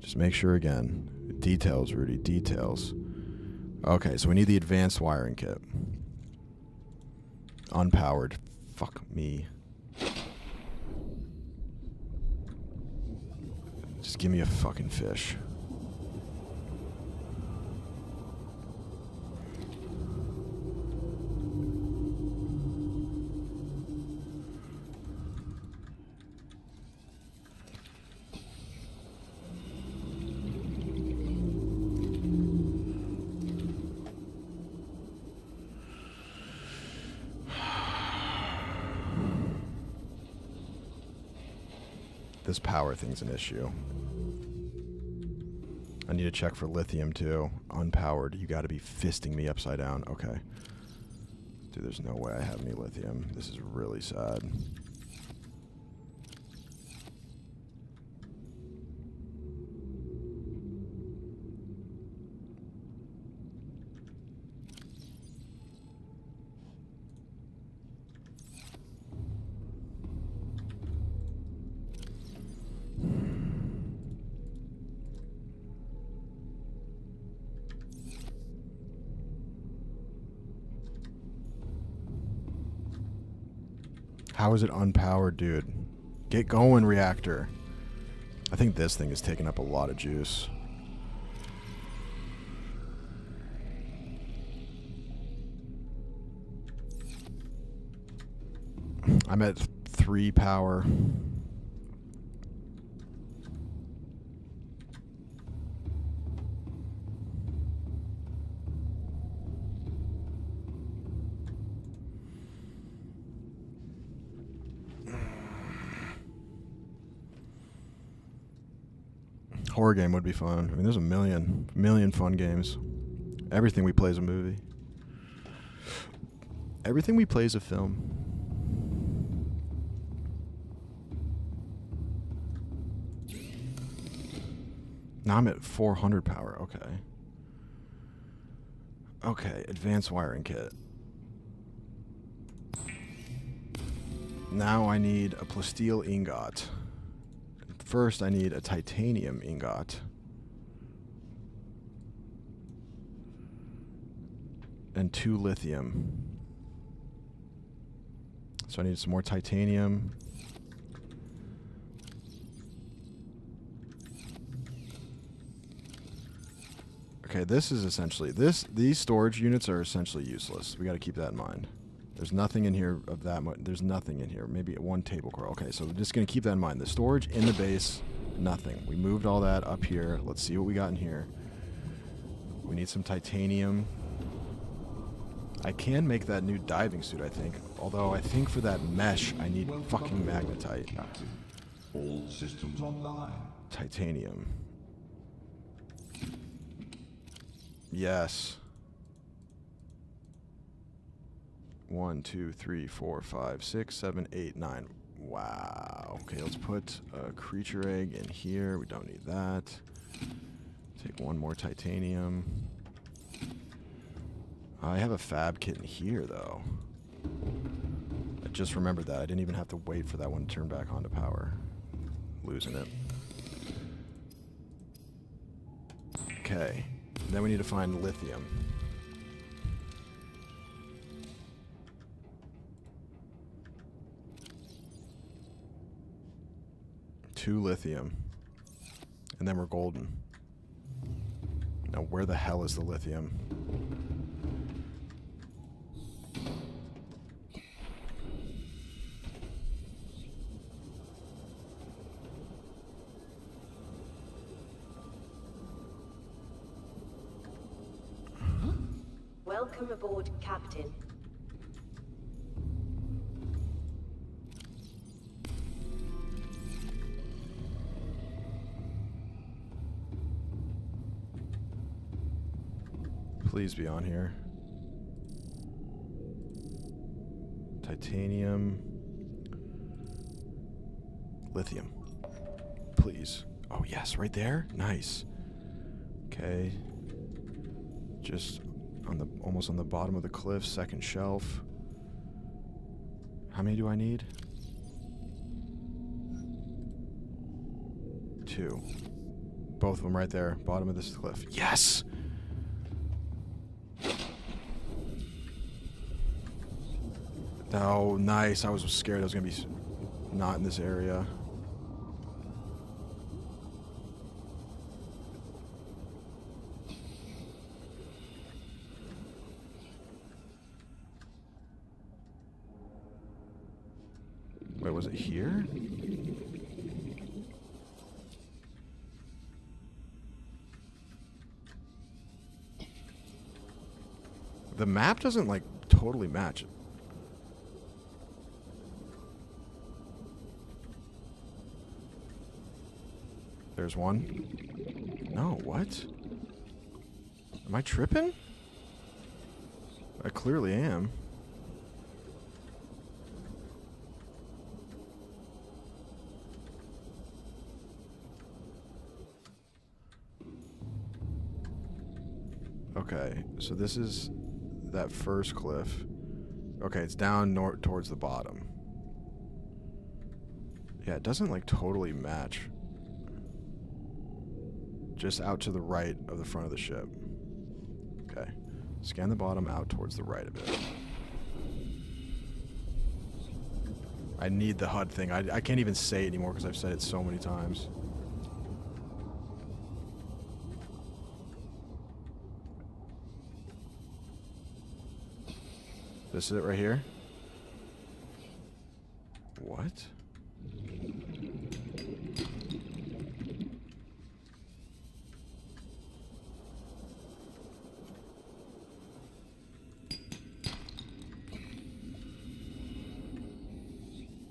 Speaker 1: Just make sure again. Details, Rudy. Details. Okay, so we need the advanced wiring kit. Unpowered. Fuck me. Just give me a fucking fish. This power thing's an issue. I need to check for lithium too. Unpowered. You got to be fisting me upside down. Okay. Dude, there's no way I have any lithium. This is really sad. How is it unpowered, dude? Get going, reactor. I think this thing is taking up a lot of juice. I'm at 3 power. Horror game would be fun. I mean, there's a million fun games. Everything we play is a movie. Everything we play is a film. Now I'm at 400 power. Okay. Okay, advanced wiring kit. Now I need a plasteel ingot. First, I need a titanium ingot. And 2 lithium. So I need some more titanium. Okay, this is essentially these storage units are essentially useless. We got to keep that in mind. There's nothing in here of that much. There's nothing in here. Maybe 1 table core. Okay, so we're just going to keep that in mind. The storage in the base, nothing. We moved all that up here. Let's see what we got in here. We need some titanium. I can make that new diving suit, I think. Although I think for that mesh, I need fucking magnetite.
Speaker 6: Captain, all systems online.
Speaker 1: Titanium. Yes. 1, 2, 3, 4, 5, 6, 7, 8, 9. Wow. Okay, let's put a creature egg in here. We don't need that. Take 1 more titanium. I have a fab kit in here, though. I just remembered that. I didn't even have to wait for that one to turn back onto power. Losing it. Okay. Then we need to find lithium. Two lithium. And then we're golden. Now where the hell is the lithium?
Speaker 7: Welcome aboard, Captain.
Speaker 1: Please be on here. Titanium. Lithium. Please. Oh, yes, right there. Nice. Okay. Just on the almost on the bottom of the cliff, second shelf. How many do I need? 2. Both of them right there, bottom of this cliff. Yes! Oh, nice. I was scared I was going to be not in this area. Wait, was it here? The map doesn't, like, totally match it. There's one. No, what? Am I tripping? I clearly am. Okay, so this is that first cliff. Okay, it's down north towards the bottom. Yeah, it doesn't like totally match. Just out to the right of the front of the ship. Okay. Scan the bottom out towards the right of it. I need the HUD thing. I can't even say it anymore because I've said it so many times. This is it right here? What?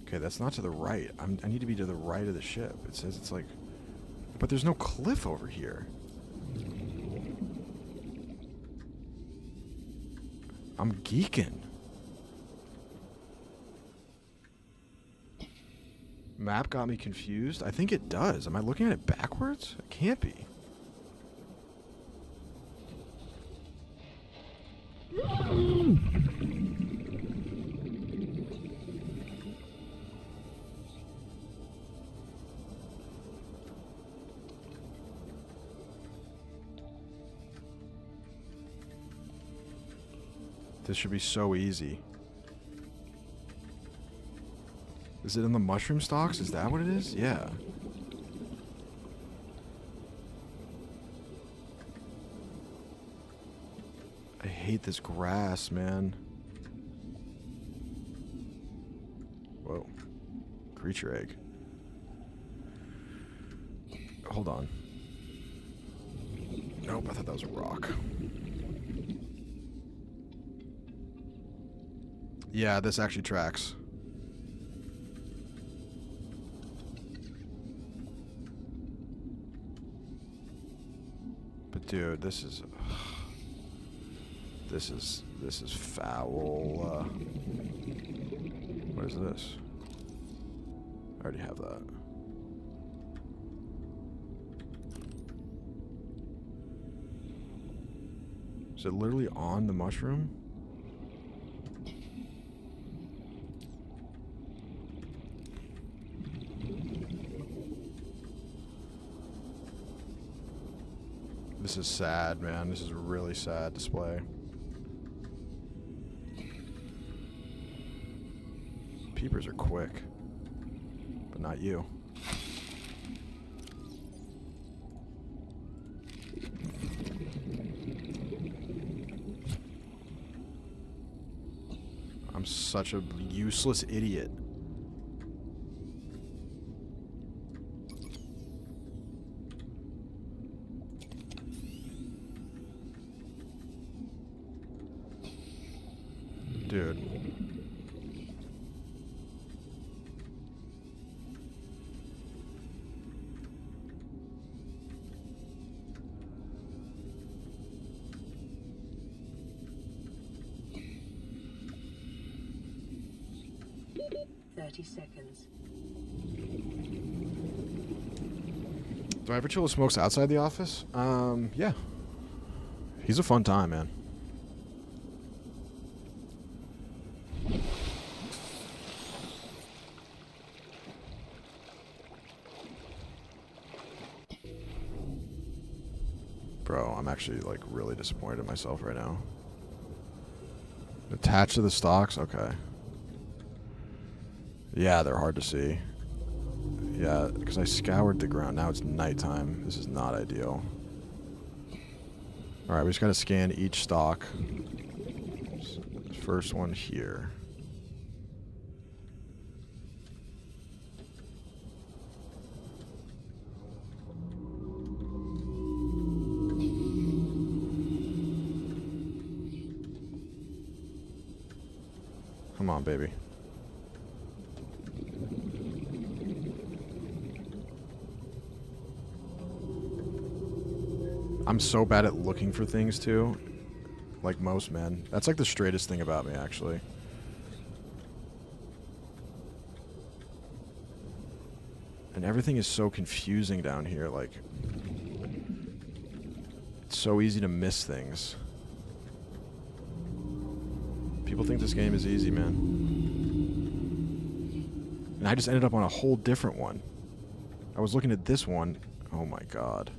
Speaker 1: Okay, that's not to the right. I need to be to the right of the ship. It says it's like... But there's no cliff over here. I'm geeking. Map got me confused. I think it does. Am I looking at it backwards? It can't be. This should be so easy. Is it in the mushroom stalks? Is that what it is? Yeah. I hate this grass, man. Whoa. Creature egg. Hold on. Nope, I thought that was a rock. Yeah, this actually tracks. But dude, this is foul. What is this? I already have that. Is it literally on the mushroom? This is sad, man. This is a really sad display. Peepers are quick, but not you. I'm such a useless idiot. Dude.
Speaker 7: Seconds.
Speaker 1: Do I ever chill with Smokes outside the office? Yeah. He's a fun time, man. Bro, I'm actually, like, really disappointed in myself right now. Attached to the stalks? Okay. Yeah, they're hard to see. Yeah, because I scoured the ground. Now it's nighttime. This is not ideal. Alright, we just gotta scan each stalk. First one here. Come on, baby. I'm so bad at looking for things, too. Like most men. That's like the straightest thing about me, actually. And everything is so confusing down here, like... It's so easy to miss things. People think this game is easy, man. And I just ended up on a whole different one. I was looking at this one. Oh my god.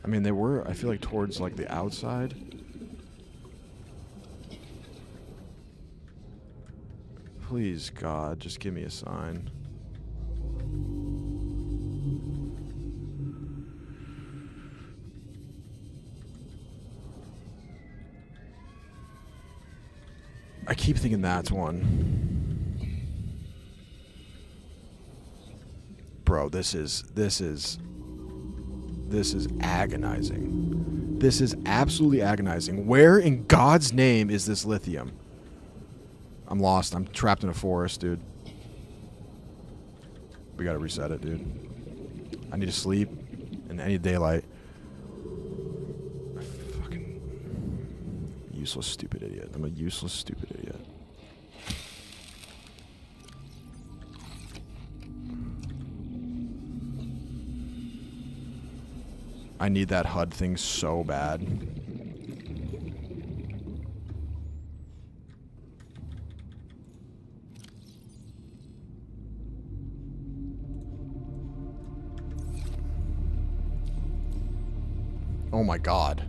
Speaker 1: I mean, they were, I feel like, towards, like, the outside. Please, God, just give me a sign. I keep thinking that's one. Bro, this is agonizing. This is absolutely agonizing. Where in God's name is this lithium? I'm lost. I'm trapped in a forest, dude. We gotta reset it, dude. I need to sleep, and I need daylight. Fucking useless, stupid idiot. I'm a useless, stupid idiot. I need that HUD thing so bad. Oh my god.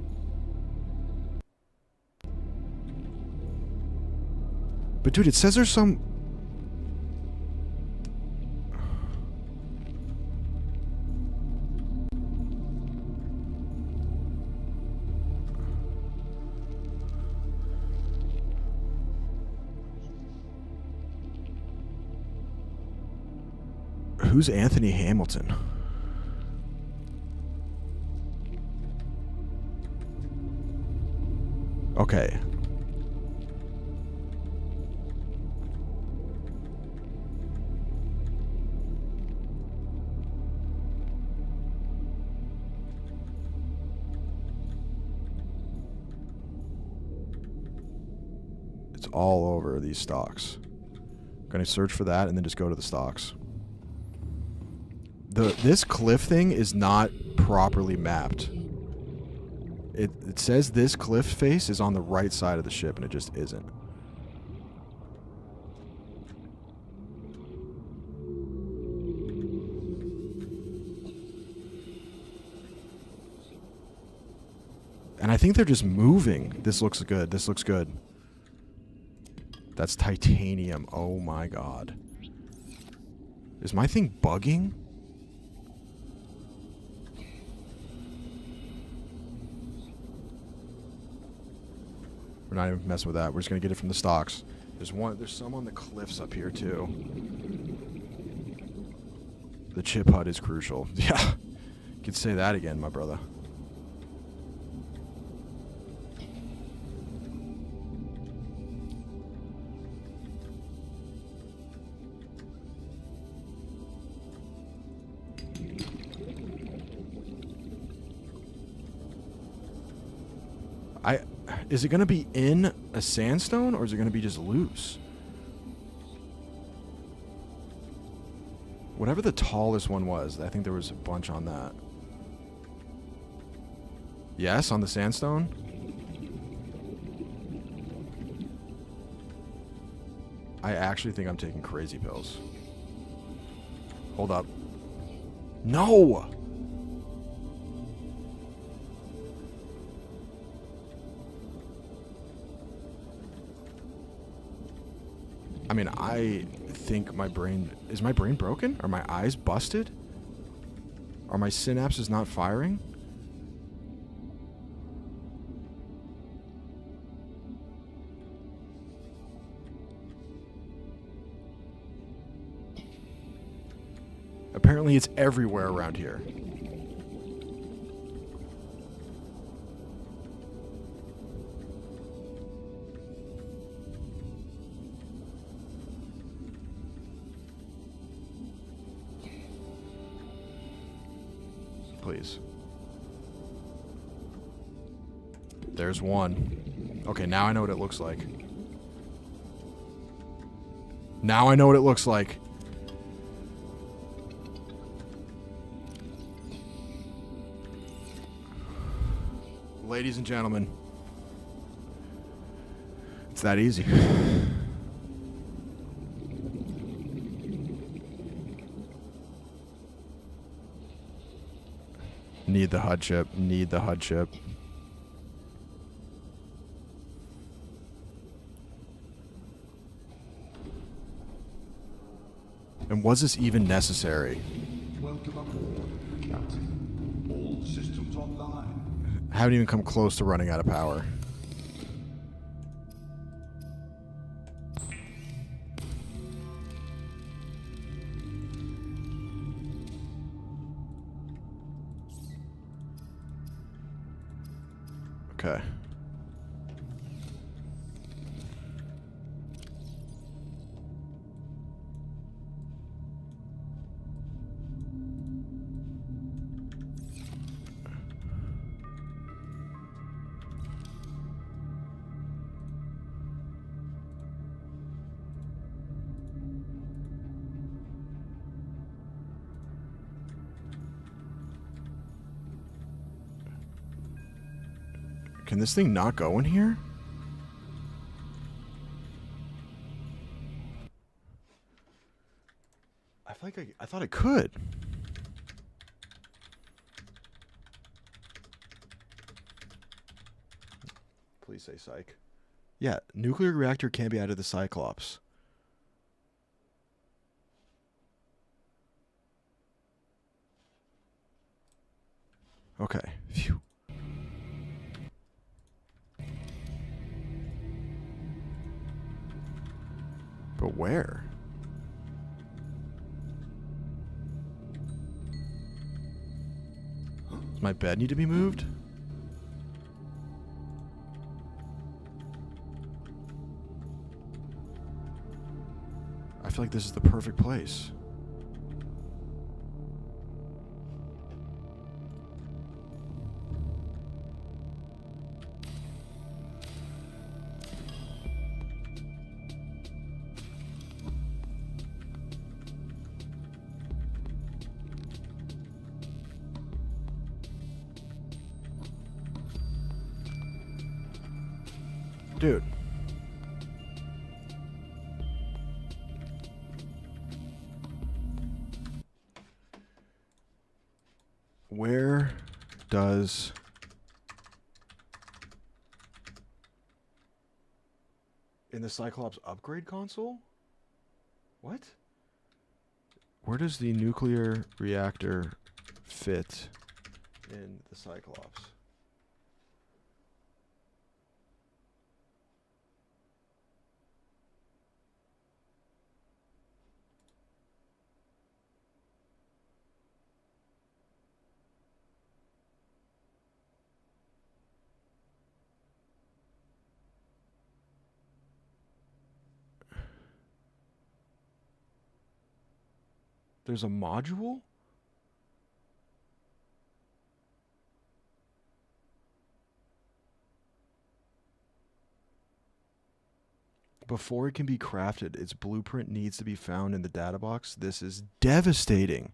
Speaker 1: But dude, it says there's some... Who's Anthony Hamilton? Okay. It's all over these stocks. I'm gonna search for that and then just go to the stocks. This cliff thing is not properly mapped. It says this cliff face is on the right side of the ship, and it just isn't. And I think they're just moving. This looks good. This looks good. That's titanium. Oh my god. Is my thing bugging? We're not even messing with that. We're just gonna get it from the stocks. There's some on the cliffs up here too. The chip HUD is crucial. Yeah. You could say that again, my brother. Is it going to be in a sandstone, or is it going to be just loose? Whatever the tallest one was, I think there was a bunch on that. Yes, on the sandstone? I actually think I'm taking crazy pills. Hold up. No! I mean, I think my brain... Is my brain broken? Are my eyes busted? Are my synapses not firing? Apparently it's everywhere around here. Please. There's one. Okay, now I know what it looks like. Now I know what it looks like. Ladies and gentlemen, it's that easy. Need the HUD chip. Need the HUD chip. And was this even necessary?
Speaker 6: Welcome aboard, Captain. All systems online.
Speaker 1: Haven't even come close to running out of power. Okay. Can this thing not go in here? I feel like I thought it could. Please say psych. Yeah, nuclear reactor can't be out of the Cyclops. Okay. Phew. But where? Does my bed need to be moved? I feel like this is the perfect place. Dude. Where does in the Cyclops upgrade console? What? Where does the nuclear reactor fit in the Cyclops? There's a module? Before it can be crafted, its blueprint needs to be found in the data box. This is devastating.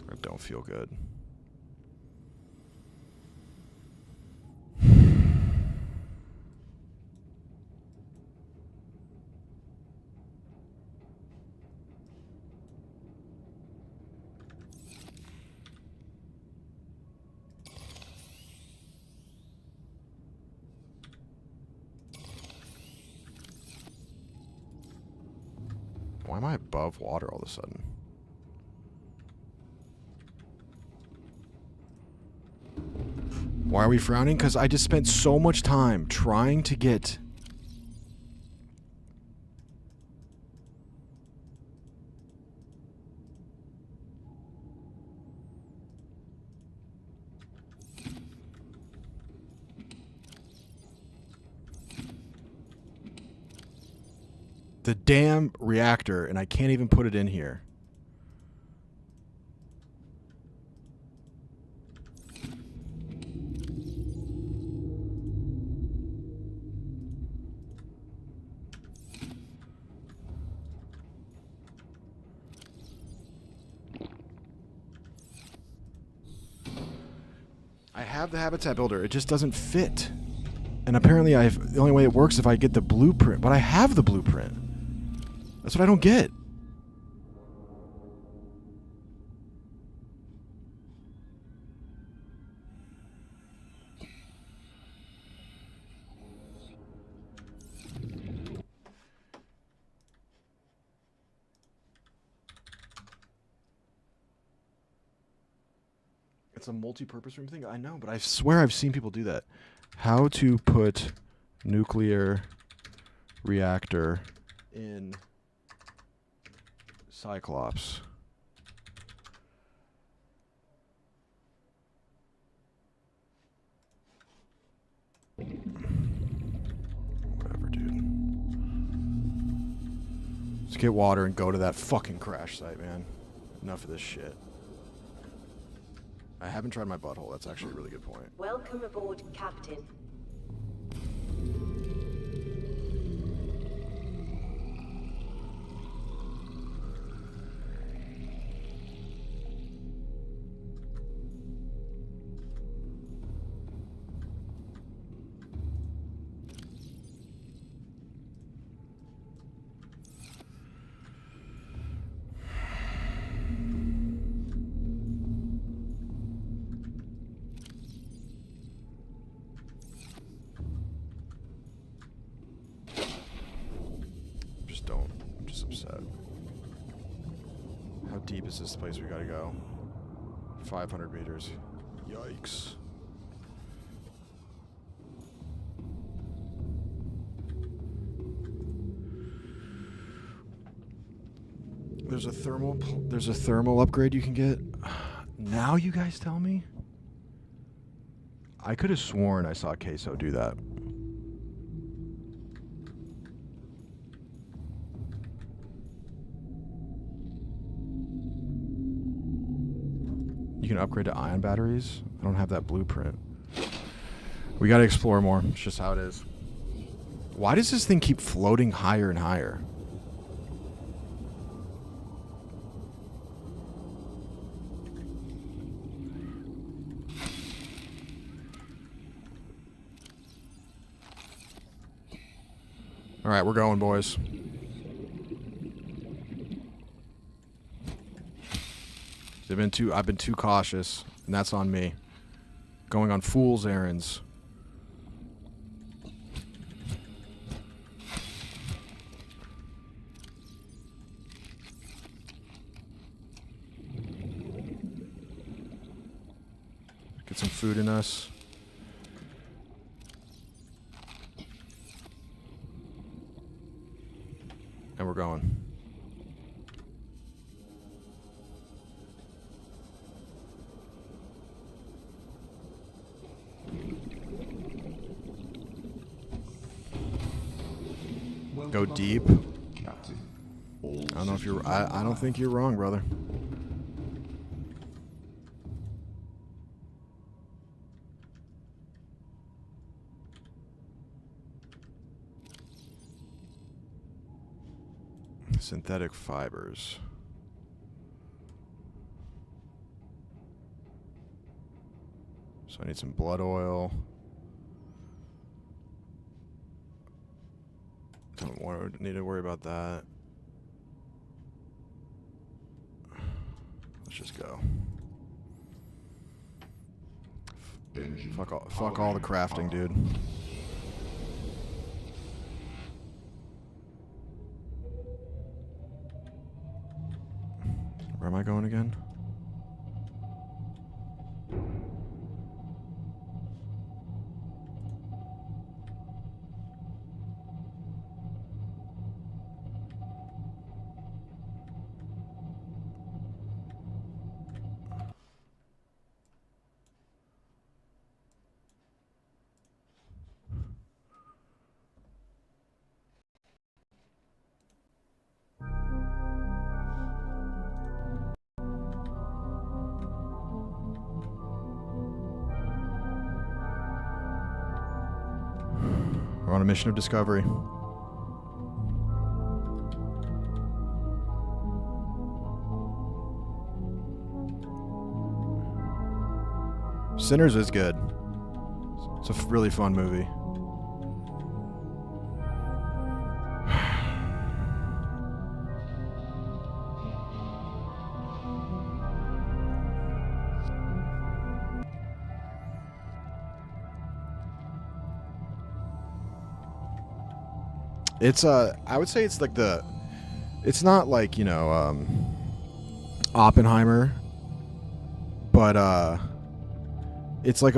Speaker 1: I don't feel good. Why am I above water all of a sudden? Why are we frowning? Because I just spent so much time trying to get... the damn reactor, and I can't even put it in here. I have the habitat builder. It just doesn't fit. And apparently the only way it works is if I get the blueprint. But I have the blueprint. That's what I don't get. It's a multi-purpose room thing. I know, but I swear I've seen people do that. How to put nuclear reactor in Cyclops. Whatever, dude. Let's get water and go to that fucking crash site, man. Enough of this shit. I haven't tried my butthole. That's actually a really good point.
Speaker 7: Welcome aboard, Captain.
Speaker 1: I'm just upset. How deep is this place we gotta go? 500 meters. Yikes. There's a thermal upgrade you can get. Now you guys tell me? I could have sworn I saw Queso do that. You can upgrade to ion batteries. I don't have that blueprint. We gotta explore more. It's just how it is. Why does this thing keep floating higher and higher? All right, we're going, boys. I've been too cautious, and that's on me. Going on fool's errands. Get some food in us. And we're going. Go deep. I don't know if you're. I don't think you're wrong, brother. Synthetic fibers. So I need some blood oil. Don't need to worry about that. Let's just go. Fuck all the crafting, dude. Where am I going again? We're on a mission of discovery. Sinners is good. It's a really fun movie. It's I would say it's like it's not like, you know, Oppenheimer, but it's like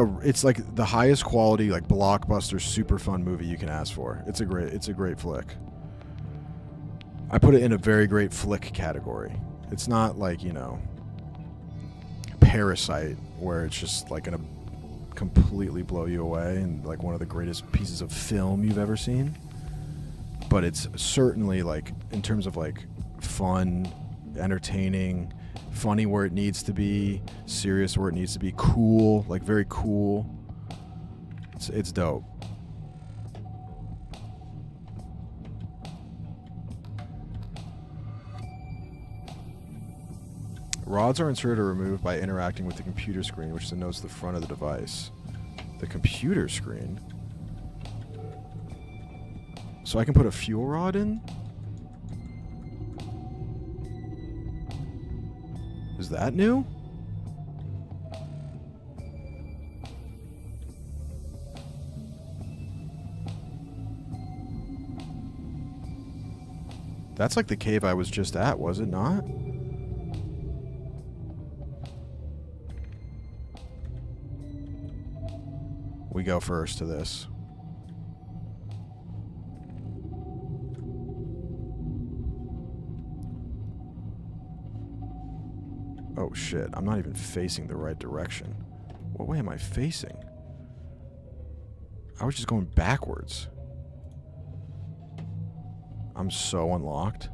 Speaker 1: the highest quality, like, blockbuster super fun movie you can ask for. It's a great flick. I put it in a very great flick category. It's not like, you know, Parasite, where it's just like gonna completely blow you away and like one of the greatest pieces of film you've ever seen. But it's certainly, like, in terms of, like, fun, entertaining, funny where it needs to be, serious where it needs to be, cool, like, very cool. It's dope. Rods are inserted or removed by interacting with the computer screen, which denotes the front of the device. The computer screen? So I can put a fuel rod in? Is that new? That's like the cave I was just at, was it not? We go first to this. Oh shit, I'm not even facing the right direction. What way am I facing? I was just going backwards. I'm so unlocked.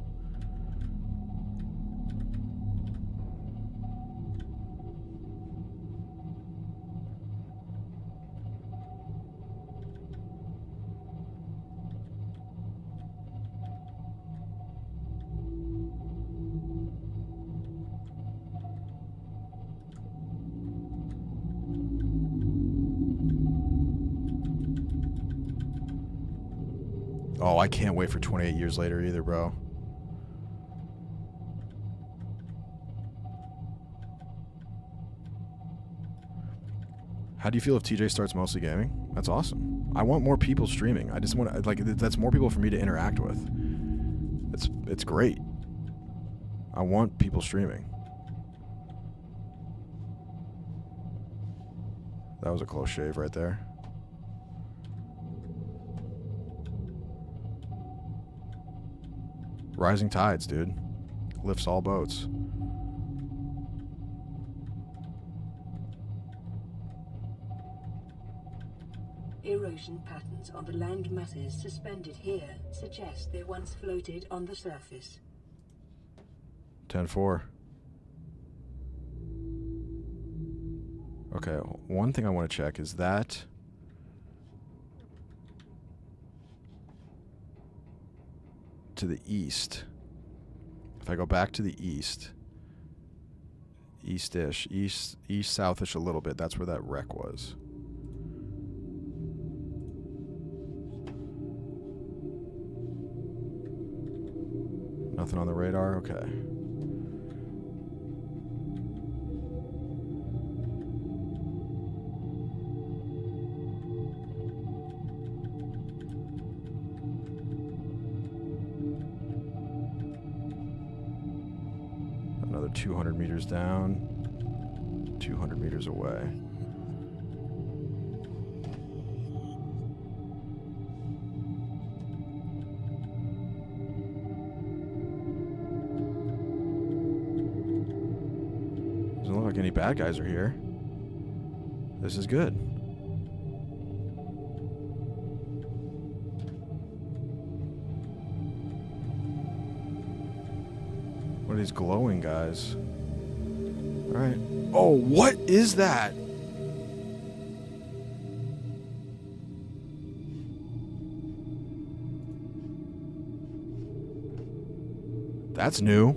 Speaker 1: Oh, I can't wait for 28 years later either, bro. How do you feel if TJ starts mostly gaming? That's awesome. I want more people streaming. I just want, like, that's more people for me to interact with. It's great. I want people streaming. That was a close shave right there. Rising tides, dude. Lifts all boats.
Speaker 7: Erosion patterns on the land masses suspended here suggest they once floated on the surface.
Speaker 1: 10-4. Okay, one thing I want to check is that... to the east. If I go back to the east, east-ish, east-southish a little bit, that's where that wreck was. Nothing on the radar? Okay. Another 200 meters down, 200 meters away. Doesn't look like any bad guys are here. This is good. What are these glowing guys? All right. Oh, what is that? That's new.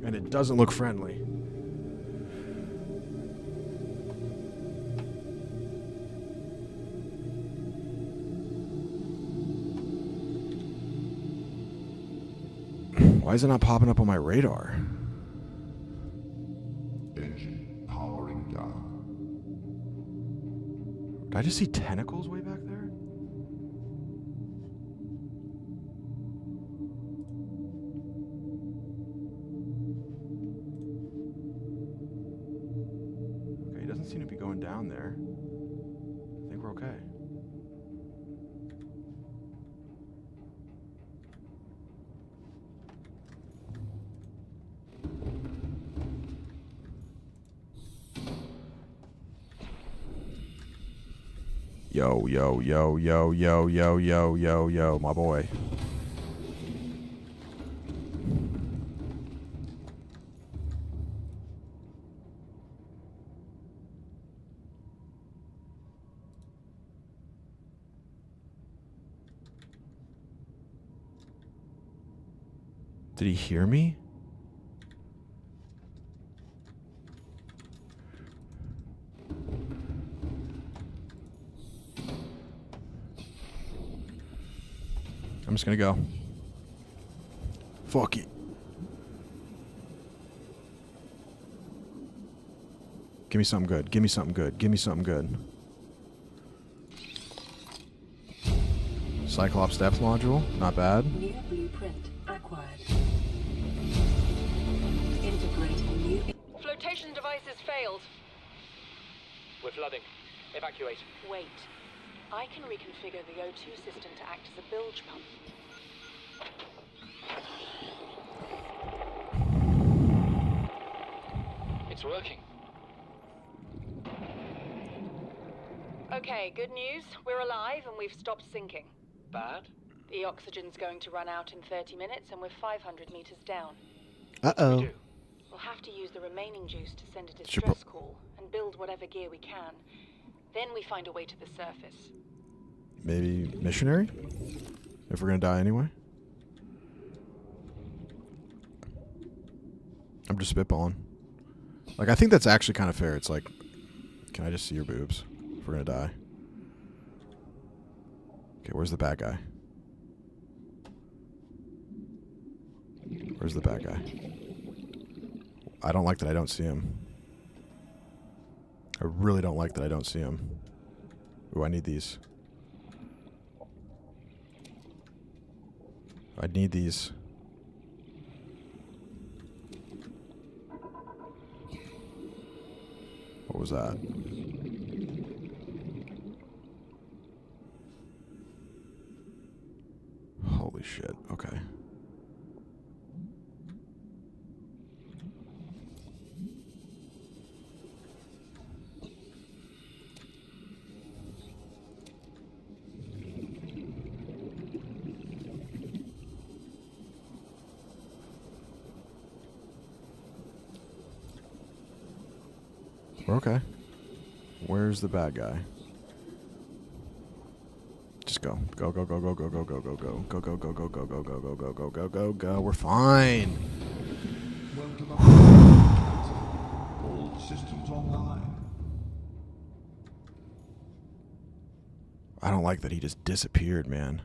Speaker 1: And it doesn't look friendly. Why is it not popping up on my radar?
Speaker 6: Engine powering down.
Speaker 1: Did I just see tentacles way back there? Okay, he doesn't seem to be going down there. I think we're okay. Yo, yo, yo, yo, yo, yo, yo, yo, yo, my boy. Did he hear me? I'm just gonna go. Fuck it. Give me something good. Give me something good. Give me something good. Cyclops depth module. Not bad.
Speaker 7: New blueprint acquired. Integrating new.
Speaker 8: Flotation devices failed.
Speaker 9: We're flooding. Evacuate.
Speaker 8: Wait. I can reconfigure the O2 system to act as a bilge pump.
Speaker 9: It's working.
Speaker 8: Okay, good news. We're alive and we've stopped sinking.
Speaker 9: Bad?
Speaker 8: The oxygen's going to run out in 30 minutes and we're 500 meters down.
Speaker 1: Uh-oh.
Speaker 9: We do.
Speaker 8: We'll have to use the remaining juice to send a distress call and build whatever gear we can. Then we find a way to the surface.
Speaker 1: Maybe missionary? If we're gonna die anyway? I'm just spitballing. Like, I think that's actually kind of fair. It's like, can I just see your boobs if we're gonna die? Okay, where's the bad guy? Where's the bad guy? I don't like that I don't see him. I really don't like that I don't see him. Ooh, I need these. I need these. What was that? Holy shit. Okay. We're okay. Where's the bad guy? Just go. Go, go, go, go, go, go, go, go, go. Go, go, go, go, go, go, go, go, go, go, go, go, go. We're fine.
Speaker 6: Welcome all systems online.
Speaker 1: I don't like that he just disappeared, man.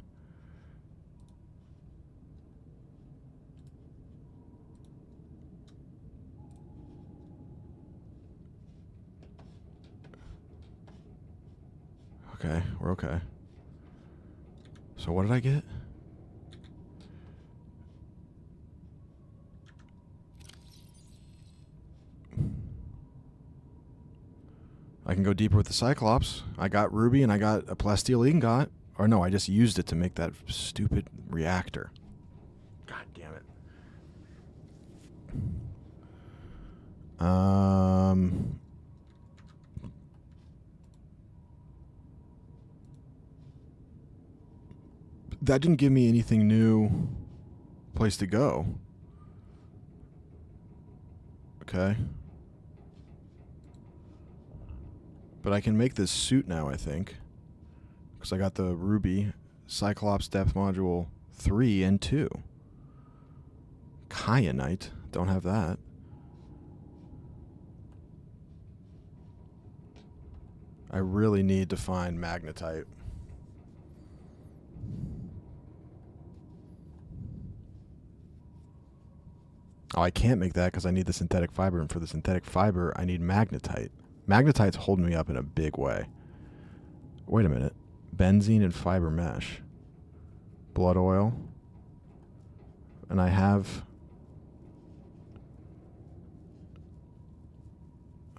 Speaker 1: Okay, we're okay. So what did I get? I can go deeper with the Cyclops. I got Ruby and I got a plasteel ingot. Or no, I just used it to make that stupid reactor. God damn it. That didn't give me anything new place to go. Okay. But I can make this suit now, I think. Because I got the Ruby Cyclops Depth Module 3 and 2. Kyanite. Don't have that. I really need to find magnetite. Oh, I can't make that because I need the synthetic fiber, and for the synthetic fiber, I need magnetite. Magnetite's holding me up in a big way. Wait a minute. Benzene and fiber mesh. Blood oil. And I have...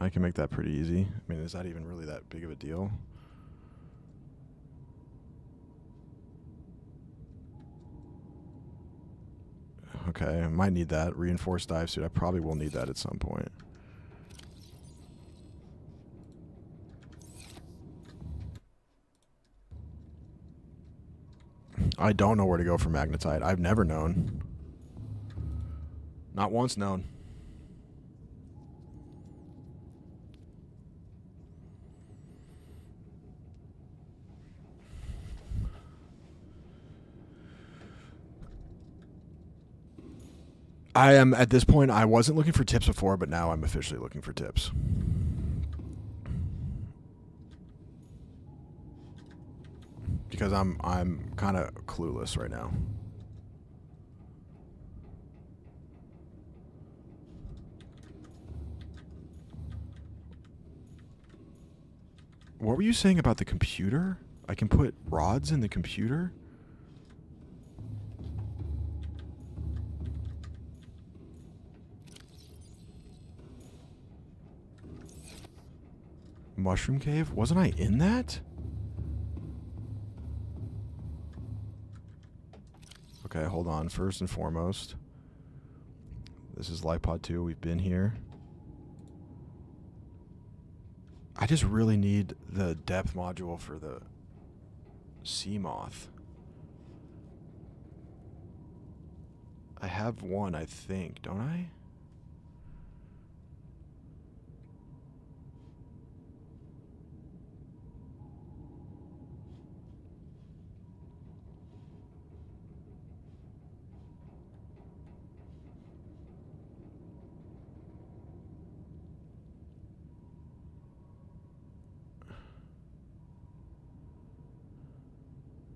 Speaker 1: I can make that pretty easy. I mean, is that even really that big of a deal? Okay, I might need that. Reinforced dive suit. I probably will need that at some point. I don't know where to go for magnetite. I've never known. Not once known. I am, at this point, I wasn't looking for tips before, but now I'm officially looking for tips. Because I'm kind of clueless right now. What were you saying about the computer? I can put rods in the computer? Mushroom cave? Wasn't I in that? Okay, hold on. First and foremost, this is Lipod 2. We've been here. I just really need the depth module for the sea moth. I have one, I think, don't I?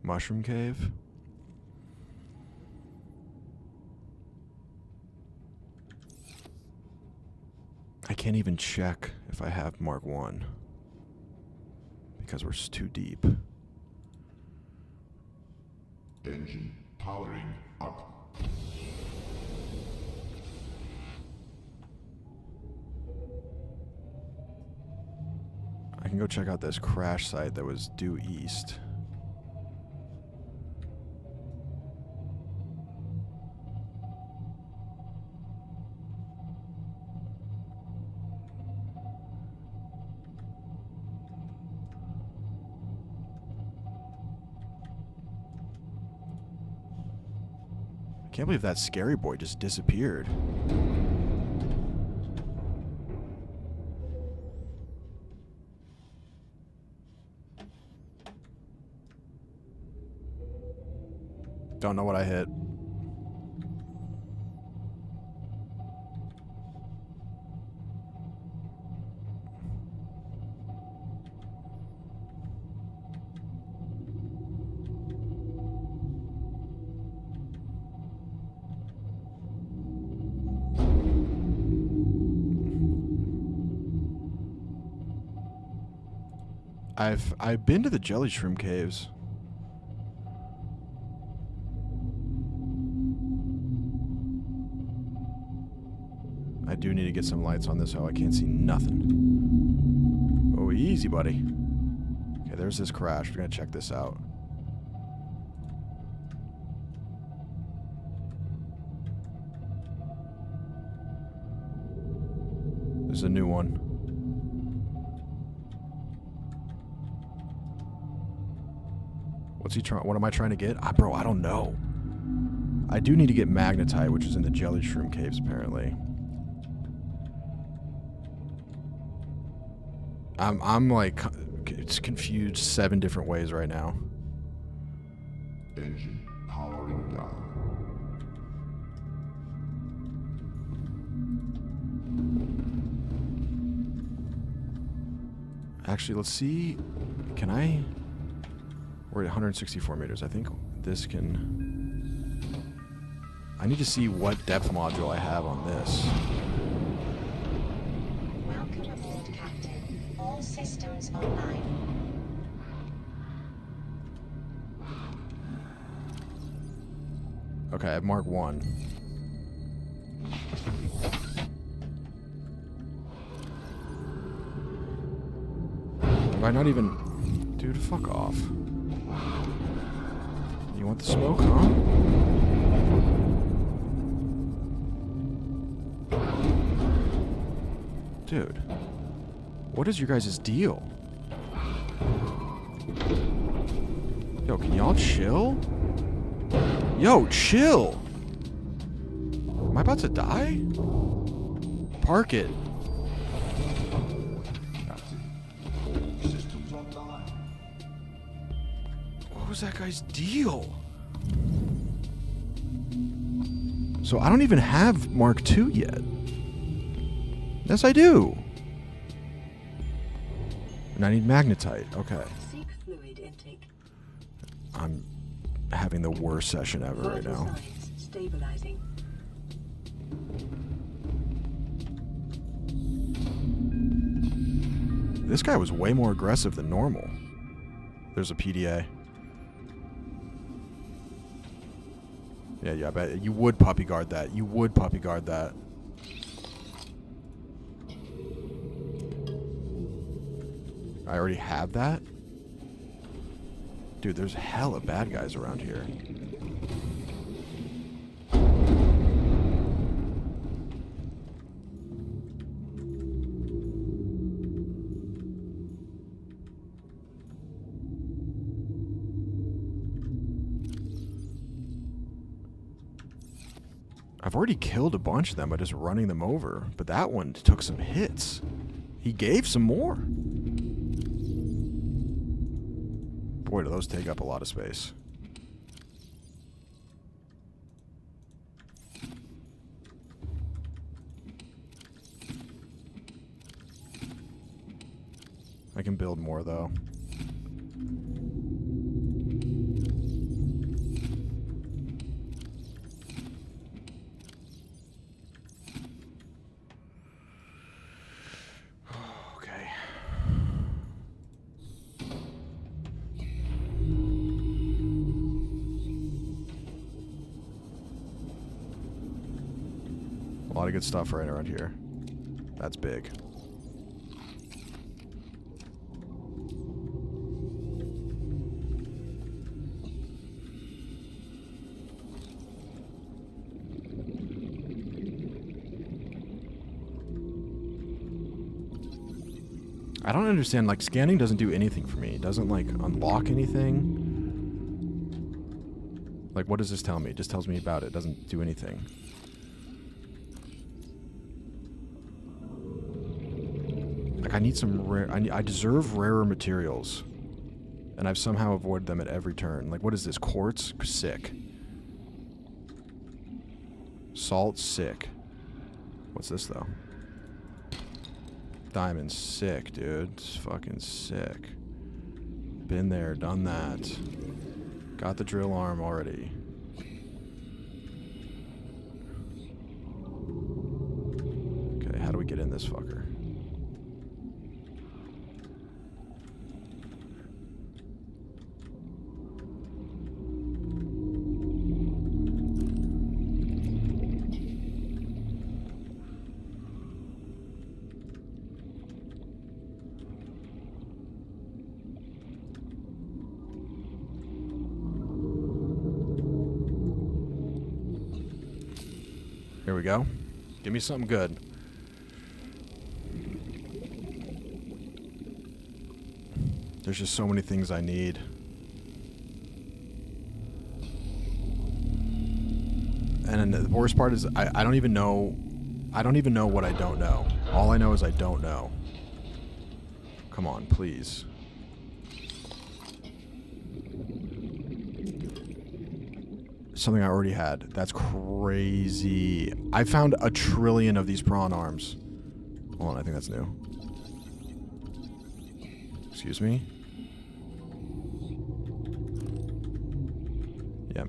Speaker 1: Mushroom cave. I can't even check if I have Mark 1 because we're too deep.
Speaker 6: Engine powering up.
Speaker 1: I can go check out this crash site that was due east. I can't believe that scary boy just disappeared. Don't know what I hit. I've been to the jelly shroom caves. I do need to get some lights on this hoe. I can't see nothing. Oh, easy, buddy. Okay, there's this crash. We're gonna check this out. This is a new one. What's he trying? What am I trying to get? Bro, I don't know. I do need to get magnetite, which is in the jelly shroom caves, apparently. I'm like, it's confused 7 different ways right now.
Speaker 6: Engine powering down.
Speaker 1: Actually, let's see. Can I... We're at 164 meters. I think this can... I need to see what depth module I have on this.
Speaker 10: Welcome aboard, Captain. All systems online.
Speaker 1: Okay, I have Mark 1. Have I not even... Dude, fuck off. You want the smoke, huh? Dude. What is your guys' deal? Yo, can y'all chill? Yo, chill! Am I about to die? Park it. What was that guy's deal? So I don't even have Mark II yet. Yes, I do. And I need magnetite. Okay.
Speaker 7: Seek fluid intake.
Speaker 1: I'm having the worst session ever right now.
Speaker 7: Signs stabilizing.
Speaker 1: This guy was way more aggressive than normal. There's a PDA. Yeah, I bet you would puppy guard that. You would puppy guard that. I already have that? Dude, there's hella bad guys around here. I've already killed a bunch of them by just running them over, but that one took some hits. He gave some more. Boy, do those take up a lot of space. I can build more, though. A lot of good stuff right around here. That's big. I don't understand, like, scanning doesn't do anything for me. It doesn't, like, unlock anything. Like, what does this tell me? It just tells me about it. It doesn't do anything. Like, I need some rare... I deserve rarer materials. And I've somehow avoided them at every turn. Like, what is this? Quartz? Sick. Salt? Sick. What's this, though? Diamond? Sick, dude. It's fucking sick. Been there, done that. Got the drill arm already. Okay, how do we get in this fucker? Here we go. Give me something good. There's just so many things I need. And the worst part is I don't even know. I don't even know what I don't know. All I know is I don't know. Come on, please. something I already had. That's crazy. I found 1 trillion of these prawn arms. Hold on, I think that's new. Excuse me. Yep.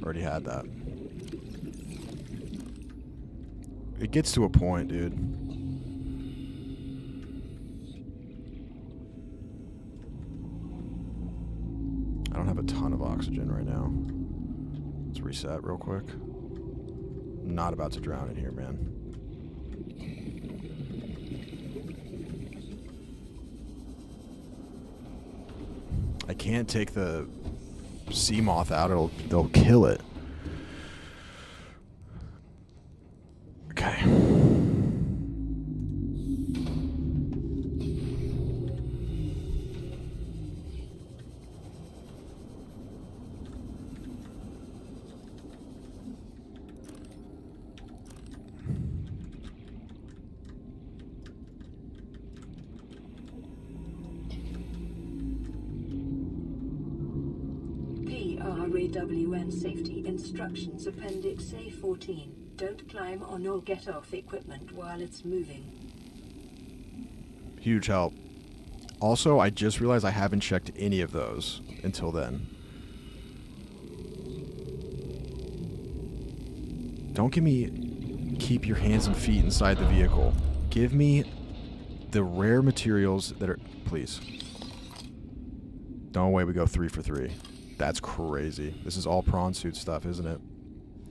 Speaker 1: Already had that. It gets to a point, dude. I don't have a ton of oxygen right now. Let's reset real quick. I'm not about to drown in here, man. I can't take the sea moth out. They'll kill it. Okay.
Speaker 7: PRAWN Safety Instructions Appendix A14. Don't climb on or get off equipment while it's moving.
Speaker 1: Huge help. Also, I just realized I haven't checked any of those until then. Don't give me keep your hands and feet inside the vehicle. Give me the rare materials that are... Please. Don't wait, we go 3 for 3. That's crazy. This is all prawn suit stuff, isn't it?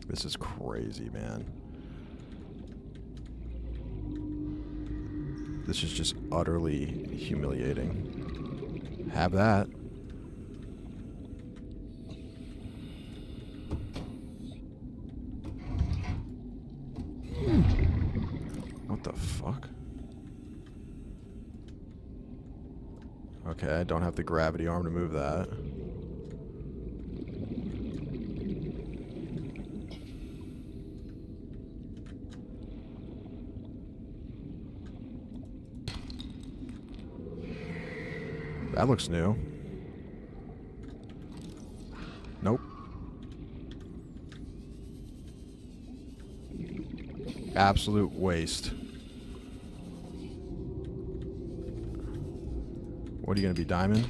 Speaker 1: This is crazy, man. This is just utterly humiliating. Have that. What the fuck? Okay, I don't have the gravity arm to move that. That looks new. Nope. Absolute waste. What are you gonna be, diamond?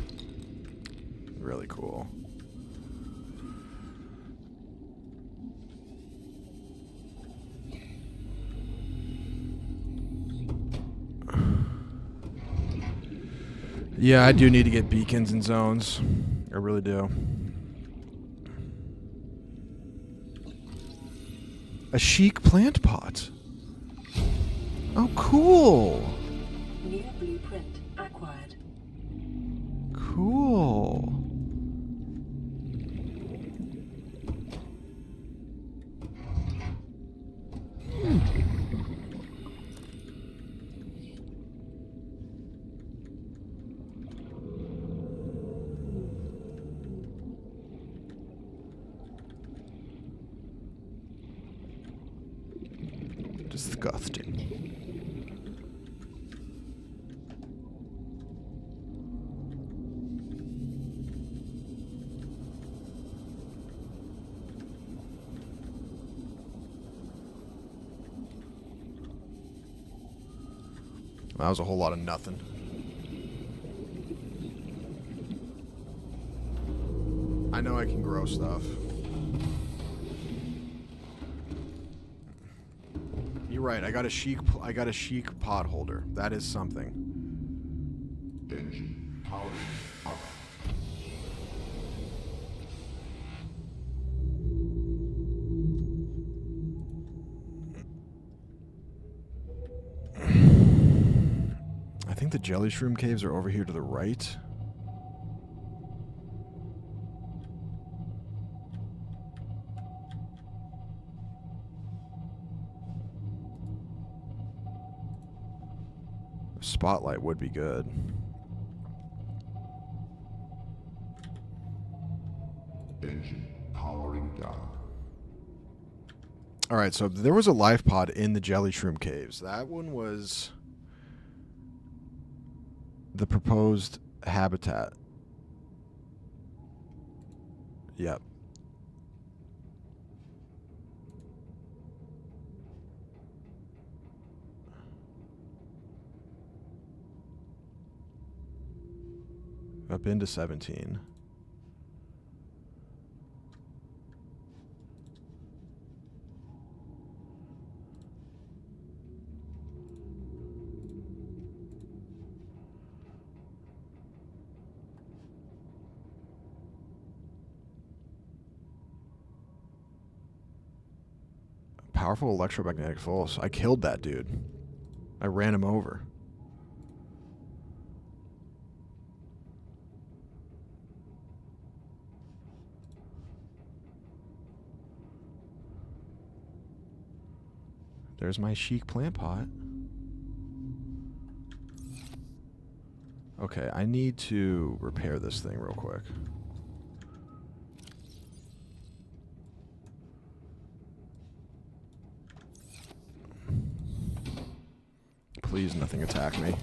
Speaker 1: Really cool. Yeah, I do need to get beacons and zones. I really do. A chic plant pot. Oh, cool.
Speaker 7: New blueprint acquired.
Speaker 1: Cool. Disgusting. That was a whole lot of nothing. I know I can grow stuff. You're right. I got a chic pot holder. That is something.
Speaker 6: Engine powering up.
Speaker 1: I think the jelly shroom caves are over here to the right. Spotlight would be good.
Speaker 6: Engine powering down.
Speaker 1: All right, so there was a life pod in the jelly shroom caves. That one was the proposed habitat. Yep. Up into 17. Powerful electromagnetic pulse. I killed that dude. I ran him over. There's my chic plant pot. Okay, I need to repair this thing real quick. Please, nothing attack me.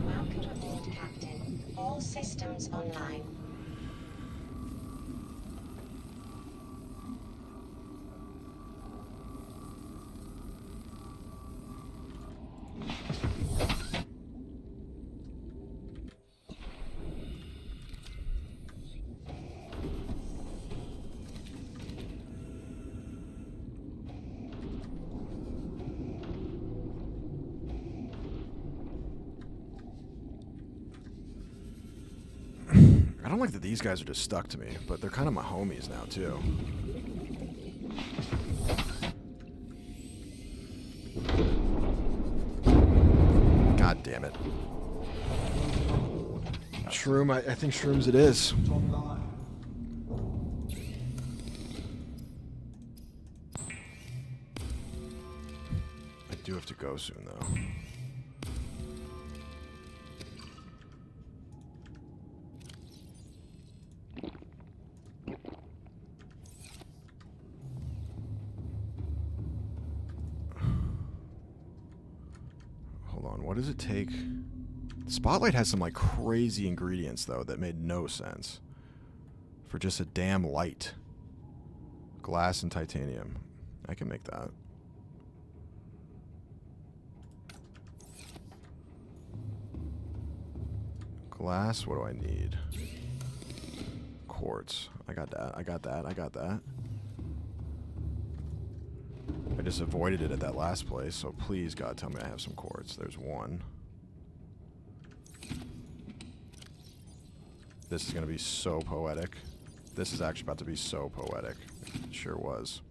Speaker 10: Welcome aboard, Captain. All systems online.
Speaker 1: I don't like that these guys are just stuck to me, but they're kind of my homies now, too. God damn it. Shroom, I think Shrooms it is. I do have to go soon, though. What does it take? Spotlight has some like crazy ingredients though that made no sense for just a damn light. Glass and titanium. I can make that. Glass, what do I need? Quartz. I got that. I got that. I got that. I just avoided it at that last place, so please, God, tell me I have some quartz. There's one. This is going to be so poetic. This is actually about to be so poetic. It sure was.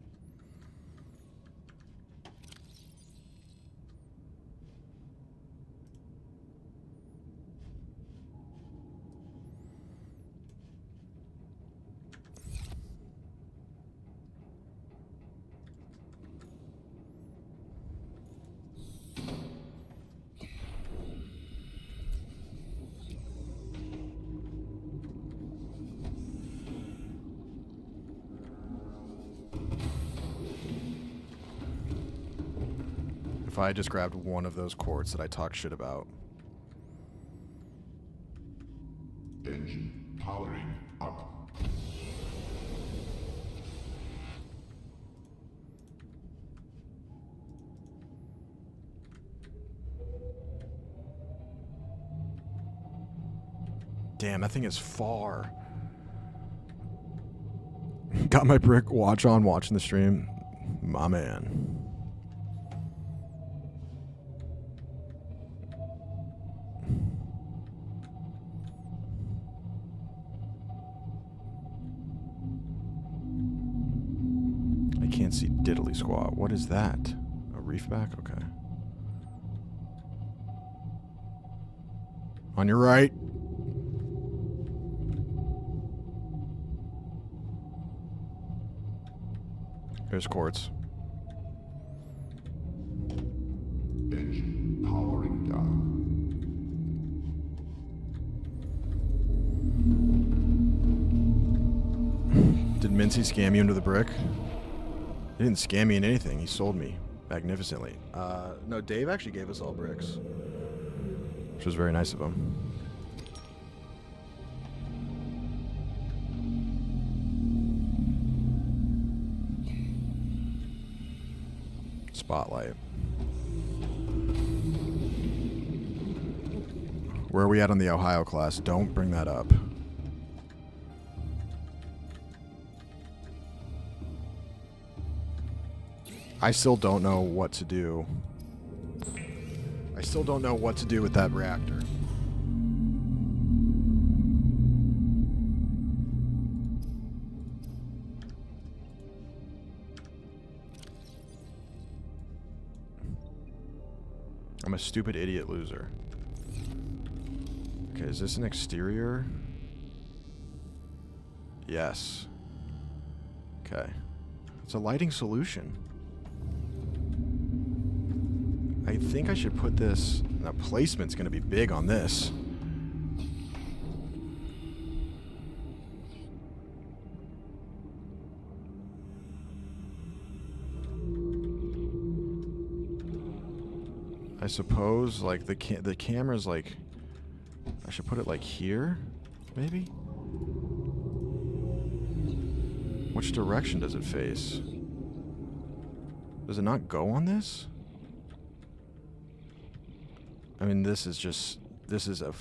Speaker 1: If I just grabbed one of those quartz that I talk shit about.
Speaker 6: Engine powering up.
Speaker 1: Damn, that thing is far. Got my brick watch on, watching the stream. My man. Can't see diddly squat. What is that? A reefback? Okay. On your right. There's quartz.
Speaker 6: Engine powering down.
Speaker 1: Did Mincy scam you into the brick? He didn't scam me in anything. He sold me magnificently. No, Dave actually gave us all bricks, which was very nice of him. spotlight. Where are we at on the Ohio class? Don't bring that up. I still don't know what to do. I still don't know what to do with that reactor. I'm a stupid idiot loser. Okay, is this an exterior? Yes. Okay. It's a lighting solution. I think I should put this... Now, placement's going to be big on this. I suppose, like, the camera's, like... I should put it, like, here? Maybe? Which direction does it face? Does it not go on this? I mean, this is just... This is a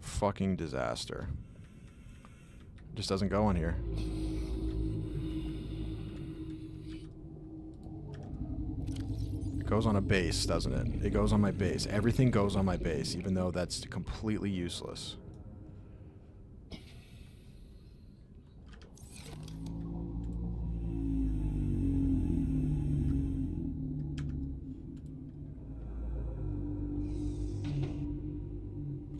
Speaker 1: fucking disaster. It just doesn't go on here. It goes on a base, doesn't it? It goes on my base. Everything goes on my base, even though that's completely useless.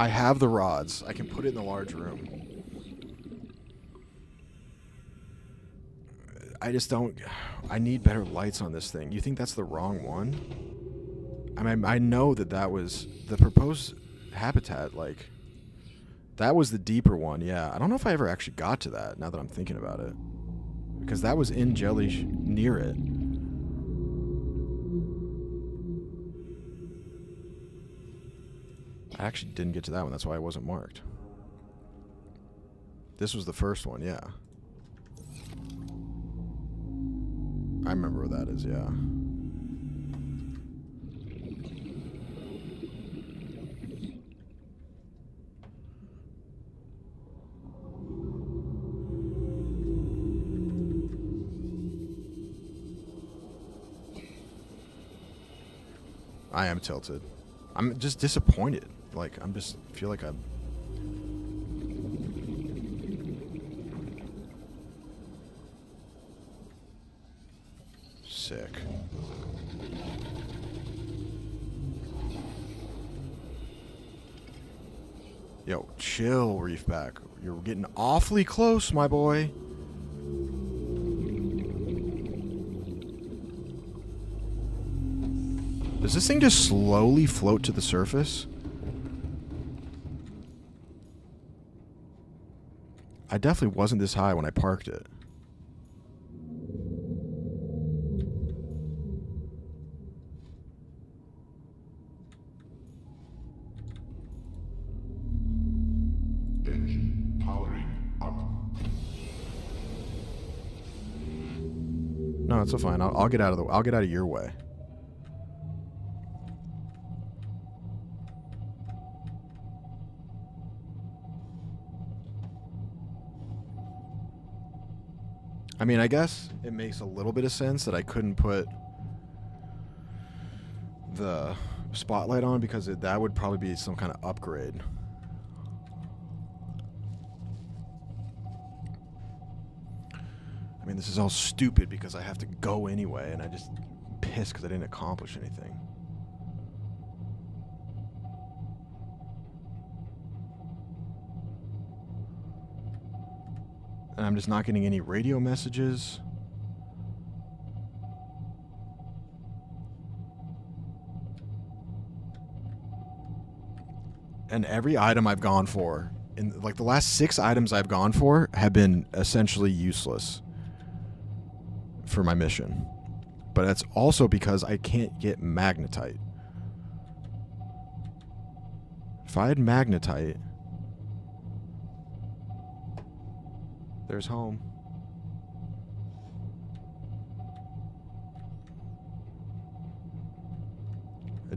Speaker 1: I have the rods. I can put it in the large room. I just don't... I need better lights on this thing. You think that's the wrong one? I mean, I know that that was... The proposed habitat, like... That was the deeper one, yeah. I don't know if I ever actually got to that, now that I'm thinking about it. Because that was in Jelly near it. I actually didn't get to that one. That's why it wasn't marked. This was the first one, yeah. I remember where that is, yeah. I am tilted. I'm just disappointed. Like, I'm just feel like I'm... Sick. Yo, chill, Reefback. You're getting awfully close, my boy. Does this thing just slowly float to the surface? I definitely wasn't this high when I parked it.
Speaker 6: Engine powering up.
Speaker 1: No, it's fine. I'll get out of the... I'll get out of your way. I mean, I guess it makes a little bit of sense that I couldn't put the spotlight on because that would probably be some kind of upgrade. I mean, this is all stupid because I have to go anyway, and I just pissed because I didn't accomplish anything. And I'm just not getting any radio messages. And every item I've gone for, in like the last 6 items I've gone for, have been essentially useless for my mission. But that's also because I can't get magnetite. If I had magnetite... There's home.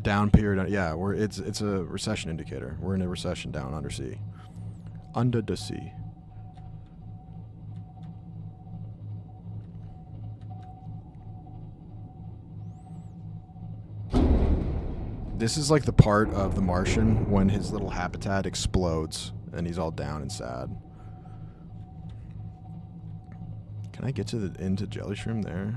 Speaker 1: down period. Yeah, it's a recession indicator. We're in a recession down undersea. Under the sea. This is like the part of The Martian when his little habitat explodes and he's all down and sad. Can I get to the into Jelly Shroom there?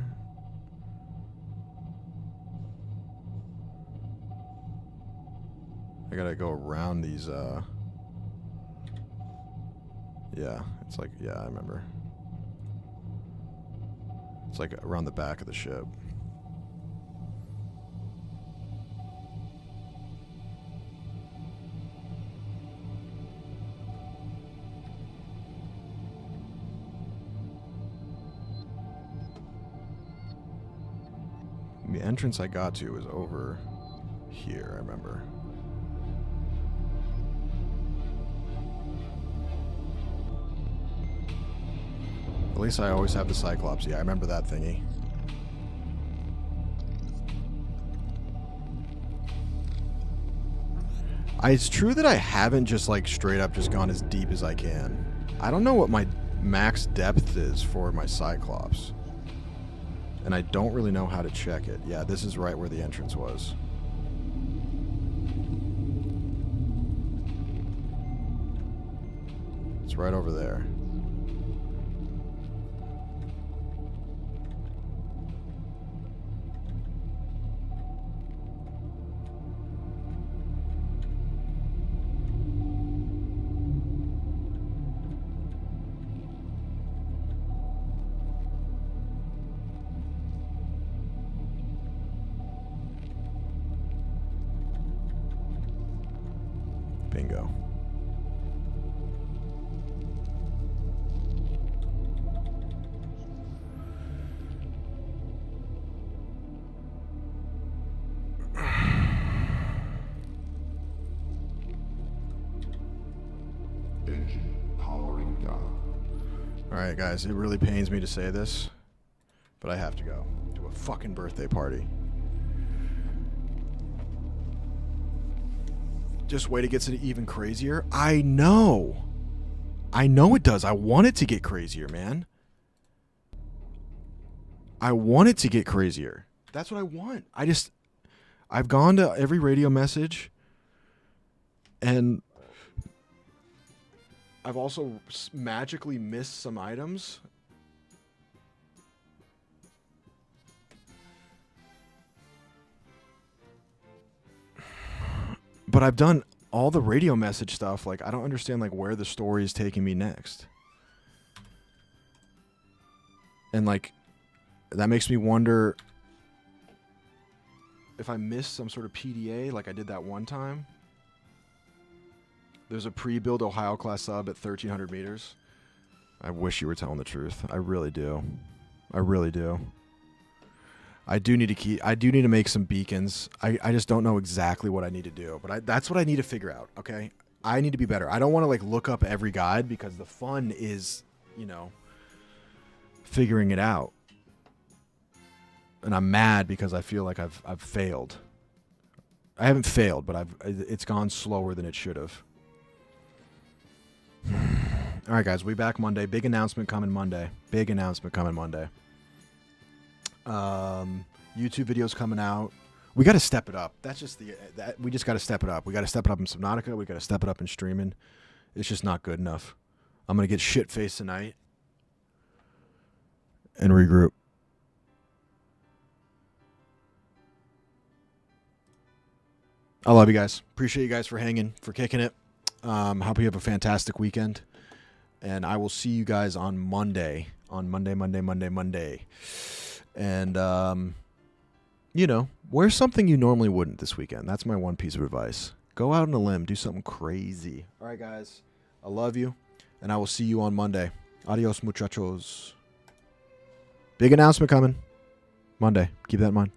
Speaker 1: I gotta go around these, yeah, it's like, yeah, I remember. It's like around the back of the ship. The entrance I got to was over here, I remember. At least I always have the Cyclops. Yeah, I remember that thingy. It's true that I haven't just like straight up just gone as deep as I can. I don't know what my max depth is for my Cyclops. And I don't really know how to check it. Yeah, this is right where the entrance was. It's right over there. Bingo.
Speaker 6: Engine powering down.
Speaker 1: Alright guys, it really pains me to say this, but I have to go to a fucking birthday party. Just wait, it gets even crazier. I know it does. I want it to get crazier, man. I want it to get crazier. That's what I want. I've gone to every radio message, and I've also magically missed some items. But I've done all the radio message stuff. Like, I don't understand, like, where the story is taking me next. And, like, that makes me wonder if I missed some sort of PDA like I did that one time. There's a pre-build Ohio class sub at 1,300 meters. I wish you were telling the truth. I really do. I really do. I do need to make some beacons. I just don't know exactly what I need to do, but that's what I need to figure out. Okay, I need to be better. I don't want to like look up every guide because the fun is, you know, figuring it out. And I'm mad because I feel like I've failed. I haven't failed, but it's gone slower than it should have. All right, guys, we'll be back Monday. Big announcement coming Monday. Big announcement coming Monday. YouTube videos coming out. We got to step it up. That's just we just got to step it up. We got to step it up in Subnautica. We got to step it up in streaming. It's just not good enough. I'm going to get shit-faced tonight and regroup. I love you guys. Appreciate you guys for hanging, for kicking it. Hope you have a fantastic weekend. And I will see you guys on Monday. On Monday. And, you know, wear something you normally wouldn't this weekend. That's my one piece of advice. Go out on a limb. Do something crazy. All right, guys. I love you. And I will see you on Monday. Adios, muchachos. Big announcement coming Monday. Keep that in mind.